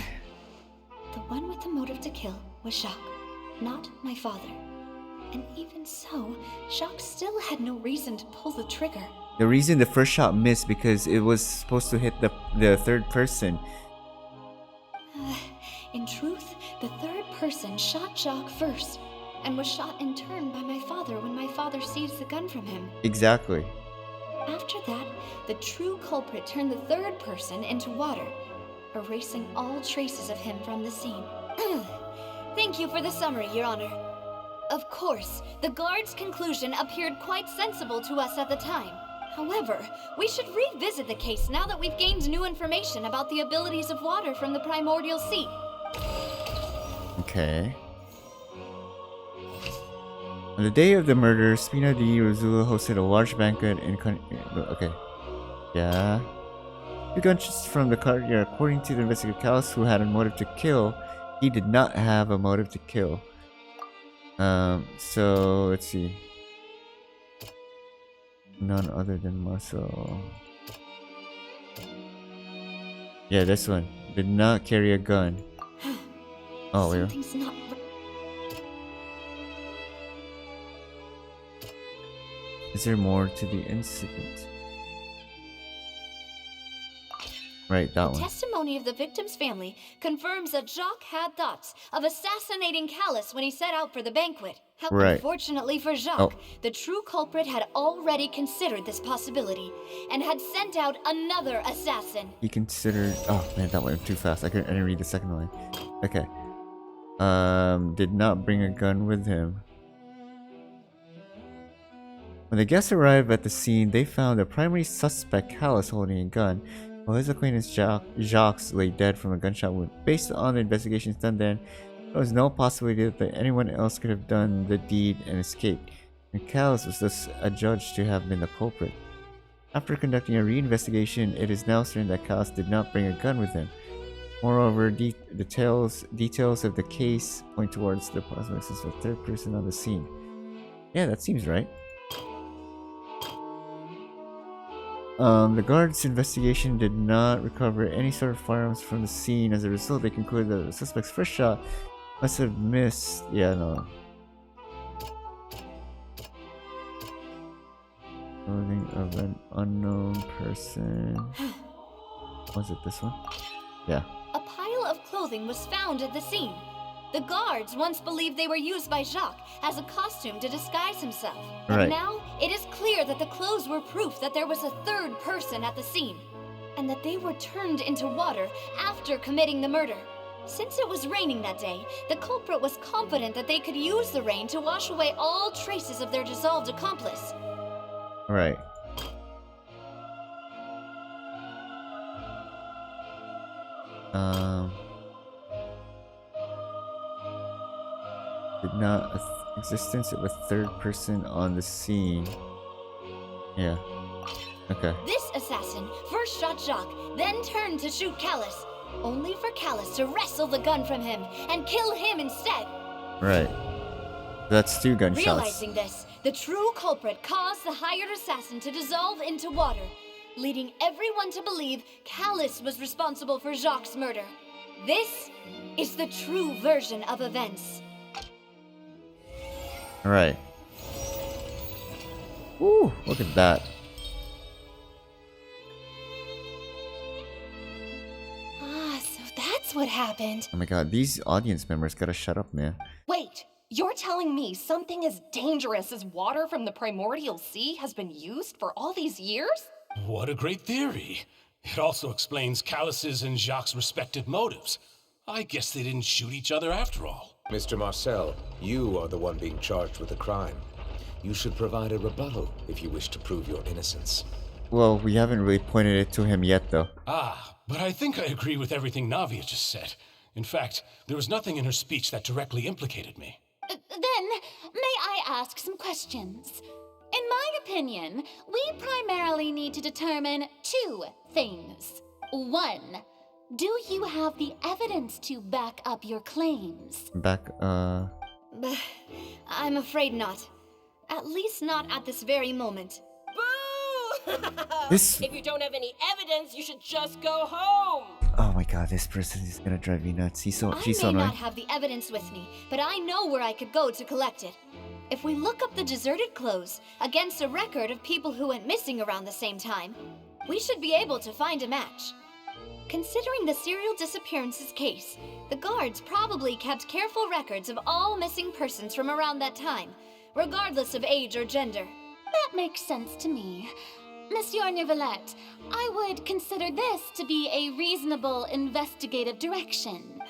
The one with the motive to kill was Jacques, not my father. And even so, Jacques still had no reason to pull the trigger. The reason the first shot missed because it was supposed to hit the third person. In truth, the third person shot Jacques first, and was shot in turn by my father when my father seized the gun from him. Exactly. After that, the true culprit turned the third person into water, erasing all traces of him from the scene. Thank you for the summary, Your Honor. Of course, the guard's conclusion appeared quite sensible to us at the time. However, we should revisit the case now that we've gained new information about the abilities of water from the primordial sea. Okay. On the day of the murder, Spina di Rosula hosted a large banquet in okay. Yeah. 2 gunshots from the courtyard. According to the investigator Callus, who had a motive to kill, he did not have a motive to kill. So let's see. None other than Marcel. Yeah, this one. Did not carry a gun. Oh, wait. Something's not Is there more to the incident? Right, that The one. testimony of the victim's family confirms that Jacques had thoughts of assassinating Callus when he set out for the banquet. Right. Unfortunately for Jacques, the true culprit had already considered this possibility and had sent out another assassin. He considered. Oh man, that went too fast. I didn't read the second line. Okay. Did not bring a gun with him. When the guests arrived at the scene, they found the primary suspect, Callus, holding a gun, while his acquaintance Jacques lay dead from a gunshot wound. Based on the investigations done then, there was no possibility that anyone else could have done the deed and escaped, and Callus was thus adjudged to have been the culprit. After conducting a reinvestigation, it is now certain that Callus did not bring a gun with him. Moreover, details of the case point towards the possible existence of a third person on the scene. Yeah, that seems right. The guards' investigation did not recover any sort of firearms from the scene. As a result, they concluded that the suspect's first shot must have missed. Yeah, no. Clothing of an unknown person. Was it this one? Yeah. A pile of clothing was found at the scene. The guards once believed they were used by Jacques as a costume to disguise himself. But Right. now, it is clear that the clothes were proof that there was a third person at the scene, and that they were turned into water after committing the murder. Since it was raining that day, the culprit was confident that they could use the rain to wash away all traces of their dissolved accomplice. Right. Did not existence of a third person on the scene. Yeah. Okay. This assassin first shot Jacques, then turned to shoot Callus, only for Callus to wrestle the gun from him and kill him instead. Right. That's 2 gunshots. Realizing this, the true culprit caused the hired assassin to dissolve into water, leading everyone to believe Callus was responsible for Jacques' murder. This is the true version of events. Right. Ooh, look at that. Ah, so that's what happened. Oh my god, these audience members gotta shut up, man. Wait, you're telling me something as dangerous as water from the primordial sea has been used for all these years? What a great theory. It also explains Callus's and Jacques' respective motives. I guess they didn't shoot each other after all. Mr. Marcel, you are the one being charged with the crime. You should provide a rebuttal if you wish to prove your innocence. Well, we haven't really pointed it to him yet, though. But I think I agree with everything Navia just said. In fact, there was nothing in her speech that directly implicated me. Then, may I ask some questions? In my opinion, we primarily need to determine two things. One, do you have the evidence to back up your claims? I'm afraid not. At least not at this very moment. If you don't have any evidence, you should just go home. Oh my god, this person is gonna drive me nuts. She's so I may annoying. not have the evidence with me, but I know where I could go to collect it. If we look up the deserted clothes against a record of people who went missing around the same time, we should be able to find a match. Considering the serial disappearances case, the guards probably kept careful records of all missing persons from around that time, regardless of age or gender. That makes sense to me. Monsieur Neuvillette, I would consider this to be a reasonable investigative direction.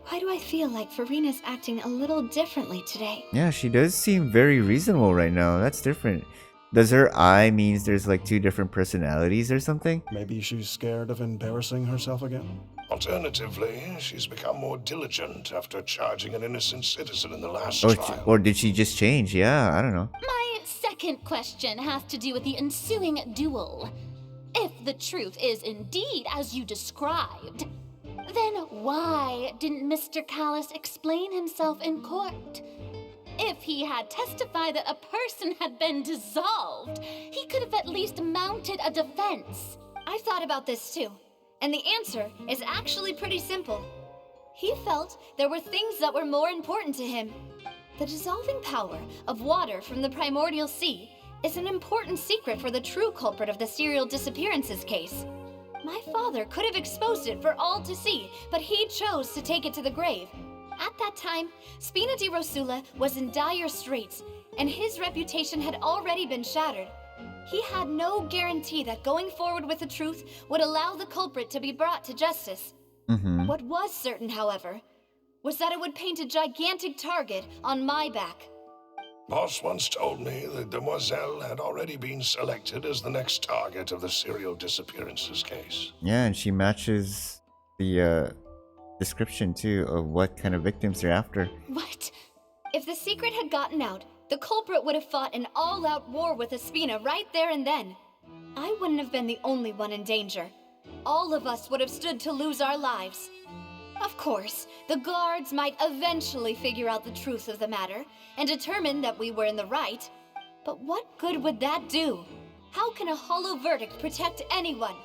Why do I feel like Farina's acting a little differently today? Yeah, she does seem very reasonable right now. That's different. Does her eye means there's like two different personalities or something? Maybe she's scared of embarrassing herself again? Alternatively, she's become more diligent after charging an innocent citizen in the last trial. Or did she just change? Yeah, I don't know. My second question has to do with the ensuing duel. If the truth is indeed as you described, then why didn't Mr. Callus explain himself in court? If he had testified that a person had been dissolved, he could have at least mounted a defense. I've thought about this too, and the answer is actually pretty simple. He felt there were things that were more important to him. The dissolving power of water from the primordial sea is an important secret for the true culprit of the serial disappearances case. My father could have exposed it for all to see, but he chose to take it to the grave. At that time, Spina di Rosula was in dire straits, and his reputation had already been shattered. He had no guarantee that going forward with the truth would allow the culprit to be brought to justice. What was certain, however, was that it would paint a gigantic target on my back. Boss once told me that Demoiselle had already been selected as the next target of the serial disappearances case. Yeah, and she matches the description too of what kind of victims they're after. What? If the secret had gotten out, the culprit would have fought an all-out war with Espina right there and then. I wouldn't have been the only one in danger. All of us would have stood to lose our lives. Of course, the guards might eventually figure out the truth of the matter and determine that we were in the right. But what good would that do? How can a hollow verdict protect anyone?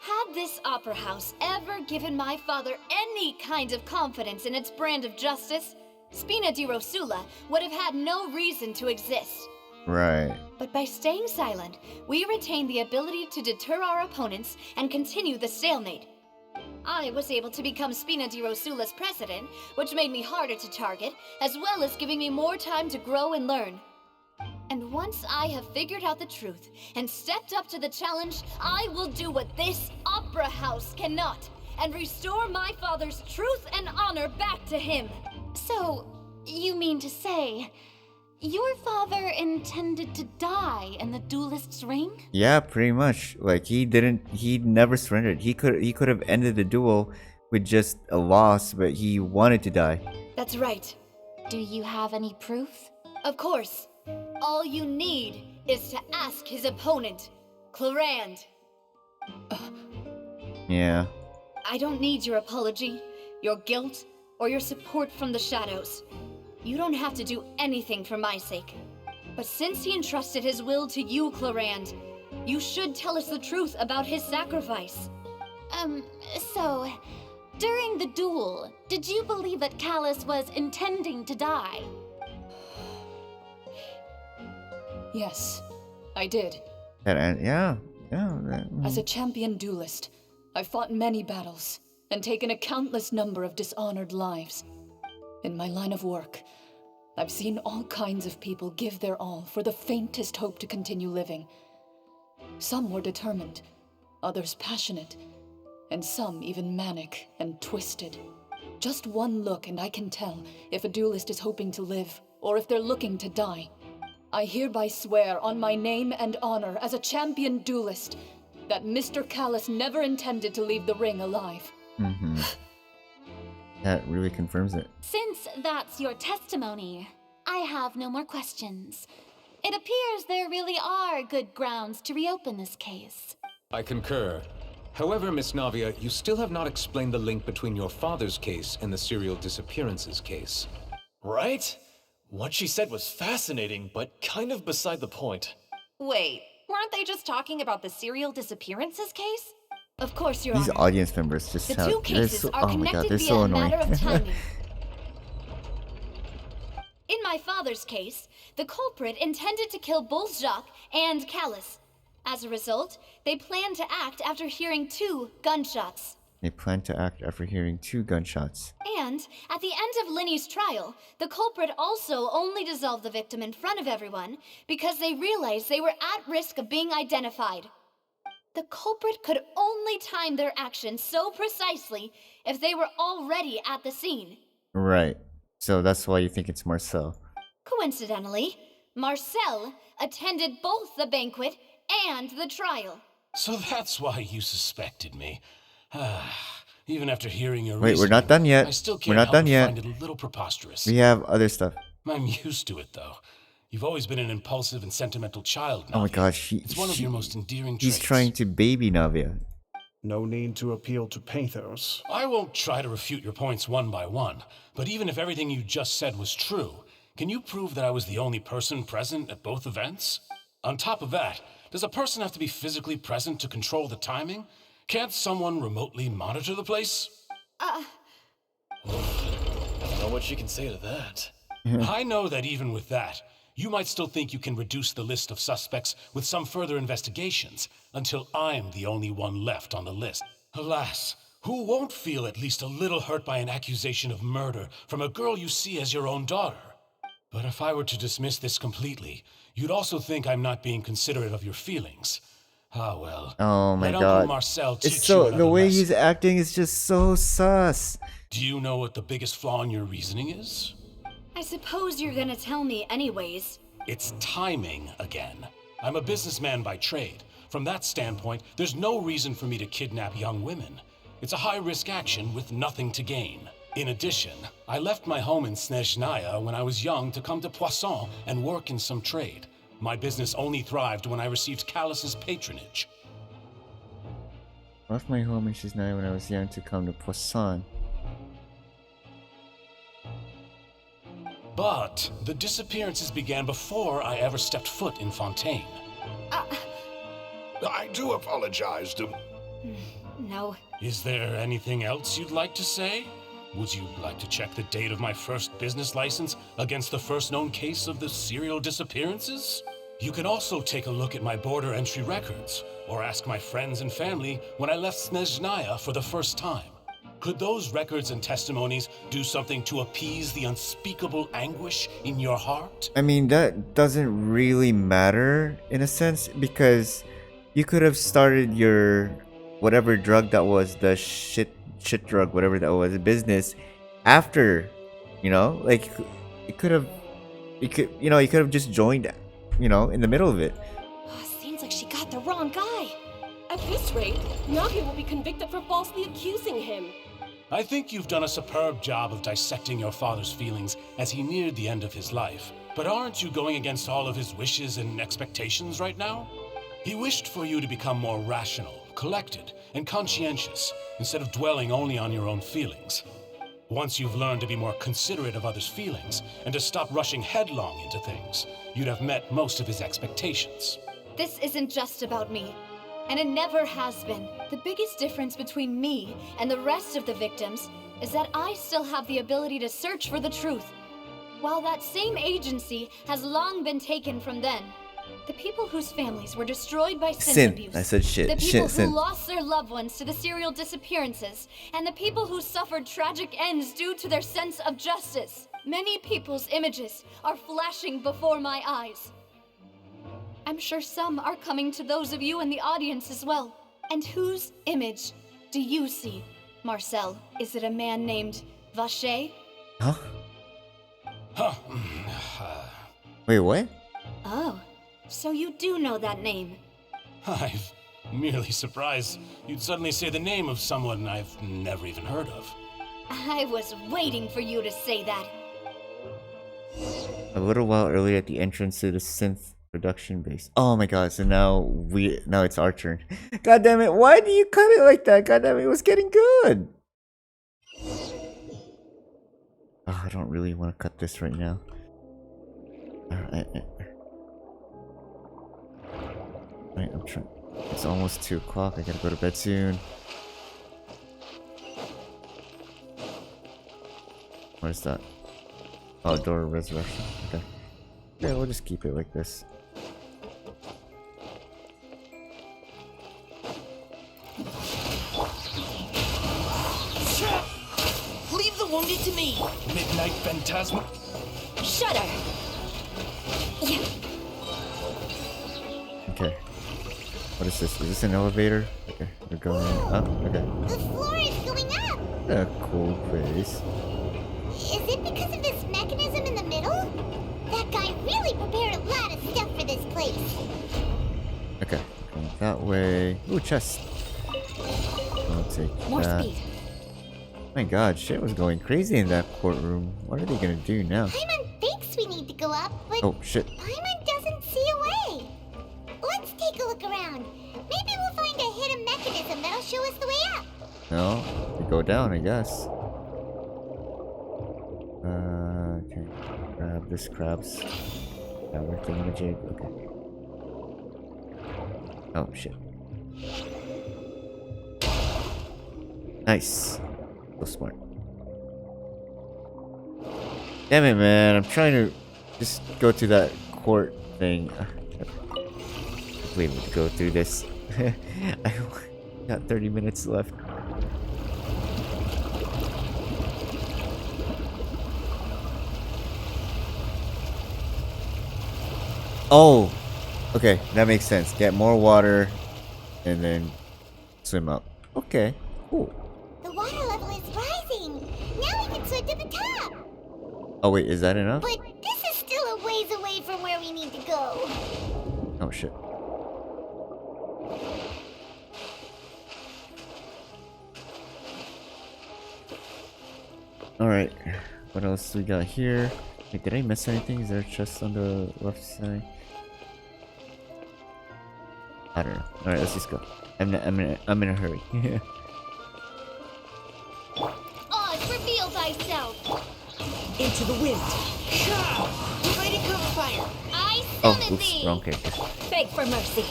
Had this opera house ever given my father any kind of confidence in its brand of justice, Spina di Rosula would have had no reason to exist. Right. But by staying silent, we retain the ability to deter our opponents and continue the stalemate. I was able to become Spina di Rosula's president, which made me harder to target, as well as giving me more time to grow and learn. And once I have figured out the truth and stepped up to the challenge, I will do what this opera house cannot, and restore my father's truth and honor back to him. So, you mean to say, your father intended to die in the duelist's ring? Yeah, pretty much. Like he never surrendered. He could have ended the duel with just a loss, but he wanted to die. That's right. Do you have any proof? Of course. All you need is to ask his opponent, Clarand. Yeah. I don't need your apology, your guilt, or your support from the shadows. You don't have to do anything for my sake. But since he entrusted his will to you, Clarand, you should tell us the truth about his sacrifice. So, during the duel, did you believe that Callus was intending to die? Yes, I did. Yeah. As a champion duelist, I've fought many battles and taken a countless number of dishonored lives. In my line of work, I've seen all kinds of people give their all for the faintest hope to continue living. Some were determined, others passionate, and some even manic and twisted. Just one look and I can tell if a duelist is hoping to live or if they're looking to die. I hereby swear on my name and honor as a champion duelist that Mr. Callus never intended to leave the ring alive. Mm-hmm. That really confirms it. Since that's your testimony, I have no more questions. It appears there really are good grounds to reopen this case. I concur. However, Miss Navia, you still have not explained the link between your father's case and the serial disappearances case. Right? What she said was fascinating, but kind of beside the point. Wait, weren't they just talking about the serial disappearances case? Of course, Your These Honor. audience members just The have. two cases so, are oh my god, connected they're via so a annoying. matter of timing. In my father's case, the culprit intended to kill both Jacques and Callus. As a result, they planned to act after hearing 2 gunshots. They plan to act after hearing 2 gunshots. And at the end of Lyney's trial, the culprit also only dissolved the victim in front of everyone because they realized they were at risk of being identified. The culprit could only time their actions so precisely if they were already at the scene. Right. So that's why you think it's Marcel. Coincidentally, Marcel attended both the banquet and the trial. So that's why you suspected me. Even after hearing your Wait, we're reasoning, not done yet. I still We're can't not help done but yet. find it a little preposterous. We have other stuff. I'm used to it, though. You've always been an impulsive and sentimental child, Oh my Navia. gosh, It's one of your most endearing traits. he's trying to baby Navia. No need to appeal to pathos. I won't try to refute your points one by one, but even if everything you just said was true, can you prove that I was the only person present at both events? On top of that, does a person have to be physically present to control the timing? Can't someone remotely monitor the place? I don't know what she can say to that. I know that even with that, you might still think you can reduce the list of suspects with some further investigations until I'm the only one left on the list. Alas, who won't feel at least a little hurt by an accusation of murder from a girl you see as your own daughter? But if I were to dismiss this completely, you'd also think I'm not being considerate of your feelings. Ah well. Oh my Let god. Uncle Marcel teach It's so you the another way lesson. he's acting is just so sus. Do you know what the biggest flaw in your reasoning is? I suppose you're gonna tell me anyways. It's timing again. I'm a businessman by trade. From that standpoint, there's no reason for me to kidnap young women. It's a high-risk action with nothing to gain. In addition, I left my home in Snezhnaya when I was young to come to Poisson and work in some trade. My business only thrived when I received Callus's patronage. Left my home in Shiznai when I was young to come to Poisson. But the disappearances began before I ever stepped foot in Fontaine. I do apologize to... No. Is there anything else you'd like to say? Would you like to check the date of my first business license against the first known case of the serial disappearances? You can also take a look at my border entry records, or ask my friends and family when I left Snezhnaya for the first time. Could those records and testimonies do something to appease the unspeakable anguish in your heart? I mean, that doesn't really matter in a sense because you could have started your whatever drug that was, the shit drug, whatever that was, business after, you know, like you could have just joined, you know, in the middle of it. Seems like she got the wrong guy. At this rate, Navia will be convicted for falsely accusing him. I think you've done a superb job of dissecting your father's feelings as he neared the end of his life. But aren't you going against all of his wishes and expectations right now? He wished for you to become more rational, collected, and conscientious, instead of dwelling only on your own feelings. Once you've learned to be more considerate of others' feelings, and to stop rushing headlong into things, you'd have met most of his expectations. This isn't just about me. And it never has been. The biggest difference between me and the rest of the victims is that I still have the ability to search for the truth. While that same agency has long been taken from them. The people whose families were destroyed by sin abuse. I said shit. The people Shit, who lost their loved ones to the serial disappearances. And the people who suffered tragic ends due to their sense of justice. Many people's images are flashing before my eyes. I'm sure some are coming to those of you in the audience as well. And whose image do you see, Marcel? Is it a man named Vacher? Huh? Huh. Wait, what? Oh, so you do know that name. I'm merely surprised you'd suddenly say the name of someone I've never even heard of. I was waiting for you to say that. A little while earlier at the entrance to the synth production base. Oh my god, so now it's our turn. God damn it, why do you cut it like that? God damn it, it was getting good. Oh, I don't really want to cut this right now. Alright, I'm trying. It's almost 2 o'clock. I gotta go to bed soon. What is that? Oh, door of resurrection. Okay. Yeah, we'll just keep it like this. Leave the wounded to me. Midnight Phantasma. Shudder. Okay. What is this? Is this an elevator? Okay, we're going up. Okay. The floor is going up. A cool place. Is it because of this mechanism in the middle? That guy really prepared a lot of stuff for this place. Okay, going that way. Ooh, chest. I'll take More that. speed. My god, shit was going crazy in that courtroom. What are they gonna do now? Paimon thinks we need to go up, but Oh, shit. Paimon doesn't see a way. Let's take a look around. Maybe we'll find a hidden mechanism that'll show us the way up. No, we go down, I guess. Okay. Grab this crabs. Grab our thingamajig. Okay. Oh, shit. Nice. So smart. Damn it, man. I'm trying to just go to that court thing. I can't believe we have to go through this. I got 30 minutes left. Oh, okay, that makes sense. Get more water and then swim up. Okay, cool. The water level is rising. Now we can swim to the top. Oh wait, is that enough? But this is still a ways away from where we need to go. Oh shit. Alright, what else we got here? Wait, did I miss anything? Is there a chest on the left side? I don't know. Alright, let's just go. I'm in a hurry. Oz, reveal thyself. Into the wind. Providing cover fire. I Oh, summon oops, thee. wrong character. Beg for mercy.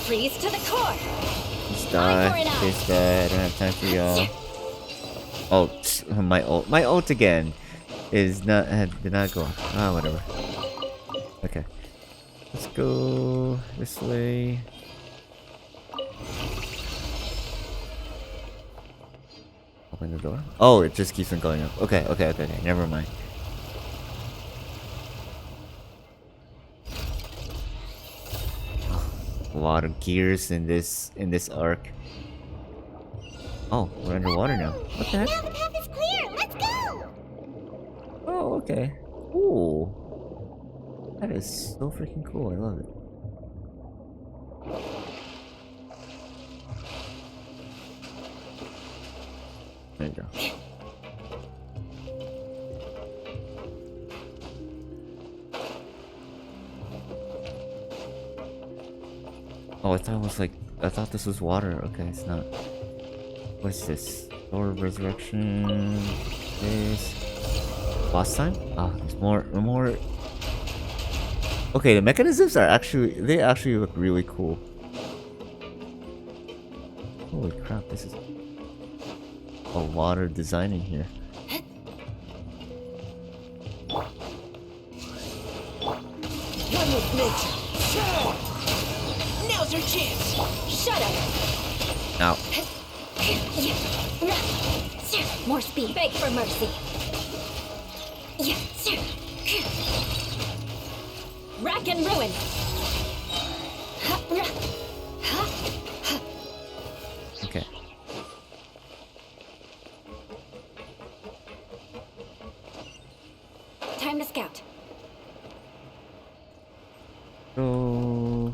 Freeze to the core. Just die. Chase that. I don't have time for y'all. Oh, my ult again is not did not go off. Ah, whatever. Okay, let's go this way. Open the door. Oh, it just keeps on going up. Okay. Never mind. A lot of gears in this arc. Oh, we're underwater now. What the heck? Now the path is clear. Let's go. Oh, okay. Ooh. That is so freaking cool. I love it. There you go. Oh, I thought this was water. Okay, it's not. What's this? Door of Resurrection. This. Boss time? Ah, there's more. Okay, the mechanisms are they actually look really cool. Holy crap, this is a lot of design in here. One with nature. Now's your chance. Shut up. Ow. More speed. Beg for mercy. Rack and ruin. Okay. Time to scout. So.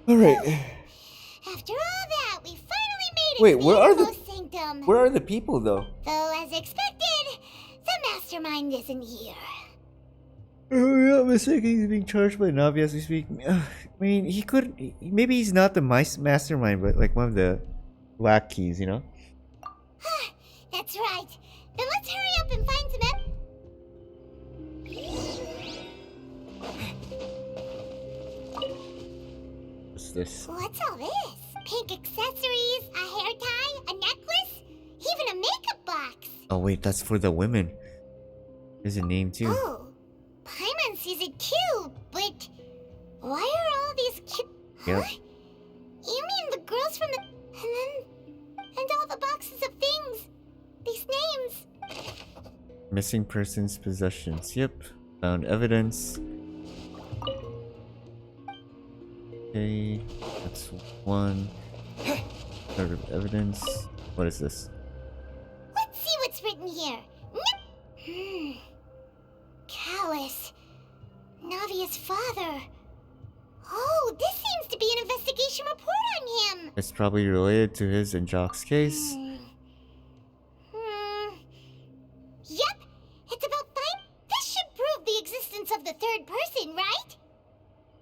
Alright. After all that, we finally made it Wait, to the where are the innermost sanctum. where are the people though? Though, as expected, the mastermind isn't here. Oh, yeah, I'm mistaken. He's being charged by Navi as we speak. I mean, he could. Maybe he's not the mastermind, but like one of the lackeys, you know? That's right. Then let's hurry up and find some What's this? What's all this? Pink accessories, a hair tie, a necklace, even a makeup box. Oh wait, that's for the women. There's a name too. Oh, Paimon sees it too, but why are all these cute? Yep. Huh? You mean the girls from the and all the boxes of things? These names. Missing persons possessions. Yep. Found evidence. Okay, that's one. Part of evidence. What is this? Let's see what's written here. Callus. Navia's father. Oh, this seems to be an investigation report on him. It's probably related to his and Jock's case. Yep, it's about this should prove the existence of the third person, right?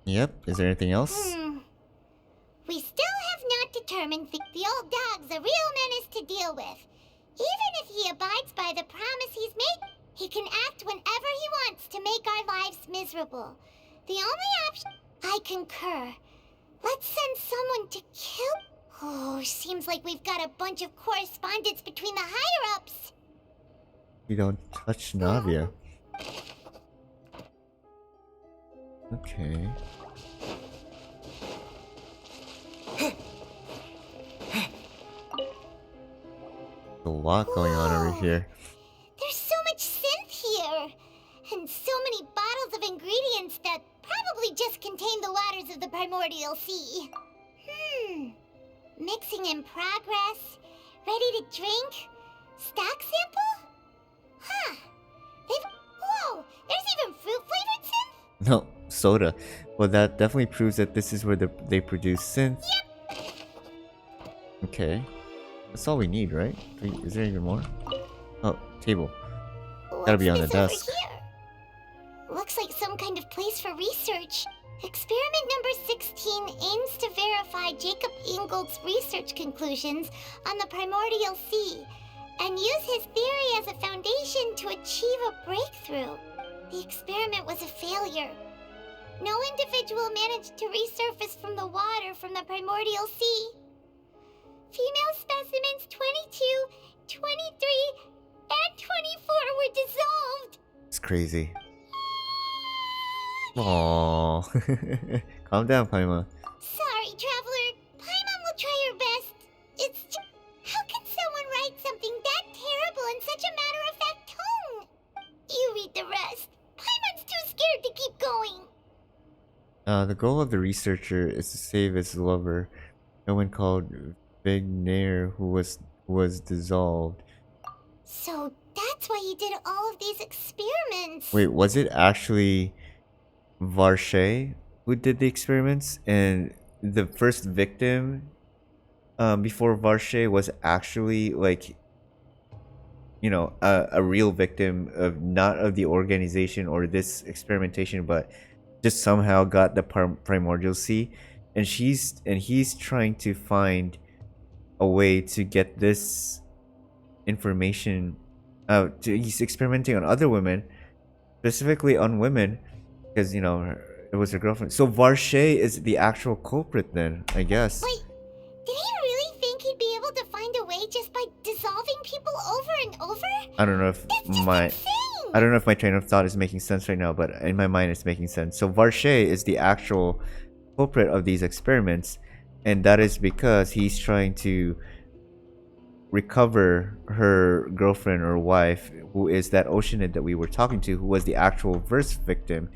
Yep. Is there anything else? We still have not determined the old dog's a real menace to deal with. Even if he abides by the promise he's made, he can act whenever he wants to make our lives miserable. The only option... I concur. Let's send someone to kill... Oh, seems like we've got a bunch of correspondence between the higher-ups. You don't touch Navia. Okay. A lot going on over here. There's so much synth here. And so many bottles of ingredients that probably just contain the waters of the primordial sea. Mixing in progress. Ready to drink? Stock sample? Huh. Whoa! There's even fruit-flavored synth? No, soda. Well, that definitely proves that this is where they produce synth. Yep. Okay. That's all we need, right? Is there even more? Oh, table. Gotta be on the desk. Looks like some kind of place for research. Experiment number 16 aims to verify Jacob Ingold's research conclusions on the primordial sea and use his theory as a foundation to achieve a breakthrough. The experiment was a failure. No individual managed to resurface from the water from the primordial sea. Female specimens 22, 23, and 24 were dissolved. It's crazy. Aww. Calm down, Paima. Sorry, traveler. Paimon will try her best. It's just... How can someone write something that terrible in such a matter-of-fact tone? You read the rest. Paimon's too scared to keep going. The goal of the researcher is to save his lover, no one called Vignair, who was dissolved. So that's why you did all of these experiments. Wait, was it actually Varshay who did the experiments? And the first victim before Varshay was actually like, you know, a real victim of not of the organization or this experimentation, but just somehow got the primordial sea, and he's trying to find a way to get this information out. He's experimenting on other women, specifically on women, because, you know, it was her girlfriend. So Varshay is the actual culprit then, I guess. Wait, did he really think he'd be able to find a way just by dissolving people over and over? I don't know if I don't know if my train of thought is making sense right now, but in my mind it's making sense. So Varshay is the actual culprit of these experiments, and that is because he's trying to recover her girlfriend or wife, who is that Oceanid that we were talking to, who was the actual first victim.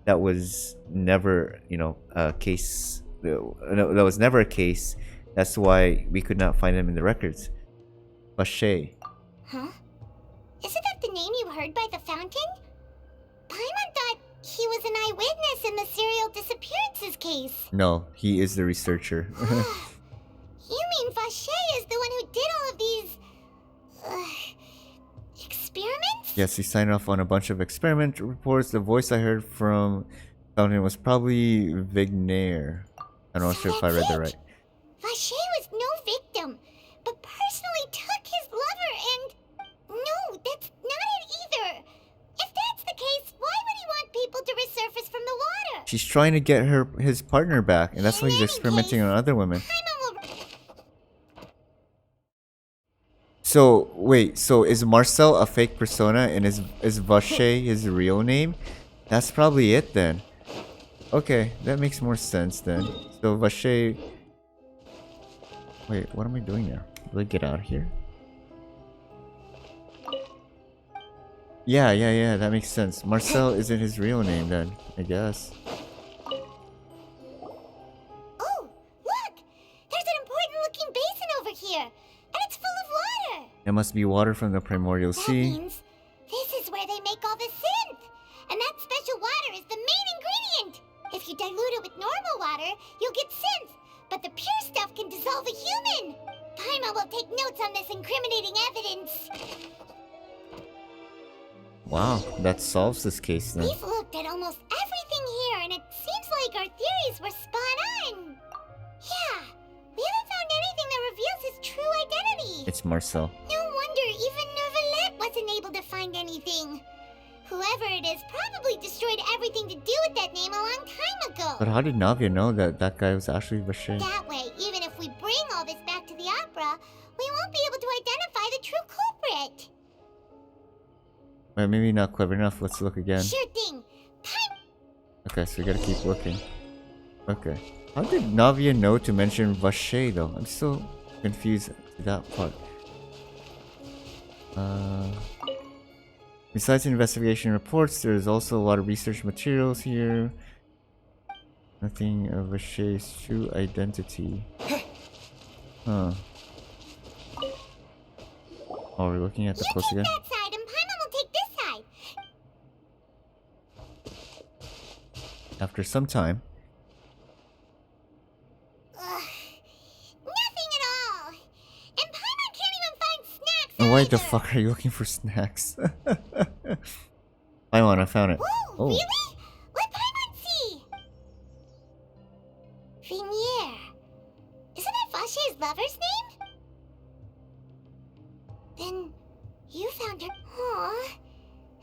That was never, a case. No, that was never a case. That's why we could not find him in the records. Vache. Huh? Isn't that the name you heard by the fountain? Paimon thought he was an eyewitness in the serial disappearances case. No, he is the researcher. You mean Vache is the one who did all of these... experiments? Yes, he signed off on a bunch of experiment reports. The voice I heard from Fountain was probably Vignair. I'm not sure if I read that right. Vache was no victim, but personally took his lover and... No, that's not it either. If that's the case, why would he want people to resurface from the water? She's trying to get his partner back, and that's why he's experimenting on other women. So, wait, so is Marcel a fake persona, and is Vache his real name? That's probably it then. Okay, that makes more sense then. So Vache... Wait, what am I doing now? Will I get out of here? Yeah, that makes sense. Marcel isn't his real name then, I guess. Oh, look! There's an important looking basin over here, and it's full of water! It must be water from the primordial That sea. means this is where they make all the synth! And that special water is the main ingredient! If you dilute it with normal water, you'll get synth, but the pure stuff can dissolve a human! Paimon will take notes on this incriminating evidence. Wow, that solves this case then. We've looked at almost everything here, and it seems like our theories were spot on. Yeah, we haven't found anything that reveals his true identity. It's Marcel. No wonder even Neuvillette wasn't able to find anything. Whoever it is probably destroyed everything to do with that name a long time ago. But how did Navia know that that guy was actually Vache? That way, even if we bring all this back to the opera, we won't be able to identify the true culprit. Well, maybe not clever enough. Let's look again. Sure thing. Okay, so we gotta keep looking. Okay. How did Navia know to mention Vache though? I'm still confused to that part. Besides investigation reports, there's also a lot of research materials here. Nothing of Vache's true identity. Huh. Oh, we're looking at the You post take again? that side, and Paimon will take this side. After some time. Nothing at all. And Paimon can't even find snacks. And why the fuck are you looking for snacks? Paimon, I found it. Whoa, really? Let Paimon see. Vignier. Isn't that Vache's lover's name? Then you found her. Aw.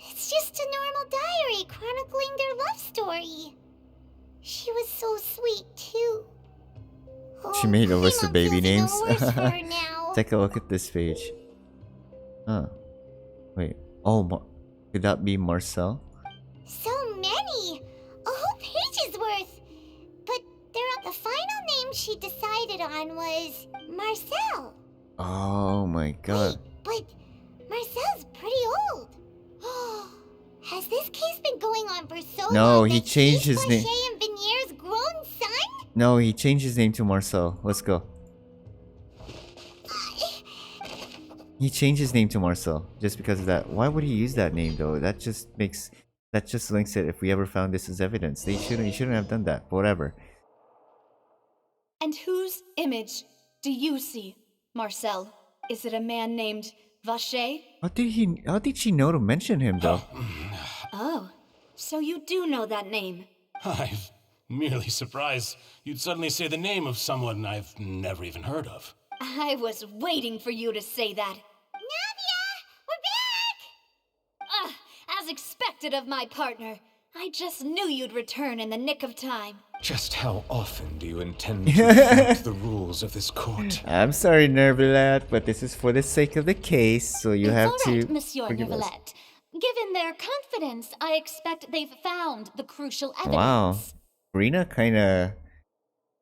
It's just a normal diary chronicling their love story. She was so sweet, too. She made a list of baby names. worse for her now. Take a look at this page. Huh. Wait. Oh, could that be Marcel? So many! A whole page's worth! But the final name she decided on was Marcel. Oh my god. But Marcel's pretty old. Has this case been going on for so long? No, he that changed he's his name. Vache and Vignier's grown son? No, he changed his name to Marcel. Let's go. He changed his name to Marcel just because of that. Why would he use that name though? That just links it. If we ever found this as evidence, he shouldn't have done that. But whatever. And whose image do you see, Marcel? Is it a man named Vache? How did she know to mention him though? Oh, so you do know that name. I'm merely surprised you'd suddenly say the name of someone I've never even heard of. I was waiting for you to say that. Navia! We're back! As expected of my partner. I just knew you'd return in the nick of time. Just how often do you intend to violate the rules of this court? I'm sorry, Neuvillette, but this is for the sake of the case, so you have It's all right, to Monsieur forgive us. Neuvillette. Given their confidence, I expect they've found the crucial evidence. Wow, Rena kind of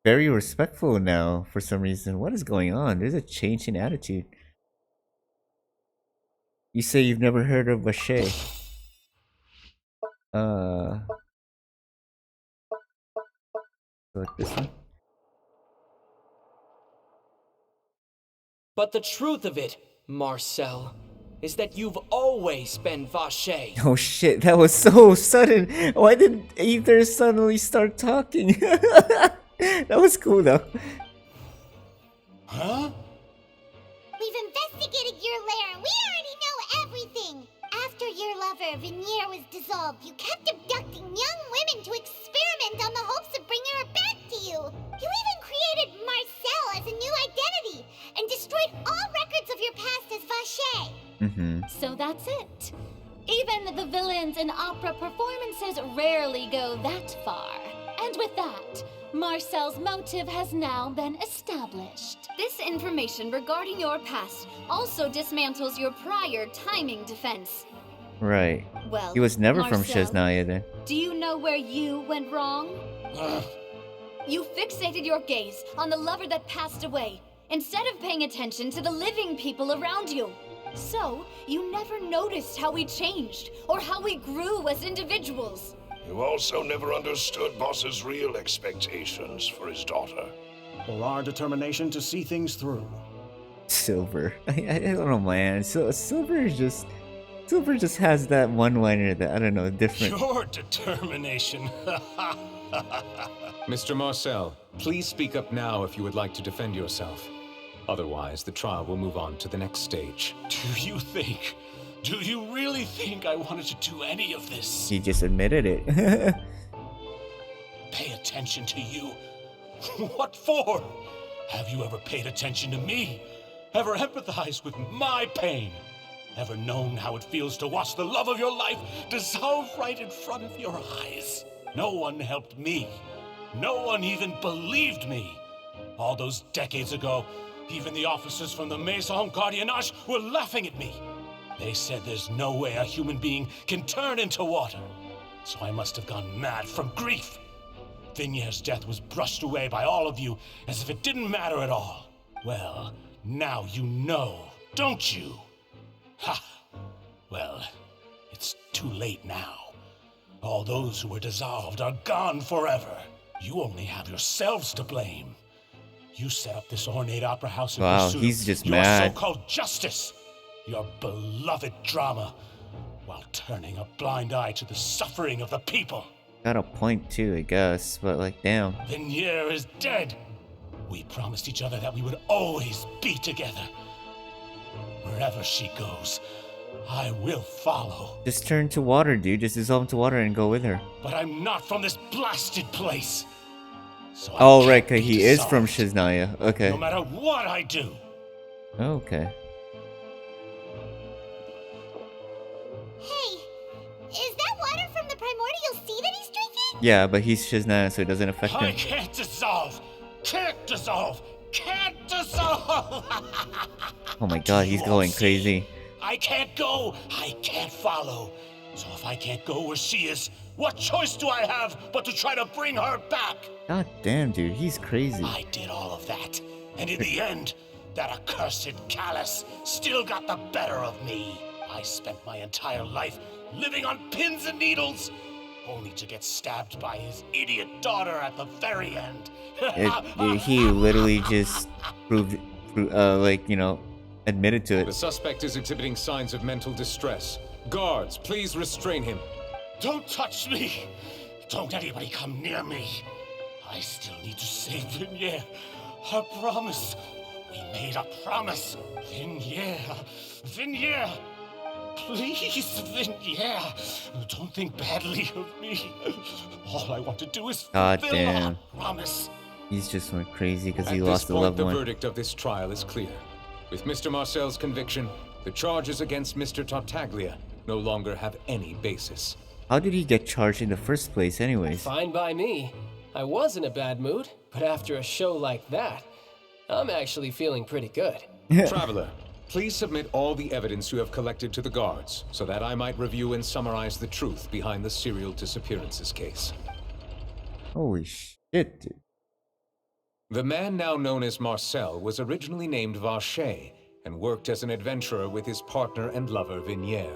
very respectful now for some reason. What is going on? There's a change in attitude. You say you've never heard of Vache. Like this one? But the truth of it, Marcel, is that you've always been Vache. Oh shit, that was so sudden. Why did Aether suddenly start talking? That was cool though. Huh? We've investigated your lair and we already know everything. After your lover, Veneer, was dissolved, you kept abducting young women to experiment on the hopes of bringing her back to you. You even created Marcel as a new identity and destroyed all records of your past as Vache. So that's it. Even the villains in opera performances rarely go that far. And with that, Marcel's motive has now been established. This information regarding your past also dismantles your prior timing defense. Right. Well, he was never from Marcel, Shiznaya then. Do you know where you went wrong? You fixated your gaze on the lover that passed away, instead of paying attention to the living people around you. So, you never noticed how we changed, or how we grew as individuals. You also never understood Boss's real expectations for his daughter. Or our determination to see things through. Silver. I don't know, man. So Silver just has that one-liner that I don't know, different. Your determination. Mr. Marcel, please speak up now if you would like to defend yourself. Otherwise, the trial will move on to the next stage. Do you really think I wanted to do any of this? He just admitted it. Pay attention to you? What for? Have you ever paid attention to me? Ever empathized with my pain? Ever known how it feels to watch the love of your life dissolve right in front of your eyes? No one helped me. No one even believed me. All those decades ago, even the officers from the Maison Gardiennage were laughing at me. They said there's no way a human being can turn into water. So I must have gone mad from grief. Vignere's death was brushed away by all of you as if it didn't matter at all. Well, now you know, don't you? Ha! Well, it's too late now. All those who were dissolved are gone forever. You only have yourselves to blame. You set up this ornate opera house in pursuit he's just of your mad. so-called justice, your beloved drama, while turning a blind eye to the suffering of the people. Got a point too, I guess, but like, damn. Vignere is dead. We promised each other that we would always be together. Wherever she goes, I will follow. Just turn to water, dude. Just dissolve into water and go with her. But I'm not from this blasted place. So I Oh, can't right, cause be he is from dissolved, Shiznaya. Okay. no matter what I do. Okay. Hey, is that water from the primordial sea that he's drinking? Yeah, but he's Shiznaya, so it doesn't affect I him. can't dissolve. Can't dissolve. Can't dissolve. Oh my god, he's going crazy. I can't go. I can't follow. So if I can't go where she is, what choice do I have but to try to bring her back? God damn, dude, he's crazy. I did all of that. And in the end, that accursed Callus still got the better of me. I spent my entire life living on pins and needles, only to get stabbed by his idiot daughter at the very end. He literally just proved, like, you know, admitted to The it. suspect is exhibiting signs of mental distress. Guards, please restrain him. Don't touch me! Don't anybody come near me! I still need to save Vignere. I promise. We made a promise. Vignere. Vignere. Please, Vignere. Don't think badly of me. All I want to do is God fulfill damn. our promise. He's just went crazy because he At lost this a point, loved the one. verdict of this trial is clear. With Mr. Marcel's conviction, the charges against Mr. Tartaglia no longer have any basis. How did he get charged in the first place anyways? Fine by me. I was in a bad mood, but after a show like that, I'm actually feeling pretty good. Traveler, please submit all the evidence you have collected to the guards, so that I might review and summarize the truth behind the serial disappearances case. Holy shit, dude. The man now known as Marcel was originally named Vacher and worked as an adventurer with his partner and lover Vinier.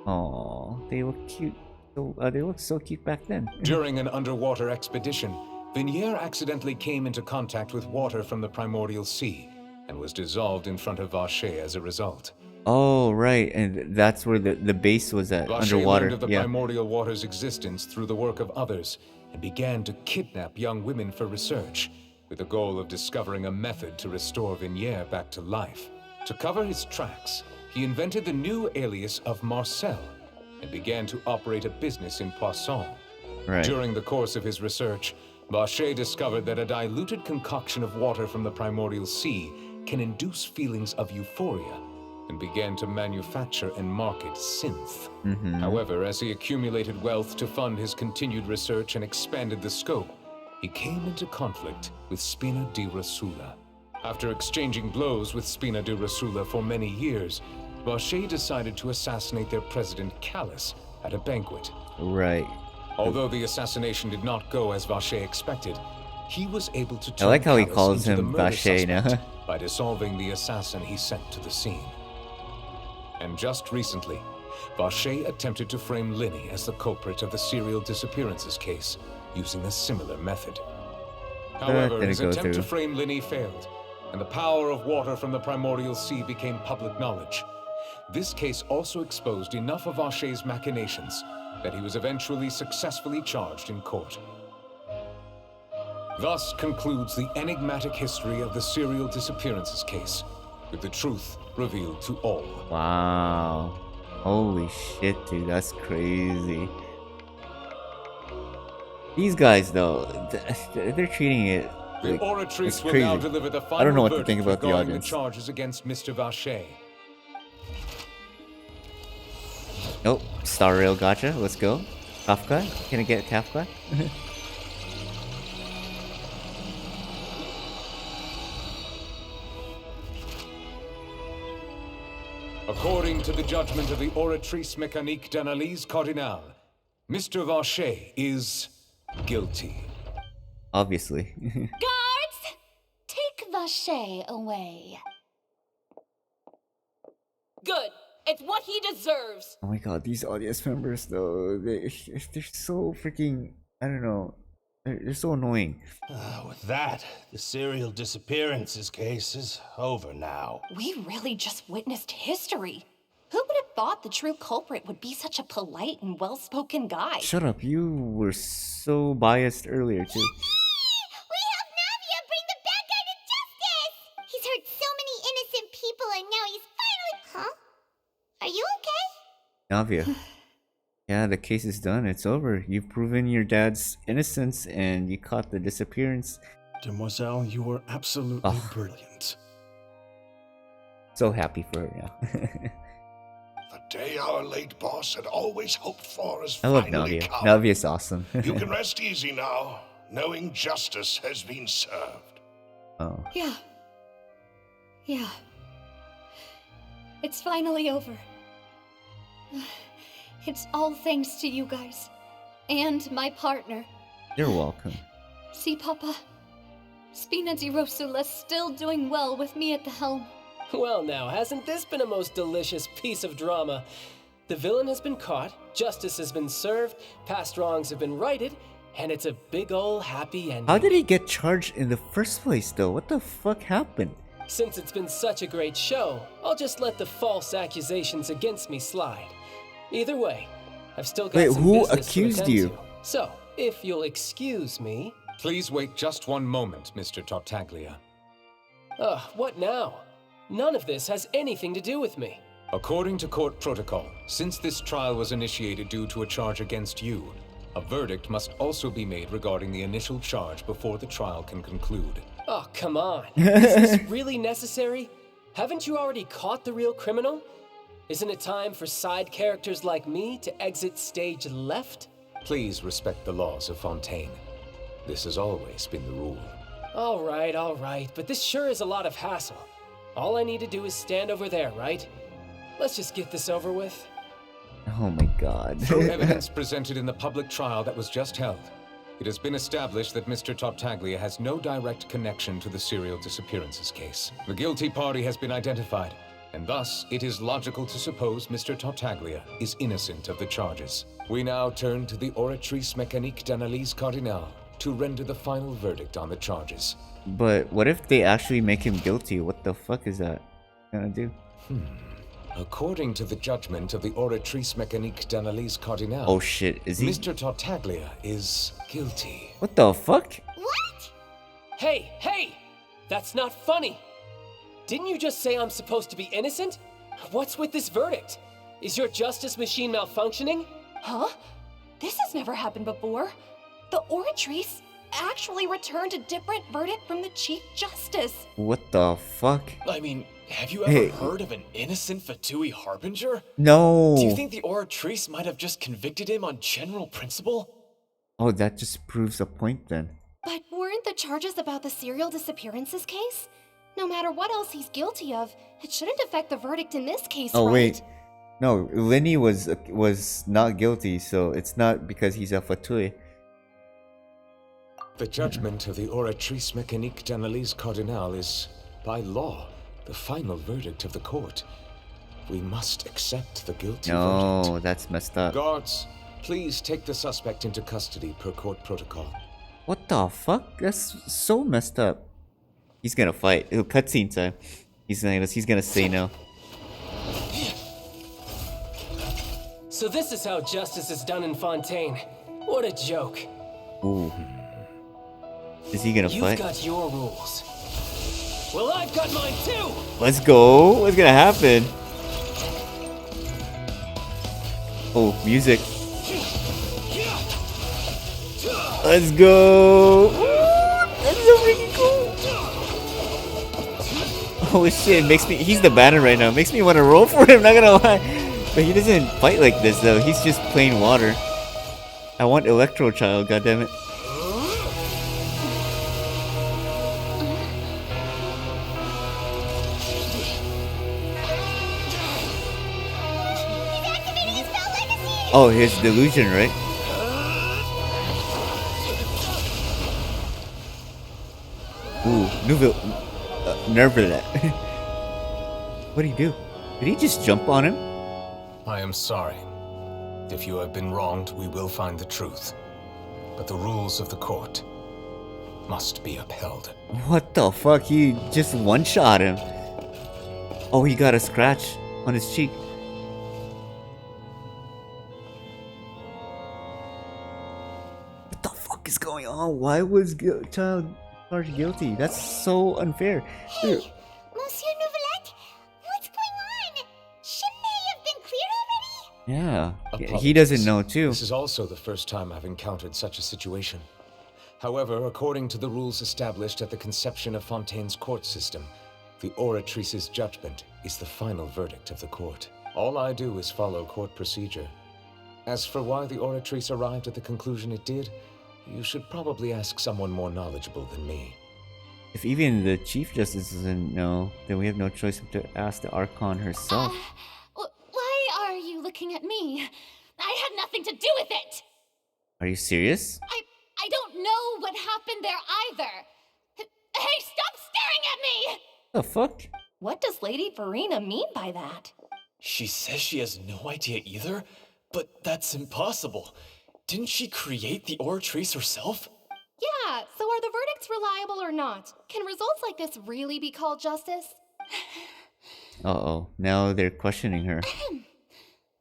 Oh, they look cute. So, they looked so cute back then. During an underwater expedition, Vinier accidentally came into contact with water from the primordial sea and was dissolved in front of Vacher as a result. Oh, right, and that's where the base was at, Vacher underwater. learned of the Yeah. primordial water's existence through the work of others and began to kidnap young women for research, with the goal of discovering a method to restore Vinier back to life. To cover his tracks, he invented the new alias of Marcel and began to operate a business in Poisson. Right. During the course of his research, Vacher discovered that a diluted concoction of water from the primordial sea can induce feelings of euphoria and began to manufacture and market synth. Mhm. However, as he accumulated wealth to fund his continued research and expanded the scope, he came into conflict with Spina di Rosula. After exchanging blows with Spina di Rosula for many years, Vacher decided to assassinate their president Callus at a banquet. Right. Although the assassination did not go as Vacher expected, he was able to I turn like how he Callus calls into the him murder Vacher now. suspect by dissolving the assassin he sent to the scene. And just recently, Vacher attempted to frame Lyney as the culprit of the serial disappearances case, using a similar method. However, didn't his go attempt to through. frame Lyney failed, and the power of water from the primordial sea became public knowledge. This case also exposed enough of Vacher's machinations that he was eventually successfully charged in court. Thus concludes the enigmatic history of the serial disappearances case, with the truth revealed to all. Wow. Holy shit, dude, that's crazy. These guys, though, they're treating it The like, oratrice it's will crazy. now deliver the final I don't know what to verdict think about the regarding audience. charges against Mr. Vacher. Nope, Star Rail gotcha, let's go. Kafka, can I get Kafka? According to the judgment of the Oratrice Mécanique d'Analyse Cardinale, Mr. Vacher is guilty. Obviously. Guards! Take Vacher away. Good. It's what he deserves. Oh my god, these audience members, though, they're so freaking, I don't know, they're so annoying. With that, the serial disappearances case is over now. We really just witnessed history. Who would have thought the true culprit would be such a polite and well-spoken guy? Shut up, you were so biased earlier, too. We helped Navia bring the bad guy to justice! He's hurt so many innocent people and now he's finally... Huh? Are you okay? Navia. Yeah, the case is done, it's over. You've proven your dad's innocence and you caught the disappearance. Demoiselle, you were absolutely Oh. brilliant. So happy for her now. The day our late boss had always hoped for has I love finally Navia. come. Navia's awesome. You can rest easy now, knowing justice has been served. Oh. Yeah. Yeah. It's finally over. It's all thanks to you guys. And my partner. You're welcome. See, Papa? Spina di Rosula's still doing well with me at the helm. Well now, hasn't this been a most delicious piece of drama? The villain has been caught, justice has been served, past wrongs have been righted, and it's a big ol' happy ending. How did he get charged in the first place, though? What the fuck happened? Since it's been such a great show, I'll just let the false accusations against me slide. Either way, I've still got Wait, some who business accused to attend you? to. So, if you'll excuse me... Please wait just one moment, Mr. Tartaglia. Ugh, what now? None of this has anything to do with me. According to court protocol, since this trial was initiated due to a charge against you, a verdict must also be made regarding the initial charge before the trial can conclude. Oh, come on. Is this really necessary? Haven't you already caught the real criminal? Isn't it time for side characters like me to exit stage left? Please respect the laws of Fontaine. This has always been the rule. All right, but this sure is a lot of hassle. All I need to do is stand over there, right? Let's just get this over with. Oh my god. Through evidence presented in the public trial that was just held, It has been established that Mr. Tartaglia has no direct connection to the serial disappearances case. The guilty party has been identified, and thus it is logical to suppose Mr. Tartaglia is innocent of the charges. We now turn to the Oratrice Mécanique d'Analyse Cardinale to render the final verdict on the charges. But what if they actually make him guilty? What the fuck is that gonna do? According to the judgment of the Oratrice Mécanique d'Analyse Cardinale, Oh shit, is he? Mr. Tartaglia is guilty. What the fuck? Hey, hey! That's not funny! Didn't you just say I'm supposed to be innocent? What's with this verdict? Is your justice machine malfunctioning? Huh? This has never happened before. The Oratrice actually returned a different verdict from the Chief Justice. What the fuck? I mean, have you ever heard of an innocent Fatui Harbinger? No. Do you think the Oratrice might have just convicted him on general principle? Oh, that just proves a point then. But weren't the charges about the serial disappearances case? No matter what else he's guilty of, it shouldn't affect the verdict in this case, Oh right? wait, no, Lyney was not guilty, so it's not because he's a fatui. The judgment of the Oratrice Mécanique d'Analyse Cardinale is, by law, the final verdict of the court. We must accept the guilty verdict. No, that's messed up. Guards, please take the suspect into custody per court protocol. What the fuck? That's so messed up. He's gonna fight. It'll cutscene time. He's gonna say no. So this is how justice is done in Fontaine. What a joke. Ooh. Is he gonna You've fight? got your rules. Well, I've got mine too! Let's go. What's gonna happen? Oh, music. Let's go. That's so freaking cool. Oh shit, he's the banner right now. Makes me want to roll for him, not gonna lie. But he doesn't fight like this though. He's just plain water. I want Electro Child, goddammit. Oh, his delusion, right? Ooh, Nervlet. What'd he do? Did he just jump on him? I am sorry. If you have been wronged, we will find the truth. But the rules of the court must be upheld. What the fuck? He just one-shot him. Oh, he got a scratch on his cheek. What the fuck is going on? Why was child charged guilty? That's so unfair. Hey, Monsieur Novelette, what's going on? Shouldn't they have been cleared already? Yeah, Apologies. he doesn't know too. This is also the first time I've encountered such a situation. However, according to the rules established at the conception of Fontaine's court system, the Oratrice's judgment is the final verdict of the court. All I do is follow court procedure. As for why the Oratrice arrived at the conclusion it did, you should probably ask someone more knowledgeable than me. If even the Chief Justice doesn't know, then we have no choice but to ask the Archon herself. Why are you looking at me? I had nothing to do with it! Are you serious? I don't know what happened there either. Hey, stop staring at me! The fuck? What does Lady Verena mean by that? She says she has no idea either, but that's impossible. Didn't she create the Oratrice herself? Yeah, so are the verdicts reliable or not? Can results like this really be called justice? Uh-oh, now they're questioning her.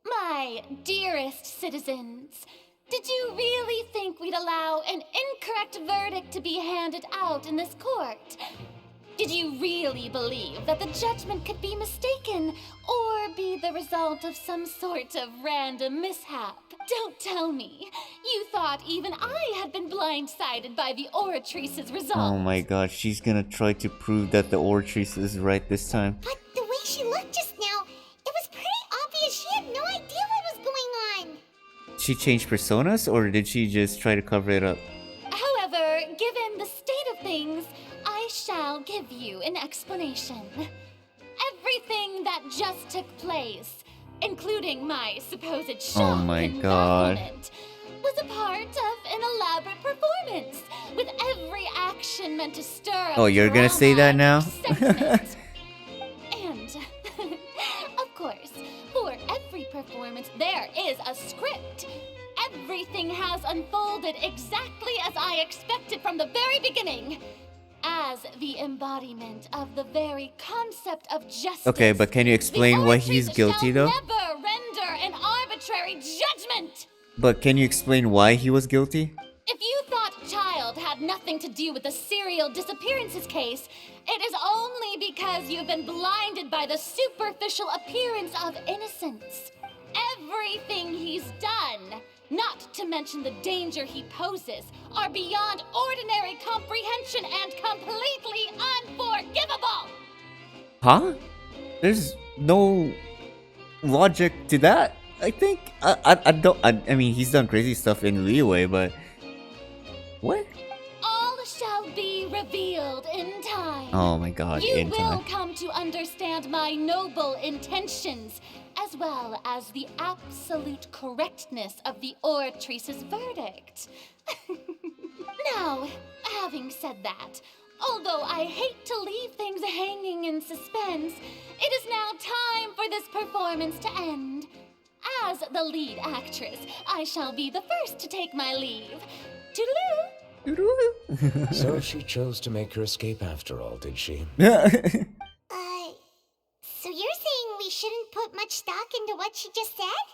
My dearest citizens, did you really think we'd allow an incorrect verdict to be handed out in this court? Did you really believe that the judgment could be mistaken or be the result of some sort of random mishap? Don't tell me. You thought even I had been blindsided by the Oratrice's result. Oh my god, she's gonna try to prove that the Oratrice is right this time. But the way she looked just now, it was pretty obvious she had no idea what was going on. She changed personas, or did she just try to cover it up? However, given the state of things, I shall give you an explanation. Everything that just took place, including my supposed shock Oh my and god. bafflement, was a part of an elaborate performance, with every action meant to stir up Oh, you're gonna say that now? And, of course, for every performance, there is a script. Everything has unfolded exactly as I expected from the very beginning. As the embodiment of the very concept of justice. Okay, but can you explain why he's guilty though? Never render an arbitrary judgment. But can you explain why he was guilty? If you thought Child had nothing to do with the serial disappearances case, it is only because you've been blinded by the superficial appearance of innocence. Everything he's done, not to mention the danger he poses, are beyond ordinary comprehension and completely unforgivable! Huh? There's no logic to that. I think I mean he's done crazy stuff in Leeway, but what? All shall be revealed in time. Oh my god, You in will time. come to understand my noble intentions, as well as the absolute correctness of the oratrice's verdict. Now, having said that, although I hate to leave things hanging in suspense, it is now time for this performance to end. As the lead actress, I shall be the first to take my leave. Toodaloo! So she chose to make her escape after all, did she? So you're saying we shouldn't put much stock into what she just said?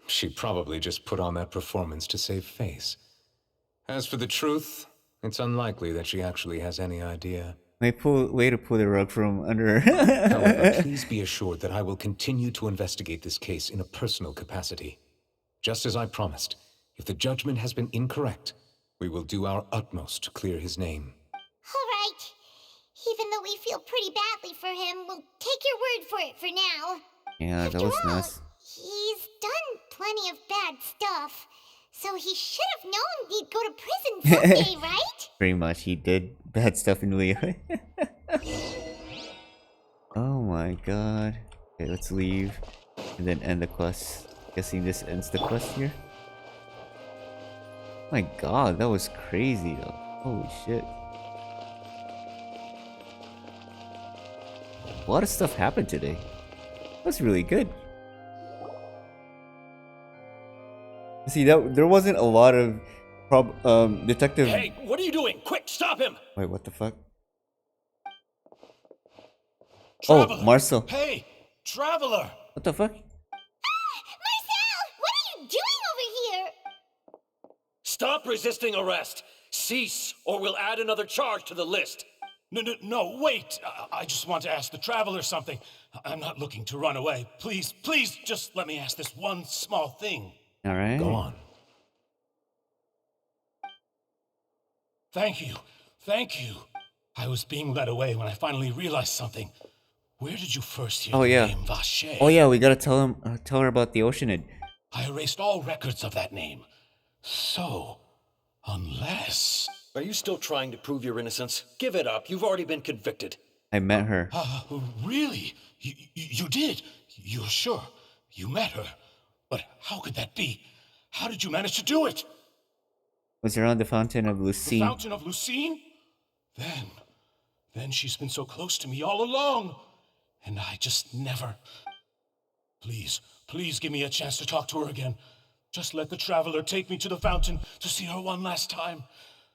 She probably just put on that performance to save face. As for the truth, it's unlikely that she actually has any idea. Way to pull the rug from under. However, please be assured that I will continue to investigate this case in a personal capacity. Just as I promised, if the judgment has been incorrect, we will do our utmost to clear his name. All right. Even though we feel pretty badly for him, we'll take your word for it for now. Yeah, that was nice. He's done plenty of bad stuff, so he should have known he'd go to prison someday, right? Pretty much, he did bad stuff in Leeway. Oh my god. Okay, let's leave and then end the quest. Guessing this ends the quest here. My god, that was crazy though. Holy shit. A lot of stuff happened today. That's really good. See, that there wasn't a lot of detective. Hey, what are you doing? Quick, stop him! Wait, what the fuck? Traveler. Oh, Marcel. Hey, Traveler! What the fuck? Marcel, what are you doing over here? Stop resisting arrest! Cease, or we'll add another charge to the list. No, wait! I just want to ask the Traveler something. I'm not looking to run away. Please, just let me ask this one small thing. Alright. Go on. Thank you. I was being led away when I finally realized something. Where did you first hear the name Vache? Oh yeah, we gotta tell her about the Oceanid. I erased all records of that name. So, unless... Are you still trying to prove your innocence? Give it up. You've already been convicted. I met her. Really? You did? You're sure? You met her? But how could that be? How did you manage to do it? Was around the Fountain of Lucine. The Fountain of Lucine? Then she's been so close to me all along. And I just never... Please give me a chance to talk to her again. Just let the Traveler take me to the fountain to see her one last time.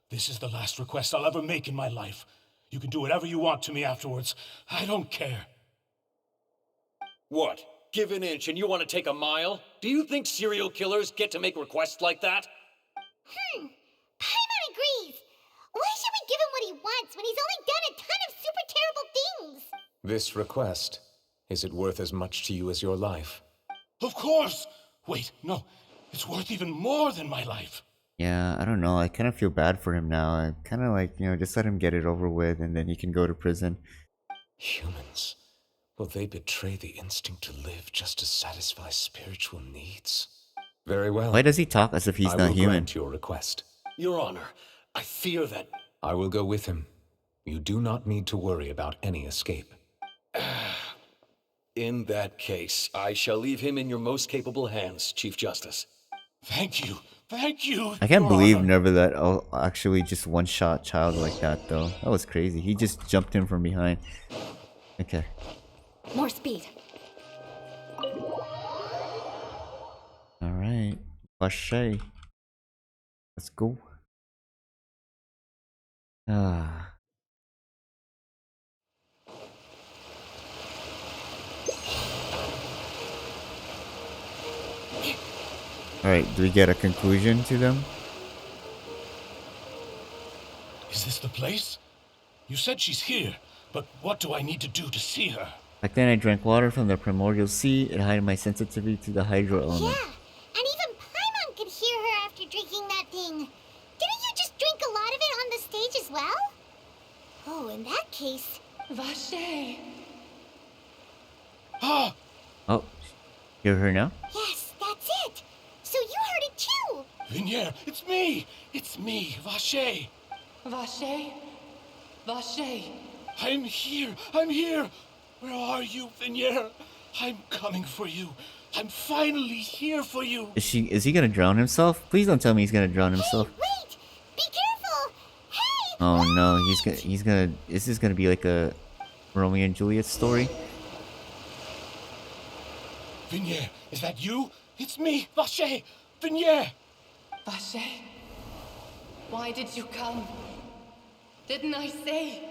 This is the last request I'll ever make in my life. You can do whatever you want to me afterwards. I don't care. What? Give an inch and you want to take a mile? Do you think serial killers get to make requests like that? Paimon agrees. Why should we give him what he wants when he's only done a ton of super terrible things? This request, is it worth as much to you as your life? Of course! Wait, no. It's worth even more than my life. Yeah, I don't know. I kind of feel bad for him now. I kind of like, just let him get it over with and then he can go to prison. Humans. Will they betray the instinct to live just to satisfy spiritual needs? Very well. Why does he talk as if he's not I will human? grant your request. Your Honor, I fear that... I will go with him. You do not need to worry about any escape. In that case, I shall leave him in your most capable hands, Chief Justice. Thank you. Thank you. I can't Your believe Honor. Never actually just one-shot Child like that, though. That was crazy. He just jumped in from behind. Okay. More speed. Alright. Vache. Let's go. Ah. Alright, do we get a conclusion to them? Is this the place? You said she's here, but what do I need to do to see her? Back then I drank water from the primordial sea. It heightened my sensitivity to the hydro element. Yeah, and even Paimon could hear her after drinking that thing. Didn't you just drink a lot of it on the stage as well? Oh, in that case... Vache. Ah! Oh, hear her now? Yes, that's it. So you heard it too. Vinier, it's me! It's me, Vache! Vache? Vache. I'm here! I'm here! Where are you, Vinier? I'm coming for you. I'm finally here for you. Is he gonna drown himself? Please don't tell me he's gonna drown himself. Wait! Be careful! Hey! Oh no, he's gonna is this gonna be like a Romeo and Juliet story? Vinier, is that you? It's me, Vache! Vinier! Vache. Why did you come? Didn't I say?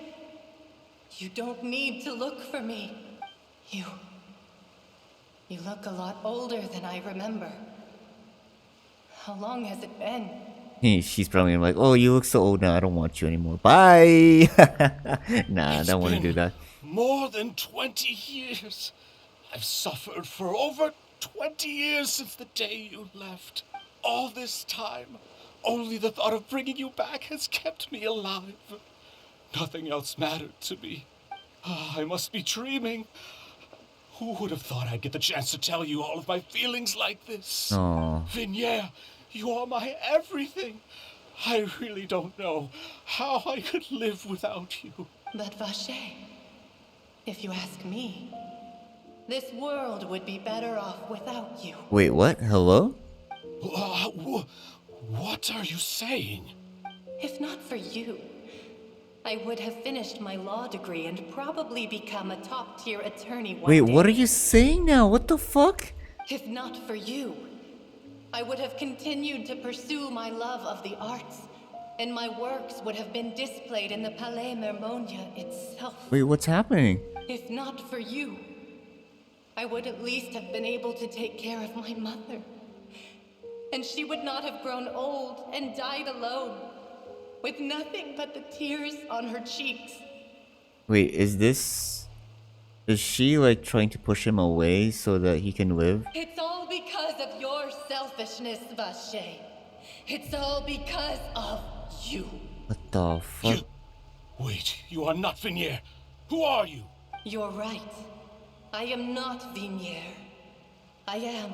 You don't need to look for me. You look a lot older than I remember. How long has it been? She's probably like, oh, you look so old now. I don't want you anymore. Bye. Nah, I don't want to do that. More than 20 years. I've suffered for over 20 years since the day you left. All this time, only the thought of bringing you back has kept me alive. Nothing else mattered to me. I must be dreaming. Who would have thought I'd get the chance to tell you all of my feelings like this? Aww. Vinier, you are my everything. I really don't know how I could live without you. But Vache, if you ask me, this world would be better off without you. Wait, what? Hello? What are you saying? If not for you, I would have finished my law degree and probably become a top-tier attorney one Wait, day. what are you saying now? What the fuck? If not for you, I would have continued to pursue my love of the arts, and my works would have been displayed in the Palais Mermonia itself. Wait, what's happening? If not for you, I would at least have been able to take care of my mother. And she would not have grown old and died alone, with nothing but the tears on her cheeks. Wait, is she like trying to push him away so that he can live? It's all because of your selfishness, Vache. It's all because of you. What the fuck? Wait, you are not Vinier. Who are you? You're right. I am not Vinier. I am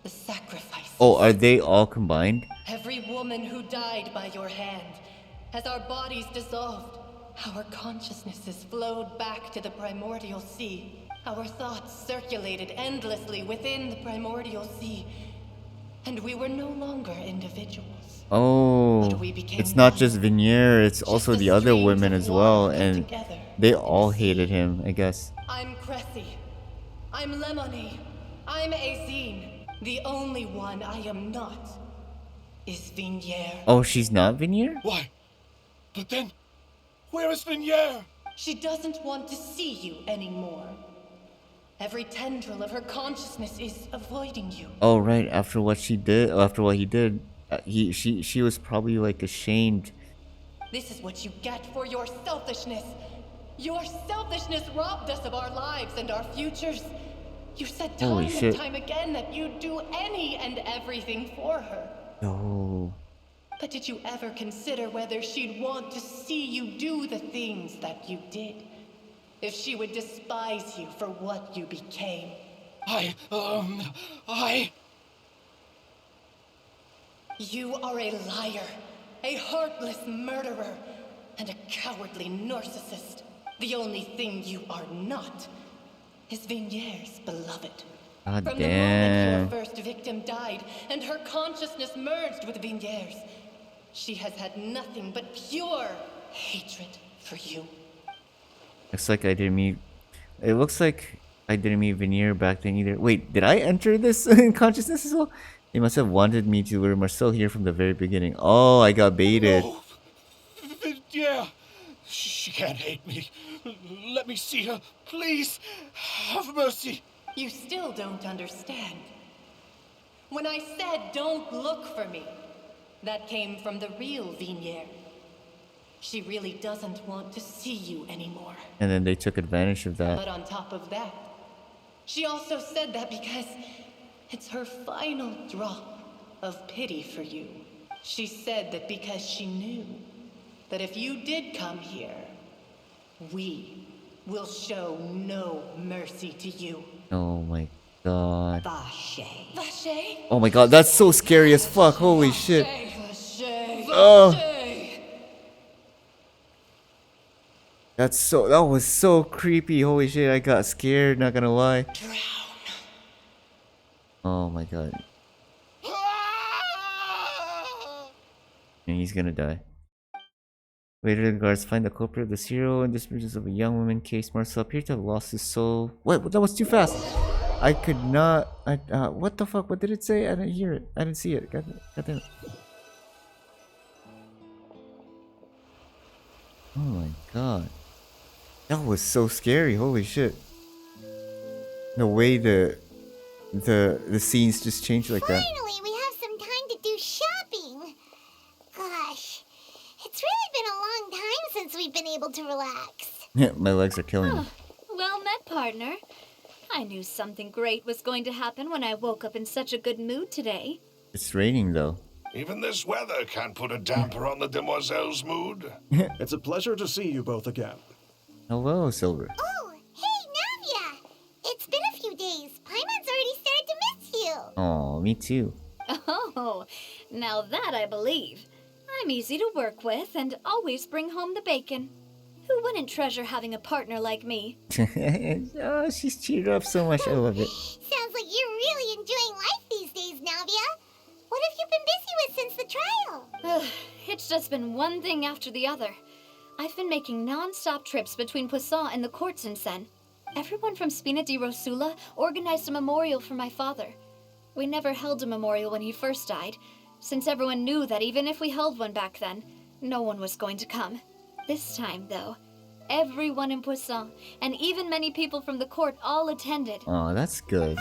the sacrifice. Oh, are they all combined? Every woman who died by your hand, as our bodies dissolved, our consciousnesses flowed back to the primordial sea. Our thoughts circulated endlessly within the primordial sea, and we were no longer individuals. Oh, But we became it's not one. just Vinier, it's also the other streams women of as well, water come and together they all hated him, I guess. I'm Cressy. I'm Lemony. I'm Azine. The only one I am not is Vinier. Oh, she's not Vinier? Why? But then, where is Vinier? She doesn't want to see you anymore. Every tendril of her consciousness is avoiding you. Oh, right, after what he did, she was probably like ashamed. This is what you get for your selfishness. Your selfishness robbed us of our lives and our futures. You said time Holy and shit. time again that you'd do any and everything for her. No. But did you ever consider whether she'd want to see you do the things that you did? If she would despise you for what you became? You are a liar, a heartless murderer, and a cowardly narcissist. The only thing you are not is Vinier's beloved. God From damn. the moment your first victim died and her consciousness merged with Vignieres, she has had nothing but pure hatred for you. Looks like I didn't meet. It looks like I didn't meet Veneer back then either. Wait, did I enter this in consciousness as well? They must have wanted me to lure Marcel here from the very beginning. Oh, I got baited. No. Yeah. She can't hate me. Let me see her. Please. Have mercy. You still don't understand. When I said don't look for me, that came from the real Vignier. She really doesn't want to see you anymore. And then they took advantage of that. But on top of that, she also said that because it's her final drop of pity for you. She said that because she knew that if you did come here, we will show no mercy to you. Oh my god. Vache. Vache? Oh my god, that's so scary as fuck. Holy shit. Vache. Oh. Vache. That was so creepy. Holy shit, I got scared, not gonna lie. Oh my god. And he's gonna die. Later, the guards find the culprit of the serial and disappearance of a young woman case. Marcel appeared to have lost his soul. What? That was too fast. I could not. What the fuck? What did it say? I didn't hear it. I didn't see it. God damn it. Oh my god. That was so scary. Holy shit. The way the scenes just changed like that. Finally, we have some time to do shopping. Gosh, it's really been a long time since we've been able to relax. Yeah, my legs are killing me. Well met, partner. I knew something great was going to happen when I woke up in such a good mood today. It's raining though. Even this weather can't put a damper on the demoiselle's mood. It's a pleasure to see you both again. Hello, Silver. Oh, hey, Navia! It's been a few days. Paimon's already started to miss you. Oh, me too. Oh, now that I believe. I'm easy to work with and always bring home the bacon. Who wouldn't treasure having a partner like me? Oh, she's cheered up so much. I love it. Sounds like you're really enjoying life these days, Navia. What have you been busy with since the trial? It's just been one thing after the other. I've been making non-stop trips between Poisson and the courts in Sen. Everyone from Spina di Rosula organized a memorial for my father. We never held a memorial when he first died, since everyone knew that even if we held one back then, no one was going to come. This time, though, everyone in Poisson, and even many people from the court, all attended. Oh, that's good.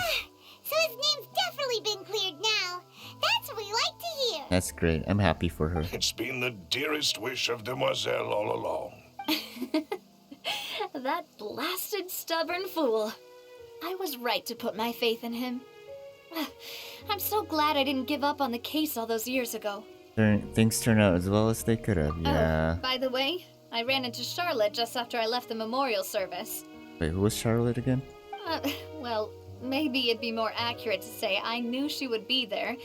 So his name's definitely been cleared now. That's what we like to hear. That's great. I'm happy for her. It's been the dearest wish of Demoiselle all along. That blasted stubborn fool. I was right to put my faith in him. I'm so glad I didn't give up on the case all those years ago. Things turned out as well as they could have, yeah. Oh, by the way, I ran into Charlotte just after I left the memorial service. Wait, who was Charlotte again? Well, maybe it'd be more accurate to say I knew she would be there,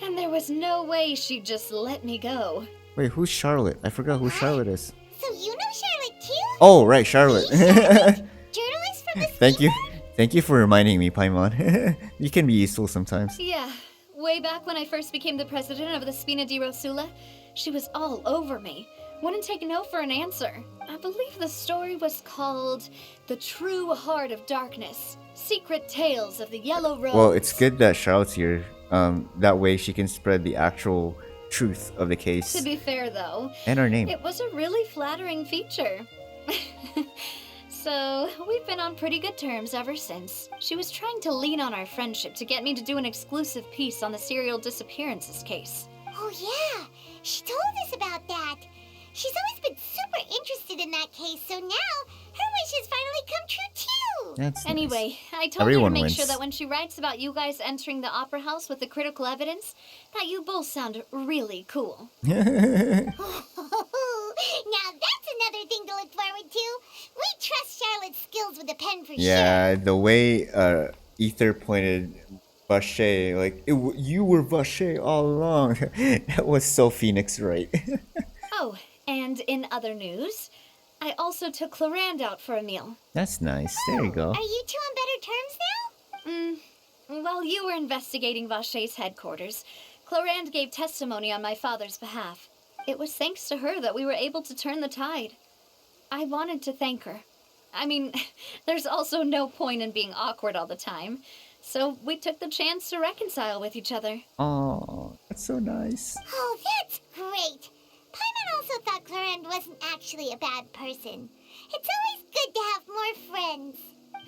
and there was no way she'd just let me go. Wait, who's Charlotte? I forgot who Charlotte is. So you know Charlotte too? Oh, right, Charlotte. Journalist from the Thank you. Thank you for reminding me, Paimon. You can be useful sometimes. Yeah, way back when I first became the president of the Spina di Rosula, she was all over me. Wouldn't take no for an answer. I believe the story was called The True Heart of Darkness. Secret Tales of the Yellow Rose. Well, it's good that Charlotte's here. That way she can spread the actual truth of the case. To be fair, though, and our name. It was a really flattering feature. So, we've been on pretty good terms ever since. She was trying to lean on our friendship to get me to do an exclusive piece on the serial disappearances case. Oh yeah, she told us about that. She's always been super interested in that case, so now her wish has finally come true too. That's anyway, nice. I told Everyone her to make wins. sure that when she writes about you guys entering the opera house with the critical evidence, that you both sound really cool. Now that's another thing to look forward to. We trust Charlotte's skills with a pen for sure. Yeah, the way Ether pointed Vache, like, you were Vache all along. That was so Phoenix right. Oh, and in other news, I also took Clarand out for a meal. That's nice. There you go. Are you two on better terms now? While you were investigating Vaché's headquarters, Clorinde gave testimony on my father's behalf. It was thanks to her that we were able to turn the tide. I wanted to thank her. I mean, there's also no point in being awkward all the time, so we took the chance to reconcile with each other. Oh, that's so nice. Oh, that's great. Paimon also thought Clorinde wasn't actually a bad person. It's always good to have more friends.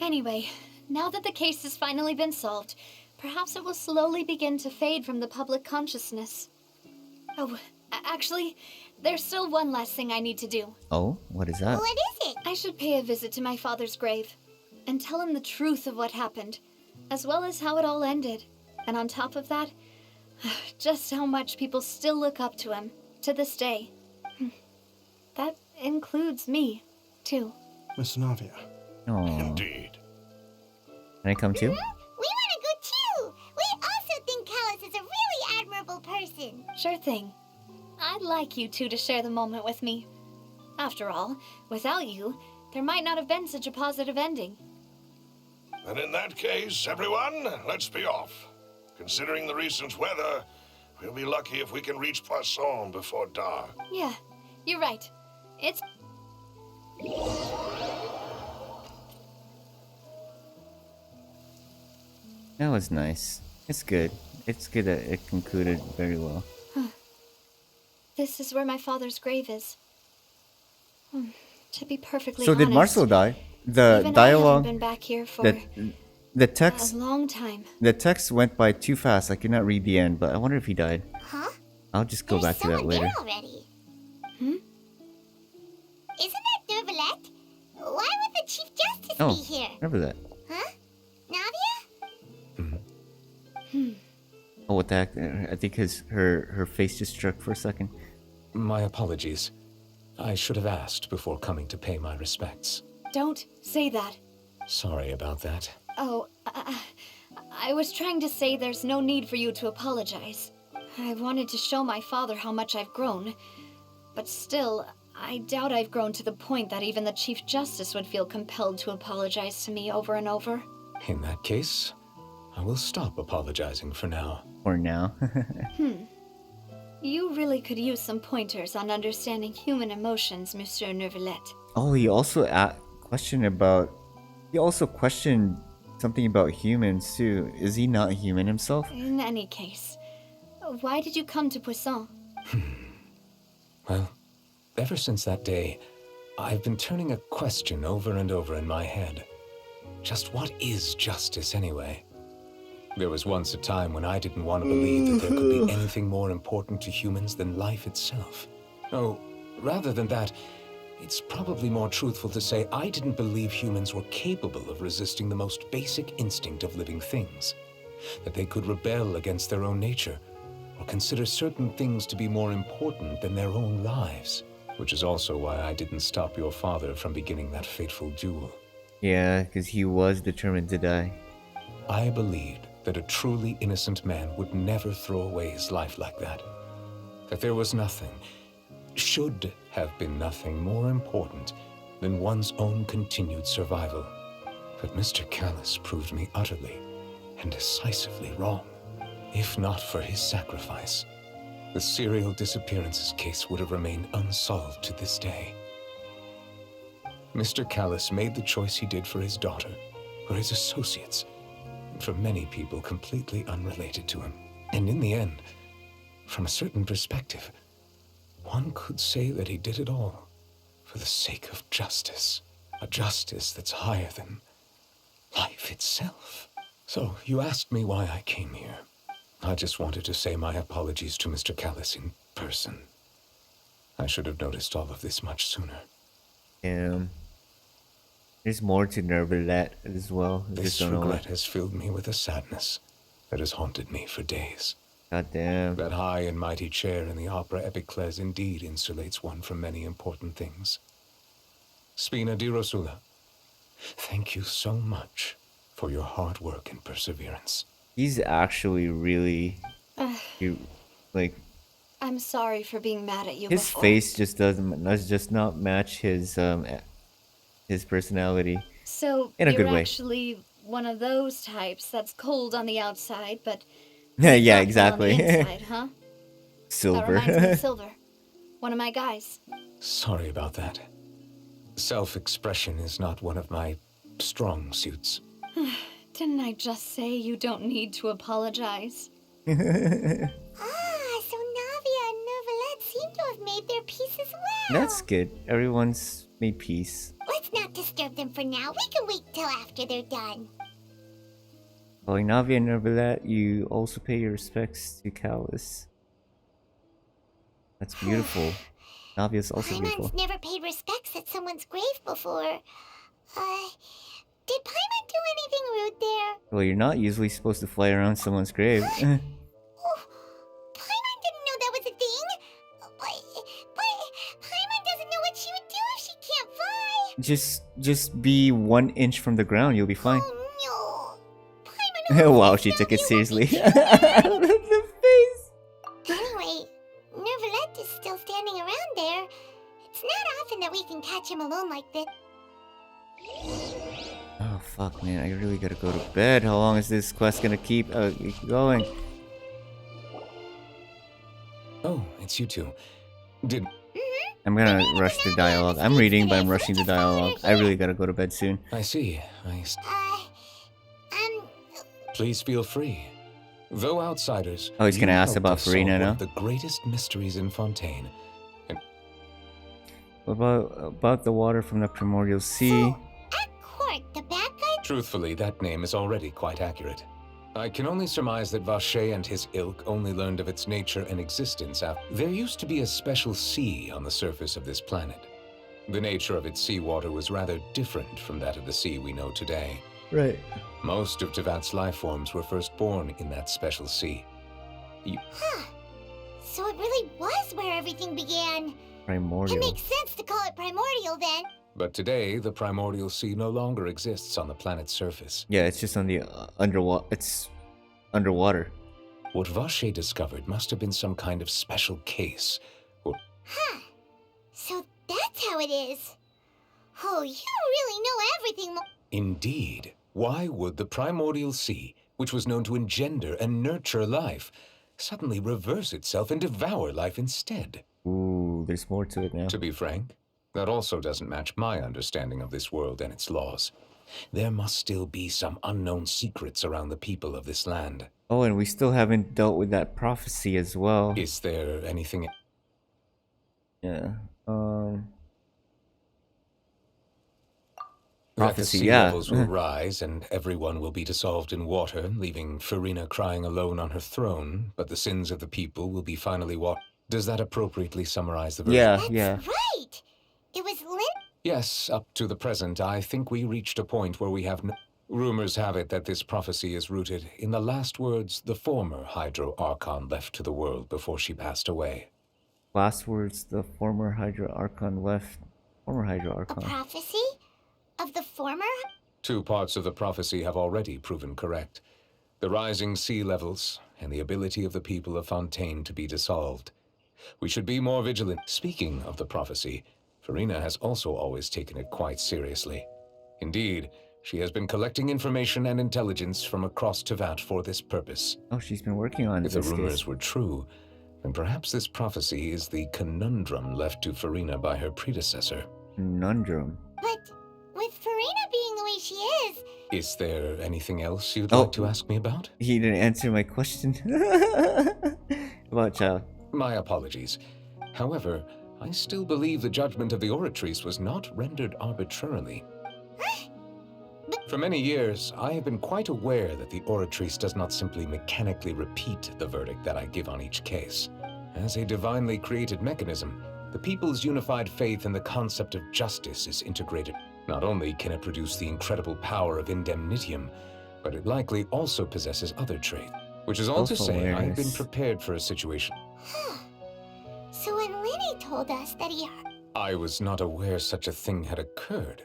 Anyway, now that the case has finally been solved, perhaps it will slowly begin to fade from the public consciousness. Oh, actually, there's still one last thing I need to do. Oh, what is that? What is it? I should pay a visit to my father's grave and tell him the truth of what happened, as well as how it all ended. And on top of that, just how much people still look up to him to this day. That includes me, too. Miss Navia. Oh. Indeed. Can I come too? We want to go too. We also think Callus is a really admirable person. Sure thing. I'd like you two to share the moment with me. After all, without you, there might not have been such a positive ending. And in that case, everyone, let's be off. Considering the recent weather, we'll be lucky if we can reach Poisson before dark. Yeah, you're right. It's... That was nice. It's good. It's good that it concluded very well. This is where my father's grave is. To be perfectly So honest, did Marcel die? The even dialogue, I haven't been back here for the text, a long time. the text went by too fast. I could not read the end, but I wonder if he died. Huh? I'll just go back to that later. Already. Isn't that Dervalette? Why would the Chief Justice Oh, be here? remember that. Huh? Navia? Oh, what the heck? I think her face just struck for a second. My apologies. I should have asked before coming to pay my respects. Don't say that. Sorry about that. Oh, I was trying to say there's no need for you to apologize. I wanted to show my father how much I've grown. But still, I doubt I've grown to the point that even the Chief Justice would feel compelled to apologize to me over and over. In that case, I will stop apologizing for now. For now. You really could use some pointers on understanding human emotions, Monsieur Neuvillette. Oh, he also questioned something about humans too. Is he not human himself? In any case, why did you come to Poisson? Well, ever since that day, I've been turning a question over and over in my head. Just what is justice anyway? There was once a time when I didn't want to believe that there could be anything more important to humans than life itself. Oh, rather than that, it's probably more truthful to say I didn't believe humans were capable of resisting the most basic instinct of living things. That they could rebel against their own nature, or consider certain things to be more important than their own lives. Which is also why I didn't stop your father from beginning that fateful duel. Yeah, because he was determined to die. I believed that a truly innocent man would never throw away his life like that. That there was nothing, should have been nothing more important than one's own continued survival. But Mr. Callus proved me utterly and decisively wrong. If not for his sacrifice, the serial disappearances case would have remained unsolved to this day. Mr. Callus made the choice he did for his daughter, for his associates, and for many people completely unrelated to him. And in the end, from a certain perspective, one could say that he did it all for the sake of justice. A justice that's higher than life itself. So, you asked me why I came here. I just wanted to say my apologies to Mr. Callus in person. I should have noticed all of this much sooner. There's more to Neuvillette as well. This regret has filled me with a sadness that has haunted me for days. God damn. That high and mighty chair in the Opera Epiclese indeed insulates one from many important things. Spina di Rosula, thank you so much for your hard work and perseverance. He's actually really... I'm sorry for being mad at you his before. face just does not match his personality. So in a you're good way. actually one of those types that's cold on the outside, but Yeah, not on exactly. the inside, huh? That reminds me Silver. of Silver, one of my guys. Sorry about that. Self-expression is not one of my strong suits. Didn't I just say you don't need to apologize? So Navia and Neuvillette seem to have made their peace as well. That's good. Everyone's made peace. Let's not disturb them for now. We can wait till after they're done. Following Navia and Neuvillette, you also pay your respects to Callus. That's beautiful. Navia's also beautiful. Paimon's never paid respects at someone's grave before. Did Paimon do anything rude there? Well, you're not usually supposed to fly around someone's grave. Paimon didn't know that was a thing. But Paimon doesn't know what she would do if she can't fly. Just be 1 inch from the ground, you'll be fine. Oh no. Wow, she took it seriously. The face. Anyway, Neuvillette is still standing around there. It's not often that we can catch him alone like this. Oh fuck, man! I really gotta go to bed. How long is this quest gonna keep going? Oh, it's you two. Did... I'm gonna rush the dialogue. I'm reading, but I'm rushing the dialogue. I really gotta go to bed soon. I see. Please feel free. Though outsiders... Oh, he's gonna you ask helped about us solve Furina one now? of the greatest mysteries in Fontaine. And What about the water from the primordial sea? Court, the bad guy? truthfully, that name is already quite accurate. I can only surmise that Vacher and his ilk only learned of its nature and existence after... There used to be a special sea on the surface of this planet. The nature of its seawater was rather different from that of the sea we know today. Right. Most of Tevat's life forms were first born in that special sea. Huh. So it really was where everything began. Primordial. It makes sense to call it primordial then. But today, the primordial sea no longer exists on the planet's surface. Yeah, it's just on the underwater. It's underwater. What Vacher discovered must have been some kind of special case. Or Huh. So that's how it is. Oh, you really know everything. indeed, why would the primordial sea, which was known to engender and nurture life, suddenly reverse itself and devour life instead? Ooh, there's more to it now. To be frank, that also doesn't match my understanding of this world and its laws. There must still be some unknown secrets around the people of this land. Oh, and we still haven't dealt with that prophecy as well. Is there anything... Yeah. That the Prophecy, sea yeah. levels will rise and everyone will be dissolved in water, leaving Furina crying alone on her throne, but the sins of the people will be finally washed. Does that appropriately summarize the verse? Yeah. Right. It was Lyney. Yes, up to the present, I think we reached a point where we have no... Rumors have it that this prophecy is rooted in the last words the former Hydro Archon left to the world before she passed away. Last words the former Hydra Archon left. Former Hydra A Archon. prophecy? Of the former? 2 parts of the prophecy have already proven correct. The rising sea levels and the ability of the people of Fontaine to be dissolved. We should be more vigilant. Speaking of the prophecy, Furina has also always taken it quite seriously. Indeed, she has been collecting information and intelligence from across Tevat for this purpose. Oh, she's been working on If this the rumors case. were true, then perhaps this prophecy is the conundrum left to Furina by her predecessor. Conundrum. But with Furina being the way she is... Is there anything else you'd Oh. like to ask me about? He didn't answer my question. About child. My apologies. However, I still believe the judgment of the Oratrice was not rendered arbitrarily. For many years, I have been quite aware that the Oratrice does not simply mechanically repeat the verdict that I give on each case. As a divinely created mechanism, the people's unified faith in the concept of justice is integrated. Not only can it produce the incredible power of indemnitium, but it likely also possesses other traits. Which is all to say, I have been prepared for a situation. So when Lyney told us that he... I was not aware such a thing had occurred.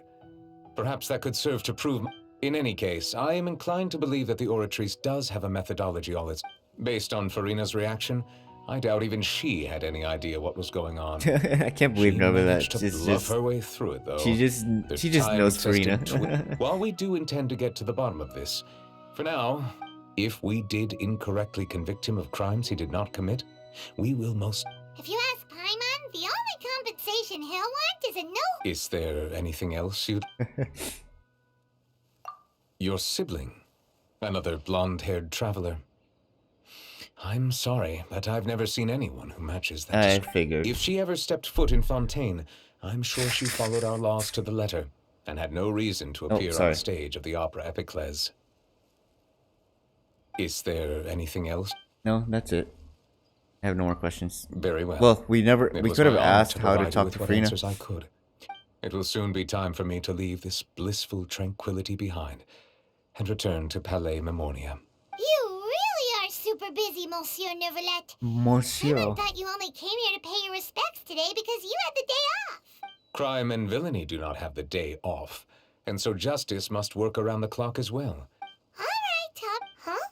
Perhaps that could serve to prove... In any case, I am inclined to believe that the Oratrice does have a methodology all its... Based on Furina's reaction, I doubt even she had any idea what was going on. I can't believe She Nova that managed to just bluff her way through it, though. she just The she just knows time-tested Farina. While we do intend to get to the bottom of this, for now, if we did incorrectly convict him of crimes he did not commit, we will most... If you ask Paimon, the only compensation he'll want is a no. Is there anything else you'd... Your sibling. Another blonde-haired traveler. I'm sorry, but I've never seen anyone who matches that. I figured. If she ever stepped foot in Fontaine, I'm sure she followed our laws to the letter and had no reason to appear on the stage of the opera Epicles. Is there anything else? No, that's it. I have no more questions. Very well. Well, we It could have was my honor asked how to provide you talk with to what Farina. answers I could. It will soon be time for me to leave this blissful tranquility behind and return to Palais Memoria. You really are super busy, Monsieur Neuvillette. Monsieur. Paimon thought you only came here to pay your respects today because you had the day off. Crime and villainy do not have the day off, and so justice must work around the clock as well. All right, Top. Huh?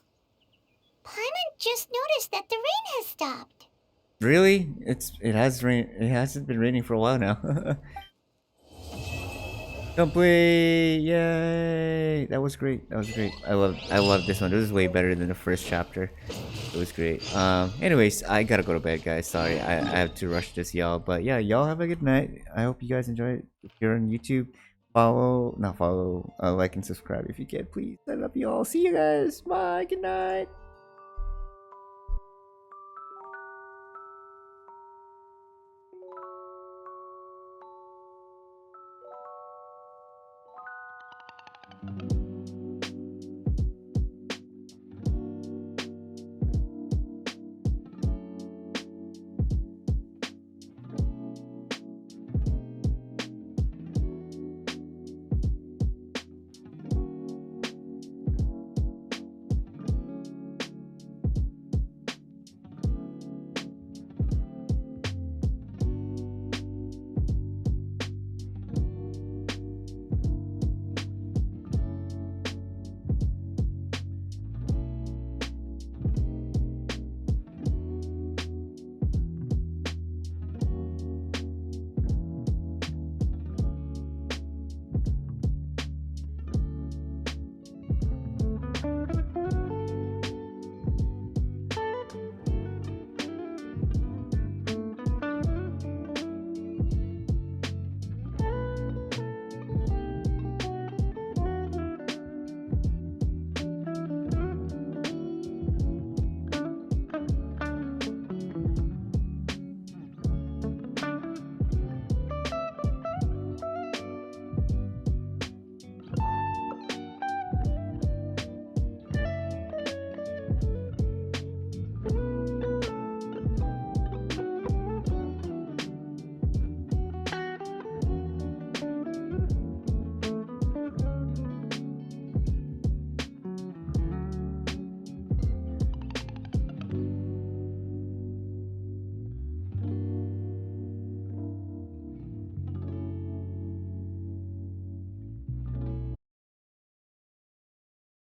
Paimon just noticed that the rain has stopped. Really? It has rain. It hasn't been raining for a while now. Complete! Yay! That was great. That was great. I love this one. This is way better than the first chapter. It was great. Anyways, I gotta go to bed, guys. Sorry, I have to rush this, y'all. But yeah, y'all have a good night. I hope you guys enjoy it. If you're on YouTube, like and subscribe if you can, please. I love you all. See you guys. Bye. Good night.